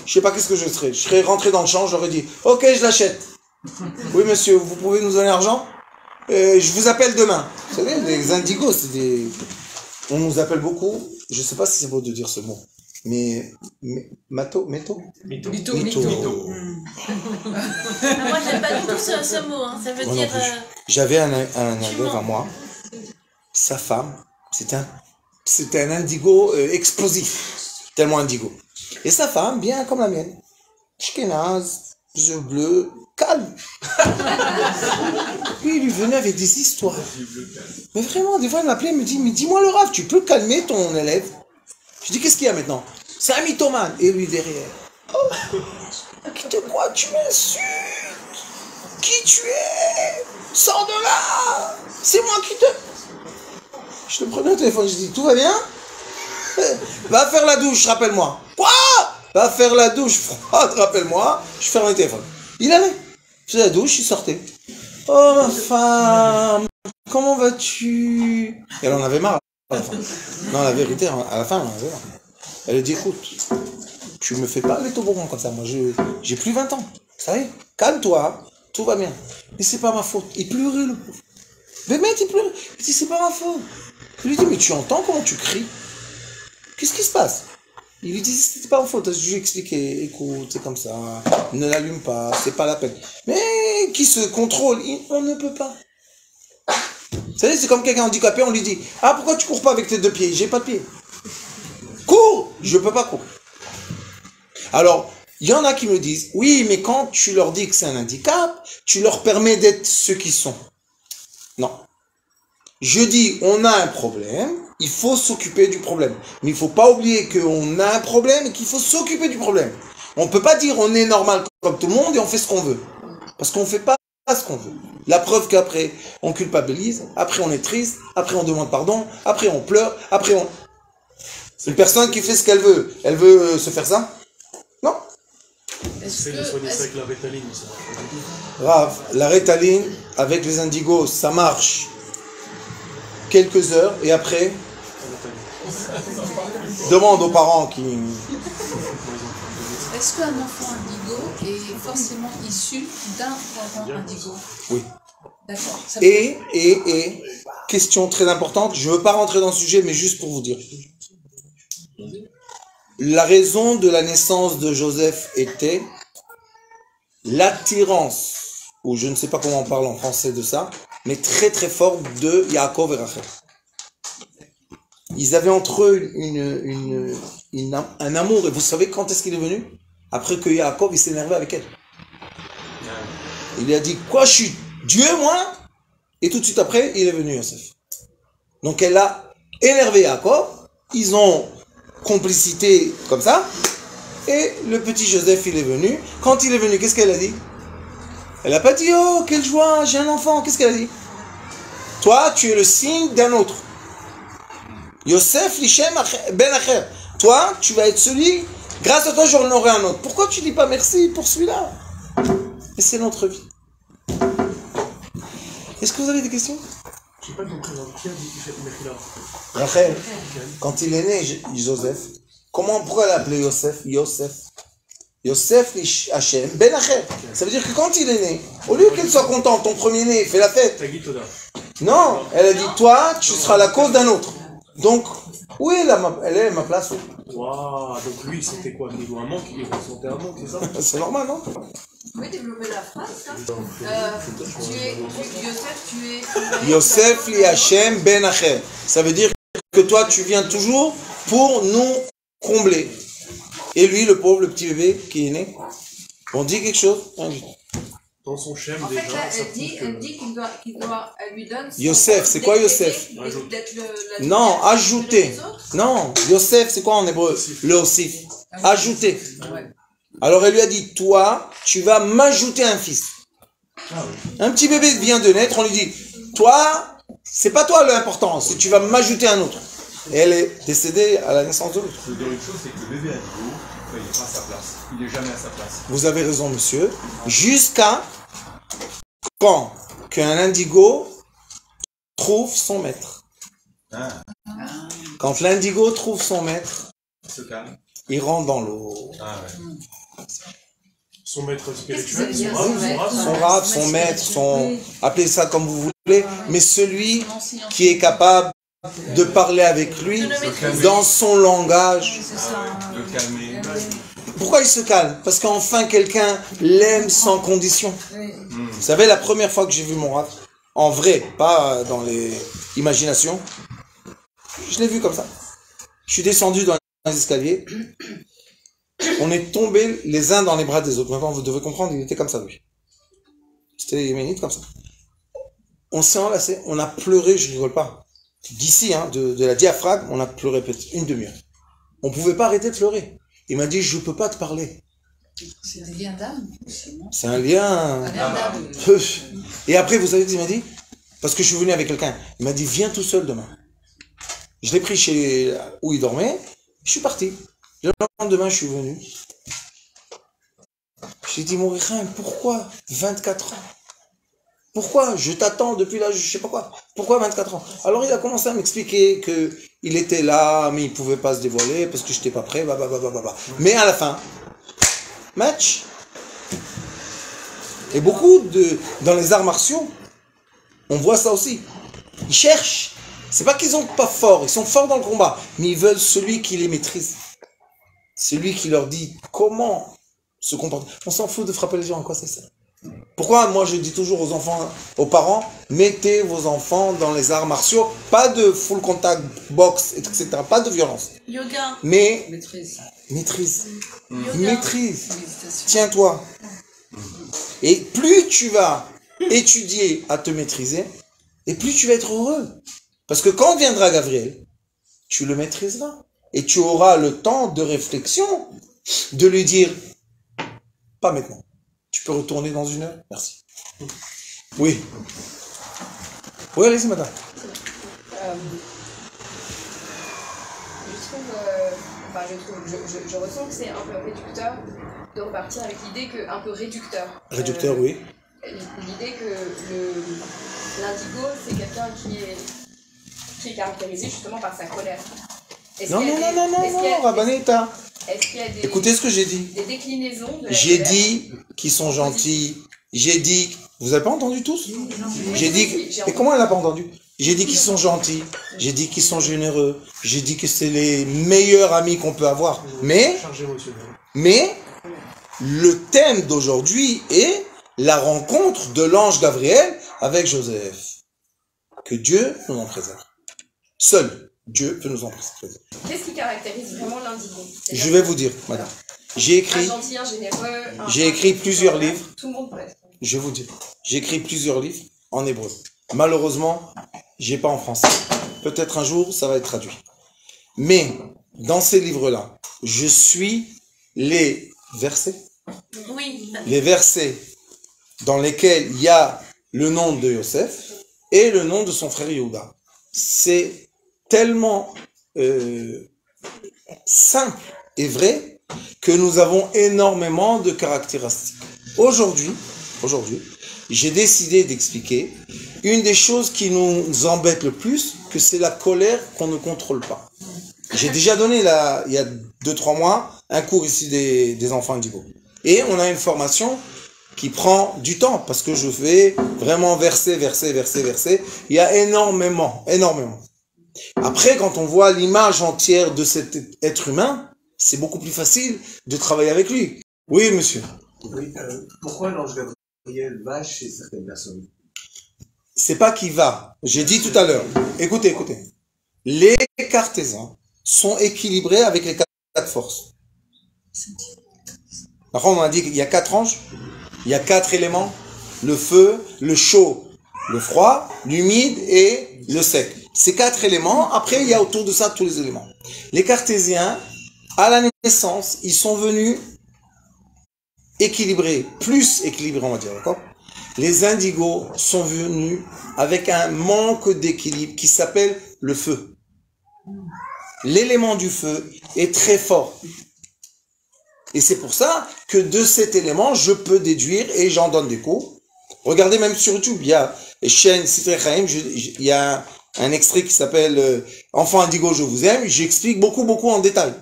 je sais pas qu'est-ce que je serais. Je serais rentré dans le champ, j'aurais dit, ok, je l'achète. Oui monsieur, vous pouvez nous donner l'argent? Je vous appelle demain. Vous savez, les indigos, c'est des... On nous appelle beaucoup, je sais pas si c'est beau de dire ce mot, mais... Mytho. Moi, j'aime pas du tout ce mot, hein. Ça veut dire... J'avais un élève à moi, sa femme, c'était un indigo explosif, tellement indigo. Et sa femme, bien comme la mienne, Ashkenaz, yeux bleus, calme. Puis il lui venait avec des histoires. Mais vraiment, des fois, elle m'appelait, elle me dit, mais dis-moi le Rav, tu peux calmer ton élève? Je dis, qu'est-ce qu'il y a maintenant? C'est un mythomane. Et lui derrière, oh, qui te croit, tu m'insultes? Qui tu es? Sors de là! C'est moi qui te... Je te prenais au téléphone, je dis, tout va bien? Va faire la douche, rappelle-moi. Quoi? Va faire la douche froide, rappelle-moi. Je ferme le téléphone. Il allait. Je faisais la douche, il sortait. Oh ma femme, comment vas-tu? Et elle en avait marre à la fin. Non, la vérité, à la fin, elle en avait marre. Elle a dit, écoute, tu me fais pas les toboggans comme ça. Moi, j'ai plus 20 ans. Ça y est, calme-toi, tout va bien. Mais c'est pas ma faute. Il pleurait, le pauvre. Mais mec, il pleurait. Il dit, c'est pas ma faute. Je lui dis, mais tu entends comment tu cries? Qu'est-ce qui se passe? Il lui dit, c'était pas ma faute. Je lui ai expliqué, écoute, c'est comme ça, ne l'allume pas, c'est pas la peine. Mais qui se contrôle, on ne peut pas. Vous savez, c'est comme quelqu'un handicapé, on lui dit, ah, pourquoi tu cours pas avec tes 2 pieds? J'ai pas de pieds. Cours! Je peux pas courir. Alors, il y en a qui me disent, oui, mais quand tu leur dis que c'est un handicap, tu leur permets d'être ceux qui sont. Non. Je dis, on a un problème, il faut s'occuper du problème. Mais il ne faut pas oublier qu'on a un problème et qu'il faut s'occuper du problème. On ne peut pas dire on est normal comme tout le monde et on fait ce qu'on veut. Parce qu'on ne fait pas ce qu'on veut. La preuve qu'après, on culpabilise, après on est triste, après on demande pardon, après on pleure, après on... Une personne qui fait ce qu'elle veut se faire ça? Non. Essaye de soigner ça avec la rétaline. Grave, la rétaline avec les indigos, ça marche quelques heures et après, demande aux parents qui... Est-ce qu'un enfant indigo est forcément issu d'un parent indigo? Oui. D'accord. Et, question très importante, je ne veux pas rentrer dans le sujet, mais juste pour vous dire. La raison de la naissance de Joseph était l'attirance, ou je ne sais pas comment on parle en français de ça, mais très très fort de Yaakov et Rachel. Ils avaient entre eux un amour, et vous savez quand est-ce qu'il est venu? Après que Yaakov il s'énervait avec elle. Il lui a dit, quoi, je suis Dieu moi? Et tout de suite après, il est venu Yosef. Donc elle a énervé Yaakov, ils ont complicité comme ça, et le petit Joseph il est venu. Quand il est venu, qu'est-ce qu'elle a dit? Elle n'a pas dit, oh quelle joie, j'ai un enfant. Qu'est-ce qu'elle a dit? Toi tu es le signe d'un autre. Yosef Lishem Ben Acher. Toi tu vas être celui, grâce à toi j'en aurai un autre. Pourquoi tu dis pas merci pour celui-là? Et c'est notre vie. Est-ce que vous avez des questions? Je n'ai pas compris, qui a dit qu'il fait Mechila? Rachel, quand il est né, Joseph, pourquoi elle a appelé Yosef? Yosef Hachem Ben Acher. Ça veut dire que quand il est né, au lieu qu'elle soit contente, ton premier-né, fait la fête. Non, elle a dit, toi, tu seras la cause d'un autre. Donc, où est elle est ma place? Waouh, donc lui, c'était quoi? Il doit un manque, il ressentait un manque, c'est ça? C'est normal, non? Vous pouvez développer la phrase, hein? Tu es Yosef li Hachem Ben Acher. Ça veut dire que toi, tu viens toujours pour nous combler. Et lui, le pauvre, le petit bébé qui est né, on dit quelque chose? Dans son schème, en déjà. fait, là, elle dit elle lui donne. Yosef, c'est quoi Yosef? Non, ajouter. Non, Yosef, c'est quoi en hébreu? Le Osif. Ajouter. Alors elle lui a dit, toi, tu vas m'ajouter un fils. Un petit bébé vient de naître, on lui dit, toi, c'est pas toi l'important, c'est tu vas m'ajouter un autre. Et elle est décédée à la naissance de l'autre. Je veux dire une chose, c'est que le bébé indigo, il n'est pas à sa place. Il n'est jamais à sa place. Vous avez raison, monsieur. Jusqu'à quand qu'un indigo trouve son maître. Quand l'indigo trouve son maître, il rentre dans l'eau. Son maître spirituel, son rab, son maître, appelez ça comme vous voulez, mais celui qui est capable de parler avec lui dans son langage. Le calmer. Pourquoi il se calme? Parce qu'enfin quelqu'un l'aime sans condition. Vous savez, la première fois que j'ai vu mon rab, en vrai, pas dans les imaginations, je l'ai vu comme ça. Je suis descendu dans les escaliers, on est tombés les uns dans les bras des autres. Maintenant, vous devez comprendre, il était comme ça, lui. C'était yéménite comme ça. On s'est enlacés, on a pleuré, je rigole pas. D'ici, hein, de la diaphragme, on a pleuré peut-être une demi-heure. On pouvait pas arrêter de pleurer. Il m'a dit, je peux pas te parler. C'est un lien d'âme. C'est un lien. Et après, vous savez ce qu'il m'a dit? Parce que je suis venu avec quelqu'un. Il m'a dit, viens tout seul demain. Je l'ai pris chez où il dormait. Je suis parti. Le lendemain, je suis venu. J'ai dit, mon Richard, pourquoi 24 ans? Pourquoi? Je t'attends depuis là, je sais pas quoi. Pourquoi 24 ans? Alors il a commencé à m'expliquer que il était là, mais il pouvait pas se dévoiler parce que j'étais pas prêt, Mais à la fin, match. Et beaucoup dans les arts martiaux, on voit ça aussi. Ils cherchent. C'est pas qu'ils sont pas forts, ils sont forts dans le combat, mais ils veulent celui qui les maîtrise. Celui qui leur dit comment se comporter. On s'en fout de frapper les gens, en quoi c'est ça? Pourquoi moi je dis toujours aux enfants, aux parents, mettez vos enfants dans les arts martiaux, pas de full contact, boxe, etc., pas de violence. Yoga. Mais Maîtrise. Maîtrise. Tiens-toi. Et plus tu vas étudier à te maîtriser, et plus tu vas être heureux. Parce que quand viendra Gabriel, tu le maîtriseras. Et tu auras le temps de réflexion de lui dire, pas maintenant. Tu peux retourner dans 1 heure? Merci. Oui. Oui, allez-y, madame. Je ressens que c'est un peu réducteur de repartir avec l'idée que, un peu réducteur. Réducteur, oui. L'idée que l'indigo, c'est quelqu'un qui est caractérisé justement par sa colère. Non, Rabbanita. Est-ce qu'il y a des... Écoutez ce que j'ai dit. Des déclinaisons de la J'ai colère. dit qu'ils sont gentils. J'ai dit... Vous avez pas entendu tous? J'ai dit... Et comment elle n'a pas entendu? J'ai dit qu'ils sont gentils. J'ai dit qu'ils sont généreux. J'ai dit que c'est les meilleurs amis qu'on peut avoir. Mais le thème d'aujourd'hui est la rencontre de l'ange Gabriel avec Joseph. que Dieu nous en préserve. Seul Dieu peut nous en préserver. Qu'est-ce qui caractérise vraiment l'indigo? Je vais vous dire, madame. J'ai écrit, un gentil, un généreux, j'ai écrit plusieurs livres. Tout le monde peut être. Je vais vous dire, j'ai écrit plusieurs livres en hébreu. Malheureusement, j'ai pas en français. Peut-être un jour, ça va être traduit. Mais dans ces livres-là, je suis les versets. Oui. Les versets dans lesquels il y a le nom de Yosef et le nom de son frère Yehuda. C'est tellement simple et vrai que nous avons énormément de caractéristiques. Aujourd'hui, j'ai décidé d'expliquer une des choses qui nous embête le plus, que c'est la colère qu'on ne contrôle pas. J'ai déjà donné, il y a 2-3 mois, un cours ici des enfants indigo. Et on a une formation qui prend du temps, parce que je fais vraiment verset. Il y a énormément. Après, quand on voit l'image entière de cet être humain, c'est beaucoup plus facile de travailler avec lui. Oui, monsieur. Oui, pourquoi l'ange Gabriel va chez certaines personnes? C'est pas qu'il va. J'ai dit tout à l'heure. Écoutez. Les cartésiens sont équilibrés avec les 4 forces. Après, on a dit qu'il y a 4 anges. Il y a 4 éléments. Le feu, le chaud, le froid, l'humide et le sec. Ces 4 éléments. Après, il y a autour de ça tous les éléments. Les cartésiens, à la naissance, ils sont venus équilibrés, plus équilibrés, on va dire, d'accord? Les indigos sont venus avec un manque d'équilibre qui s'appelle le feu. L'élément du feu est très fort. Et c'est pour ça que de cet élément, je peux déduire, et j'en donne des cours. Regardez même sur YouTube, il y a chaîne Sitrei Chaim, il y a un extrait qui s'appelle Enfant indigo, je vous aime. J'explique beaucoup en détail.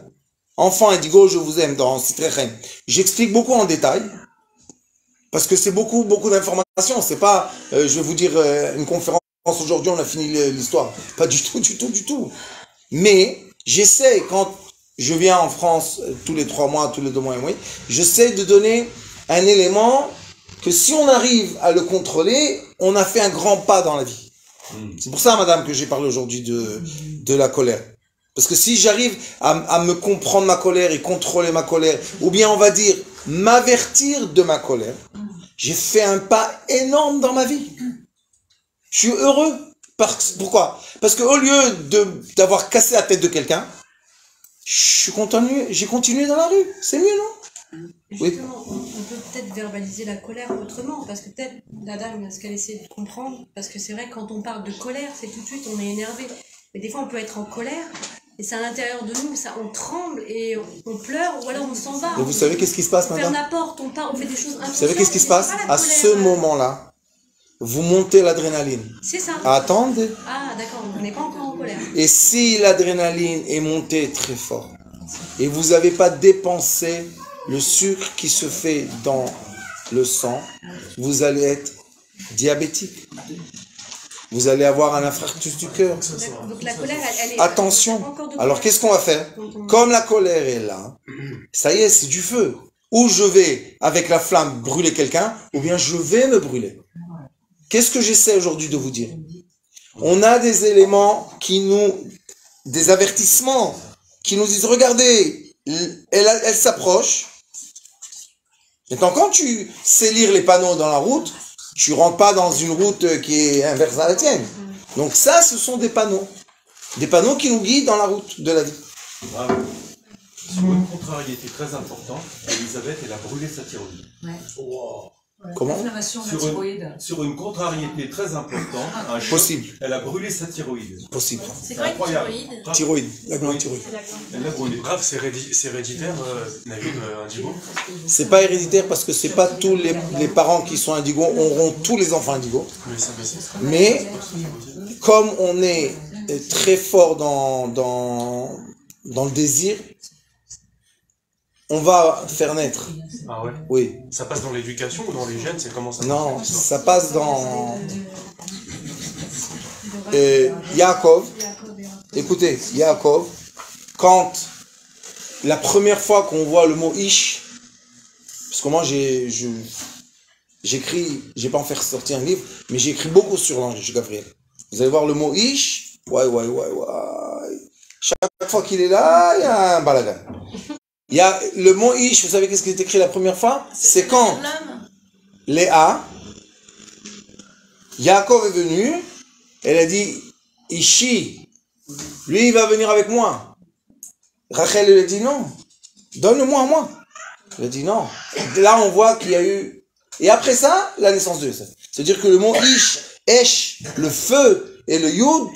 Enfant indigo, je vous aime dans Sitrei Chaim. J'explique beaucoup en détail. Parce que c'est beaucoup d'informations. C'est pas, je vais vous dire, une conférence aujourd'hui, on a fini l'histoire. Pas du tout. Mais j'essaie, quand je viens en France tous les 3 mois, tous les 2 mois et demi, j'essaie de donner un élément que si on arrive à le contrôler, on a fait un grand pas dans la vie. C'est pour ça, madame, que j'ai parlé aujourd'hui de la colère. Parce que si j'arrive à me comprendre ma colère et contrôler ma colère, ou bien on va dire m'avertir de ma colère, j'ai fait un pas énorme dans ma vie. Je suis heureux. Pourquoi? Parce qu'au lieu d'avoir cassé la tête de quelqu'un, j'ai continué dans la rue. C'est mieux, non? Justement, on peut peut-être verbaliser la colère autrement, parce que peut-être la dame, ce qu'elle essaie de comprendre, parce que c'est vrai, quand on parle de colère, c'est tout de suite, on est énervé. Mais des fois, on peut être en colère, et c'est à l'intérieur de nous, ça, on tremble, et on pleure, ou alors on s'en va. Et vous savez qu'est-ce qui se passe, madame? madame? On ferme la porte, on part, on fait des choses inconscientes. Vous savez qu'est-ce qui se passe? À ce moment-là, vous montez l'adrénaline. C'est ça. Attendez. Ah, d'accord, on n'est pas encore en colère. Et si l'adrénaline est montée très fort, et vous n'avez pas dépensé le sucre qui se fait dans le sang, vous allez être diabétique. Vous allez avoir un infarctus du cœur. Donc la colère, elle est... Attention. Alors qu'est-ce qu'on va faire? Comme la colère est là, ça y est, c'est du feu. Ou je vais, avec la flamme, brûler quelqu'un, ou bien je vais me brûler. Qu'est-ce que j'essaie aujourd'hui de vous dire? On a des éléments des avertissements, qui nous disent, regardez, elle s'approche. Maintenant, quand tu sais lire les panneaux dans la route, tu rentres pas dans une route qui est inverse à la tienne. Donc ça, ce sont des panneaux. Des panneaux qui nous guident dans la route de la vie. Bravo. Sur une contrariété très importante, Elisabeth, elle a brûlé sa thyroïde. Ouais. Wow. Comment? Sur une contrariété très importante, un choc, possible. Elle a brûlé sa thyroïde. Possible. C'est quoi une thyroïde? La glande thyroïde. Elle l'a brûlé. Grave, c'est héréditaire, Navid indigo? C'est pas héréditaire parce que c'est pas tous les parents qui sont indigos auront tous les enfants indigos. Mais comme on est très fort dans le désir, on va faire naître. Ah ouais? Oui. Ça passe dans l'éducation ou dans les gènes? C'est comment ça? Non, ça passe dans... Yaakov. Écoutez, Yaakov, quand la première fois qu'on voit le mot Ish, parce que moi j'écris, j'ai pas en faire sortir un livre, mais j'ai écrit beaucoup sur l'ange Gabriel. Vous allez voir le mot ish. Ouais. Chaque fois qu'il est là, il y a un balagan. Il y a le mot ish, vous savez qu'est-ce qui est écrit la première fois? C'est quand Léa, Yaakov est venu, elle a dit, Ishi, lui il va venir avec moi. Rachel elle a dit non, donne-le-moi à moi. Elle a dit non. Là on voit qu'il y a eu, et après ça, la naissance de Yosef. C'est-à-dire que le mot ish, esh, le feu et le yud,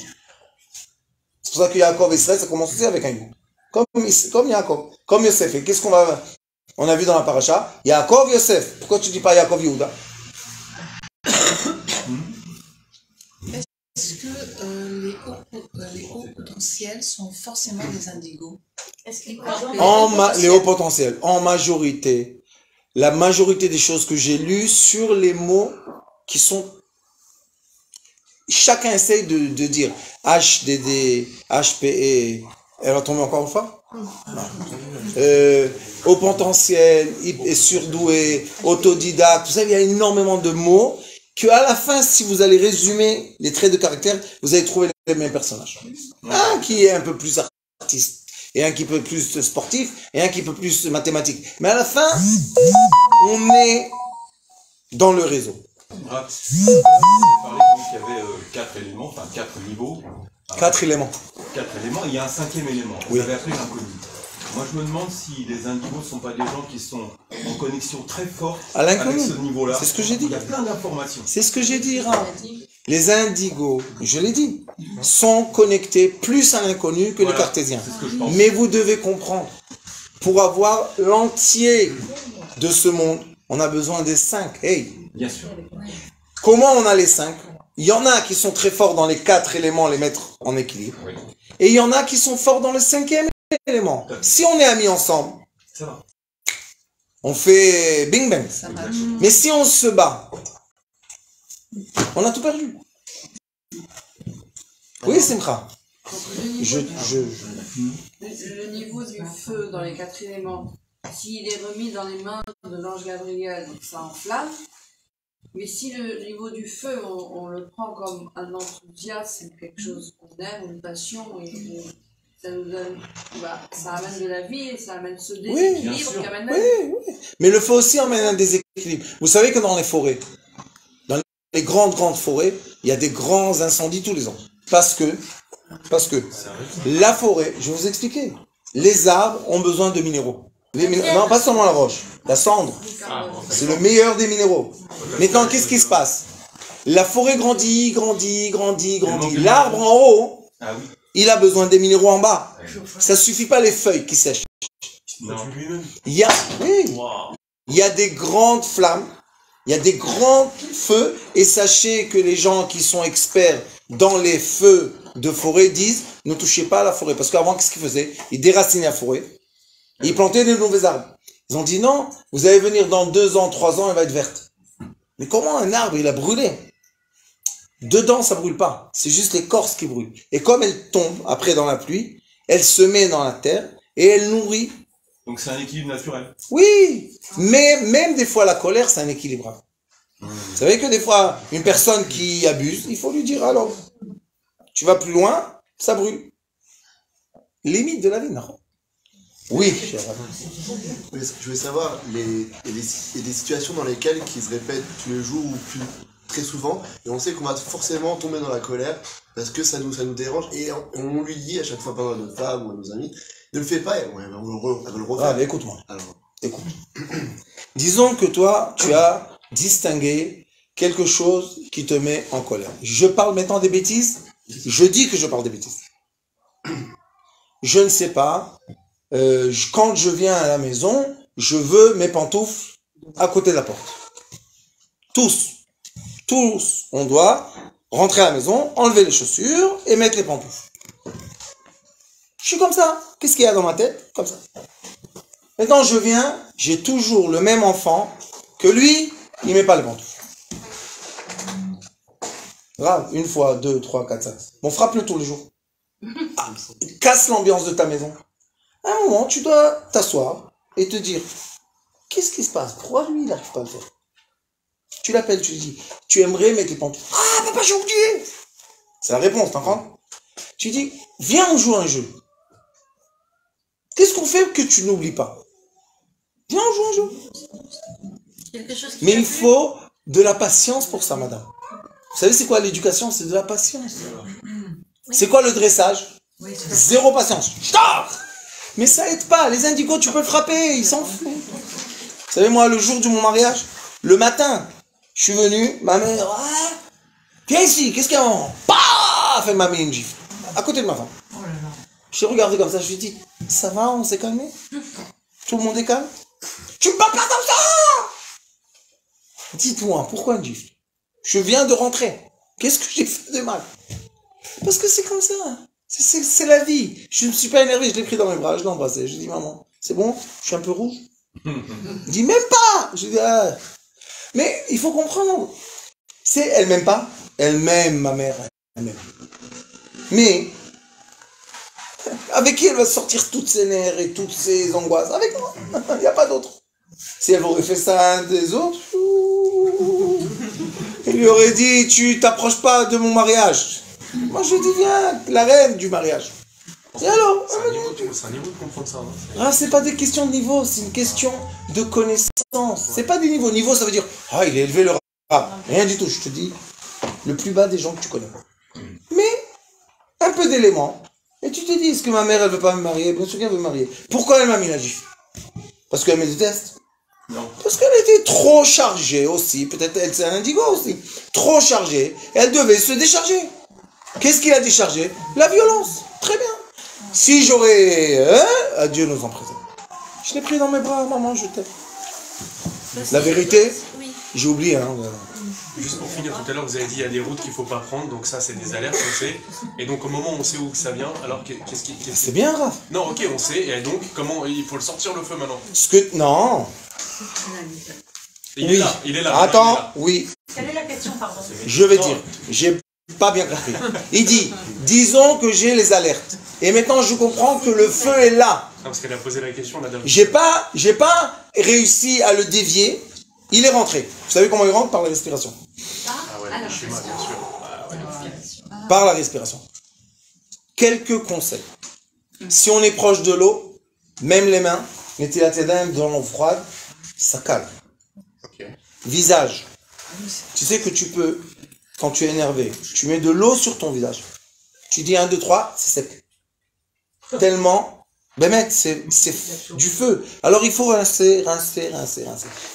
c'est pour ça que Yaakov et Israël, ça commence aussi avec un yud. Comme Yaakov, comme Yosef. Et qu'est-ce on a vu dans la paracha? Yaakov, Yosef. Pourquoi tu dis pas Yaakov, Yehuda? Est-ce que les hauts potentiels sont forcément des indigos? Les hauts potentiels, en majorité, la majorité des choses que j'ai lues sur les mots qui sont... Chacun essaye de dire HDD, HPE. Elle va tomber encore une fois? Haut potentiel, surdoué, autodidacte, vous savez, il y a énormément de mots qu'à la fin, si vous allez résumer les traits de caractère, vous allez trouver les mêmes personnages. Un qui est un peu plus artiste, et un qui peut plus sportif, et un qui peut plus mathématique. Mais à la fin, on est dans le réseau. Bref, vous parlez qu'il y avait 4 éléments, enfin 4 niveaux. 4 éléments. 4 éléments, il y a un 5e élément. Vous Oui. avez appelé l'inconnu. Moi, je me demande si les indigos ne sont pas des gens qui sont en connexion très forte À l'inconnu. avec ce niveau-là. C'est ce que j'ai dit. Il y a plein d'informations. C'est ce que j'ai dit, Ra. Les indigos, je l'ai dit, sont connectés plus à l'inconnu que les cartésiens. C'est ce que je pense. Mais vous devez comprendre, pour avoir l'entier de ce monde, on a besoin des 5. Hey. Bien sûr. Comment on a les 5? Il y en a qui sont très forts dans les 4 éléments, les mettre en équilibre. Oui. Et il y en a qui sont forts dans le 5e élément. Si on est amis ensemble, Ça va. on fait bing bang. Ça marche. Mais si on se bat, on a tout perdu. Oui, Simcha. Le niveau du feu dans les 4 éléments, s'il est remis dans les mains de l'ange Gabriel, ça enflamme. Mais si le niveau du feu, on le prend comme un enthousiasme, quelque chose qu'on aime, une passion, et ça nous donne, ça amène de la vie et ça amène ce déséquilibre qui amène la vie. Oui. Mais le feu aussi emmène un déséquilibre. Vous savez que dans les forêts, dans les grandes forêts, il y a des grands incendies tous les ans. Parce que la forêt, je vais vous expliquer, les arbres ont besoin de minéraux. Non, pas seulement la roche, la cendre. C'est le meilleur des minéraux. Maintenant, qu'est-ce qui se passe? La forêt grandit. L'arbre en haut, il a besoin des minéraux en bas. Ça suffit pas les feuilles qui sèchent. Il y a des grandes flammes, il y a des grands feux, et sachez que les gens qui sont experts dans les feux de forêt disent ne touchez pas à la forêt. Parce qu'avant, qu'est-ce qu'ils faisaient? Ils déracinaient la forêt. Ils plantaient de nouveaux arbres. Ils ont dit non, vous allez venir dans 2 ans, 3 ans, elle va être verte. Mais comment un arbre, il a brûlé? Dedans, ça brûle pas. C'est juste l'écorce qui brûle. Et comme elle tombe après dans la pluie, elle se met dans la terre et elle nourrit. Donc c'est un équilibre naturel. Oui, mais même des fois la colère, c'est un équilibre. Vous savez que des fois, une personne qui abuse, il faut lui dire alors, tu vas plus loin, ça brûle. Limite de la vie, non? Oui, cher ami. Je voulais savoir, il y a des situations dans lesquelles qui se répètent tous les jours ou très souvent, et on sait qu'on va forcément tomber dans la colère parce que ça nous dérange, et on lui dit à chaque fois, par exemple, à notre femme ou à nos amis, ne le fais pas, et elle va le refaire. Ah, mais écoute-moi. Écoute. Disons que toi, tu as distingué quelque chose qui te met en colère. Je parle maintenant des bêtises. Je dis que je parle des bêtises. Je ne sais pas. Quand je viens à la maison, je veux mes pantoufles à côté de la porte. Tous, on doit rentrer à la maison, enlever les chaussures et mettre les pantoufles. Je suis comme ça. Qu'est-ce qu'il y a dans ma tête? Comme ça. Maintenant, je viens, j'ai toujours le même enfant que lui, il met pas les pantoufles. Grave, 1 fois, 2, 3, 4, 5. Bon, frappe-le tous les jours. Casse l'ambiance de ta maison. À un moment, tu dois t'asseoir et te dire, qu'est-ce qui se passe? Pourquoi lui, il n'arrive pas à le faire? Tu l'appelles, tu lui dis, tu aimerais mettre les pantoufles. Ah, papa, j'ai oublié! C'est la réponse, t'entends? Tu dis, viens, on joue un jeu. Qu'est-ce qu'on fait que tu n'oublies pas? Viens, on joue un jeu. Quelque chose qui Mais t'a il plu. faut de la patience pour ça, madame. Vous savez, c'est quoi l'éducation? C'est de la patience. C'est quoi le dressage? Zéro patience. Ch'tard. Mais ça aide pas. Les indigos, tu peux le frapper, ils s'en foutent. Vous savez, moi, le jour de mon mariage, le matin, je suis venu, ma mère, ah, viens ici, qu'est-ce qu'il y a? Paf, elle m'a mis une gifle. À côté de ma femme. Je l'ai regardé comme ça, je lui ai dit, ça va, on s'est calmé? Tout le monde est calme? Tu me parles pas comme ça! Dites-moi, pourquoi une gifle? Je viens de rentrer. Qu'est-ce que j'ai fait de mal? Parce que c'est comme ça. C'est la vie. Je ne me suis pas énervé, je l'ai pris dans mes bras, je l'ai embrassé. Je lui ai dit, maman, c'est bon? Je suis un peu rouge? Il dit, même pas! Je lui ai dit, ah. Mais il faut comprendre. Elle m'aime pas? Elle m'aime, ma mère. Elle m'aime. Mais, avec qui elle va sortir toutes ses nerfs et toutes ses angoisses? Avec moi. Il n'y a pas d'autre. Si elle aurait fait ça à un des autres, il lui aurait dit, tu t'approches pas de mon mariage. Moi je dis, viens, la reine du mariage. Et alors? C'est un niveau de comprendre ça. Hein. Ah, c'est pas des questions de niveau, c'est une question de connaissance. C'est pas des niveaux. Niveau, ça veut dire, ah, il est élevé le rap. Rien du tout, je te dis, le plus bas des gens que tu connais. Mais, un peu d'éléments. Et tu te dis, est-ce que ma mère, elle veut pas me marier? Bien sûr qu'elle veut me marier. Pourquoi elle m'a mis la gifle? Parce qu'elle me déteste? Non. Parce qu'elle était trop chargée aussi. Peut-être elle, c'est un indigo aussi. Trop chargée. Elle devait se décharger. Qu'est-ce qu'il a déchargé? La violence. Très bien. Si j'aurais... Adieu nous en préserve. Je l'ai pris dans mes bras, maman, je t'aime. La vérité, j'ai oublié. Hein, Juste pour finir, tout à l'heure, vous avez dit il y a des routes qu'il ne faut pas prendre, donc ça, c'est des alertes, on sait. Et donc, au moment où on sait où ça vient, alors qu'est-ce qui... C'est bien, Raph. Non, ok, on sait, et donc, comment... Il faut le sortir le feu maintenant. Non. Il est là, il est là. Attends, il est là. oui. Quelle est la question, pardon? Je vais dire, j'ai pas bien compris. Il dit, disons que j'ai les alertes. Et maintenant, je comprends que le feu est là. Ah, parce qu'elle a posé la question, la dame. J'ai pas réussi à le dévier. Il est rentré. Vous savez comment il rentre? Par la respiration. Ah ouais, le schéma, bien sûr. Ah, ouais. Par la respiration. Quelques conseils. Si on est proche de l'eau, même les mains, mettez la tête dans l'eau froide, ça calme. Visage. Tu sais que tu peux, quand tu es énervé, tu mets de l'eau sur ton visage. Tu dis 1, 2, 3, c'est sec. Tellement, ben mec, c'est du feu. Alors il faut rincer.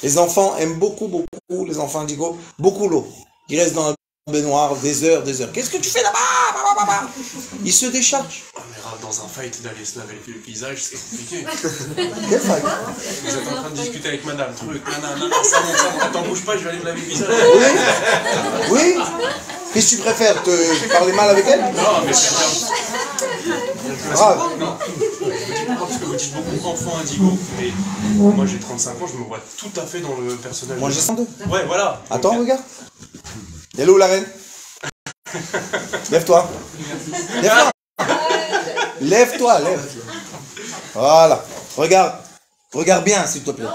Les enfants aiment beaucoup, les enfants indigo, beaucoup l'eau. Ils restent dans la baignoire des heures. Qu'est-ce que tu fais là-bas? Ils se déchargent. Ah, mais dans un fight, d'aller se laver le visage, c'est compliqué. Quel fight? Vous êtes en train de discuter avec madame, truc, non, ça monte. Attends, bouge pas, je vais aller me laver le visage. Oui. Qu'est-ce que tu préfères? Te parler mal avec elle? Non, mais c'est bien. Grave. Non, parce que vous dites beaucoup enfants indigo, mais moi j'ai 35 ans, je me vois tout à fait dans le personnage. Moi j'ai 102. Ouais, voilà. Attends, regarde. Hello la reine. Lève-toi. Lève-toi. Lève-toi, lève. Voilà. Regarde bien, s'il te plaît.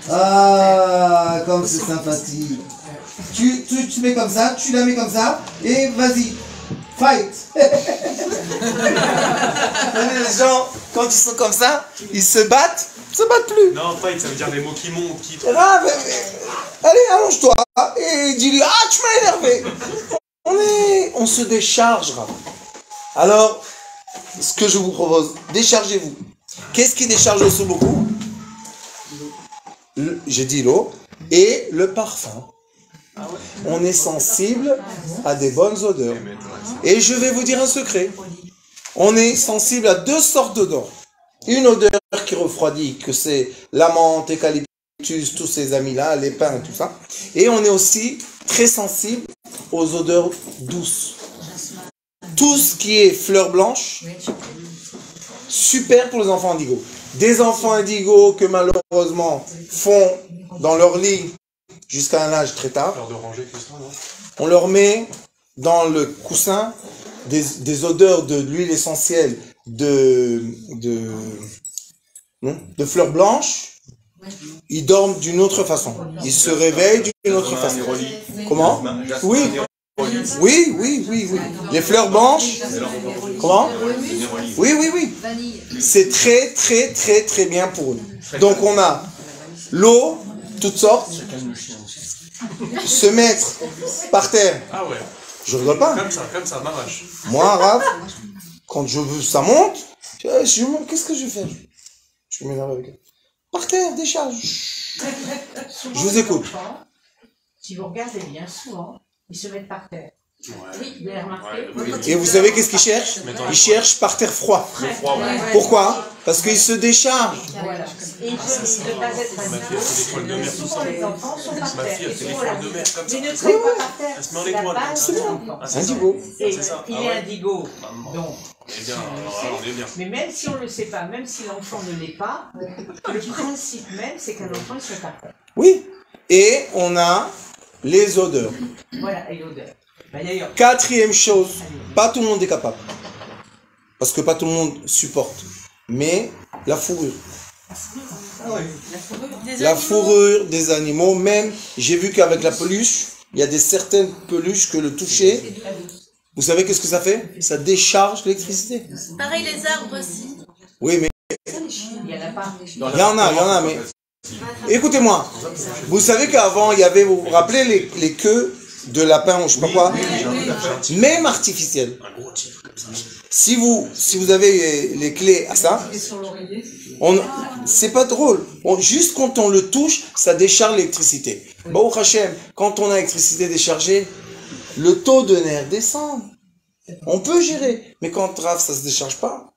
Ah, comme c'est sympathique. Tu mets comme ça, tu la mets comme ça, et vas-y. Fight. Les gens, quand ils sont comme ça, ils se battent plus. Non, fight, ça veut dire des mots qui montent, qui... Ah, allez, allonge-toi et dis-lui, ah, tu m'as énervé. On se déchargera. Alors, ce que je vous propose, déchargez-vous. Qu'est-ce qui décharge aussi beaucoup? J'ai dit l'eau et le parfum. On est sensible à des bonnes odeurs. Et je vais vous dire un secret. On est sensible à 2 sortes d'odeurs. Une odeur qui refroidit, que c'est la menthe, eucalyptus, tous ces amis-là, les pins et tout ça. Et on est aussi très sensible aux odeurs douces. Tout ce qui est fleurs blanches, super pour les enfants indigo. Des enfants indigo que malheureusement font dans leur lit jusqu'à un âge très tard. On leur met dans le coussin des odeurs de l'huile essentielle de fleurs blanches Ils dorment d'une autre façon. Ils se réveillent d'une autre façon. Comment? Oui. Oui, oui, oui, oui. Les fleurs blanches. Comment? Oui, oui, oui. C'est très, très, très, très bien pour eux. Donc on a l'eau, toutes sortes. Se mettre par terre. Ah ouais. Je rigole pas. Comme ça, marache. Moi, Rav, quand je veux, ça monte. Qu'est-ce que je fais? Je m'énerve avec elle. Par terre, décharge. Je vous écoute. Si vous regardez bien, souvent, ils se mettent par terre. Oui, vous avez remarqué. Et vous savez qu'est-ce qu'ils cherchent? Ils cherchent par terre froid. Pourquoi? Parce qu'ils se déchargent. Voilà. Et ils ne pas être assis. Souvent, les enfants sont par terre. Et souvent, la ils ne traînent pas par terre. C'est la base de l'enfant. Indigo. Et il est indigo. Donc, on est bien. mais même si on ne le sait pas, même si l'enfant ne l'est pas, le principe même, c'est qu'un enfant il soit par terre. Oui. Et on a les odeurs. Voilà, et l'odeur. Quatrième chose, pas tout le monde est capable. Parce que pas tout le monde supporte. Mais la fourrure. La fourrure des animaux, même, j'ai vu qu'avec la peluche, il y a des certaines peluches que le toucher, vous savez qu'est-ce que ça fait? Ça décharge l'électricité. Pareil les arbres aussi. Oui, mais Il y en a pas. il y en a, mais écoutez-moi. Vous savez qu'avant, il y avait, vous vous rappelez les queues de lapin ou je sais pas quoi, même artificielles. Si vous avez les clés à ça, c'est pas drôle. Juste quand on le touche, ça décharge l'électricité. Baruch Hashem, quand on a l'électricité déchargée, le taux de nerfs descend. On peut gérer, mais quand Rav, ça se décharge pas.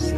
Yes,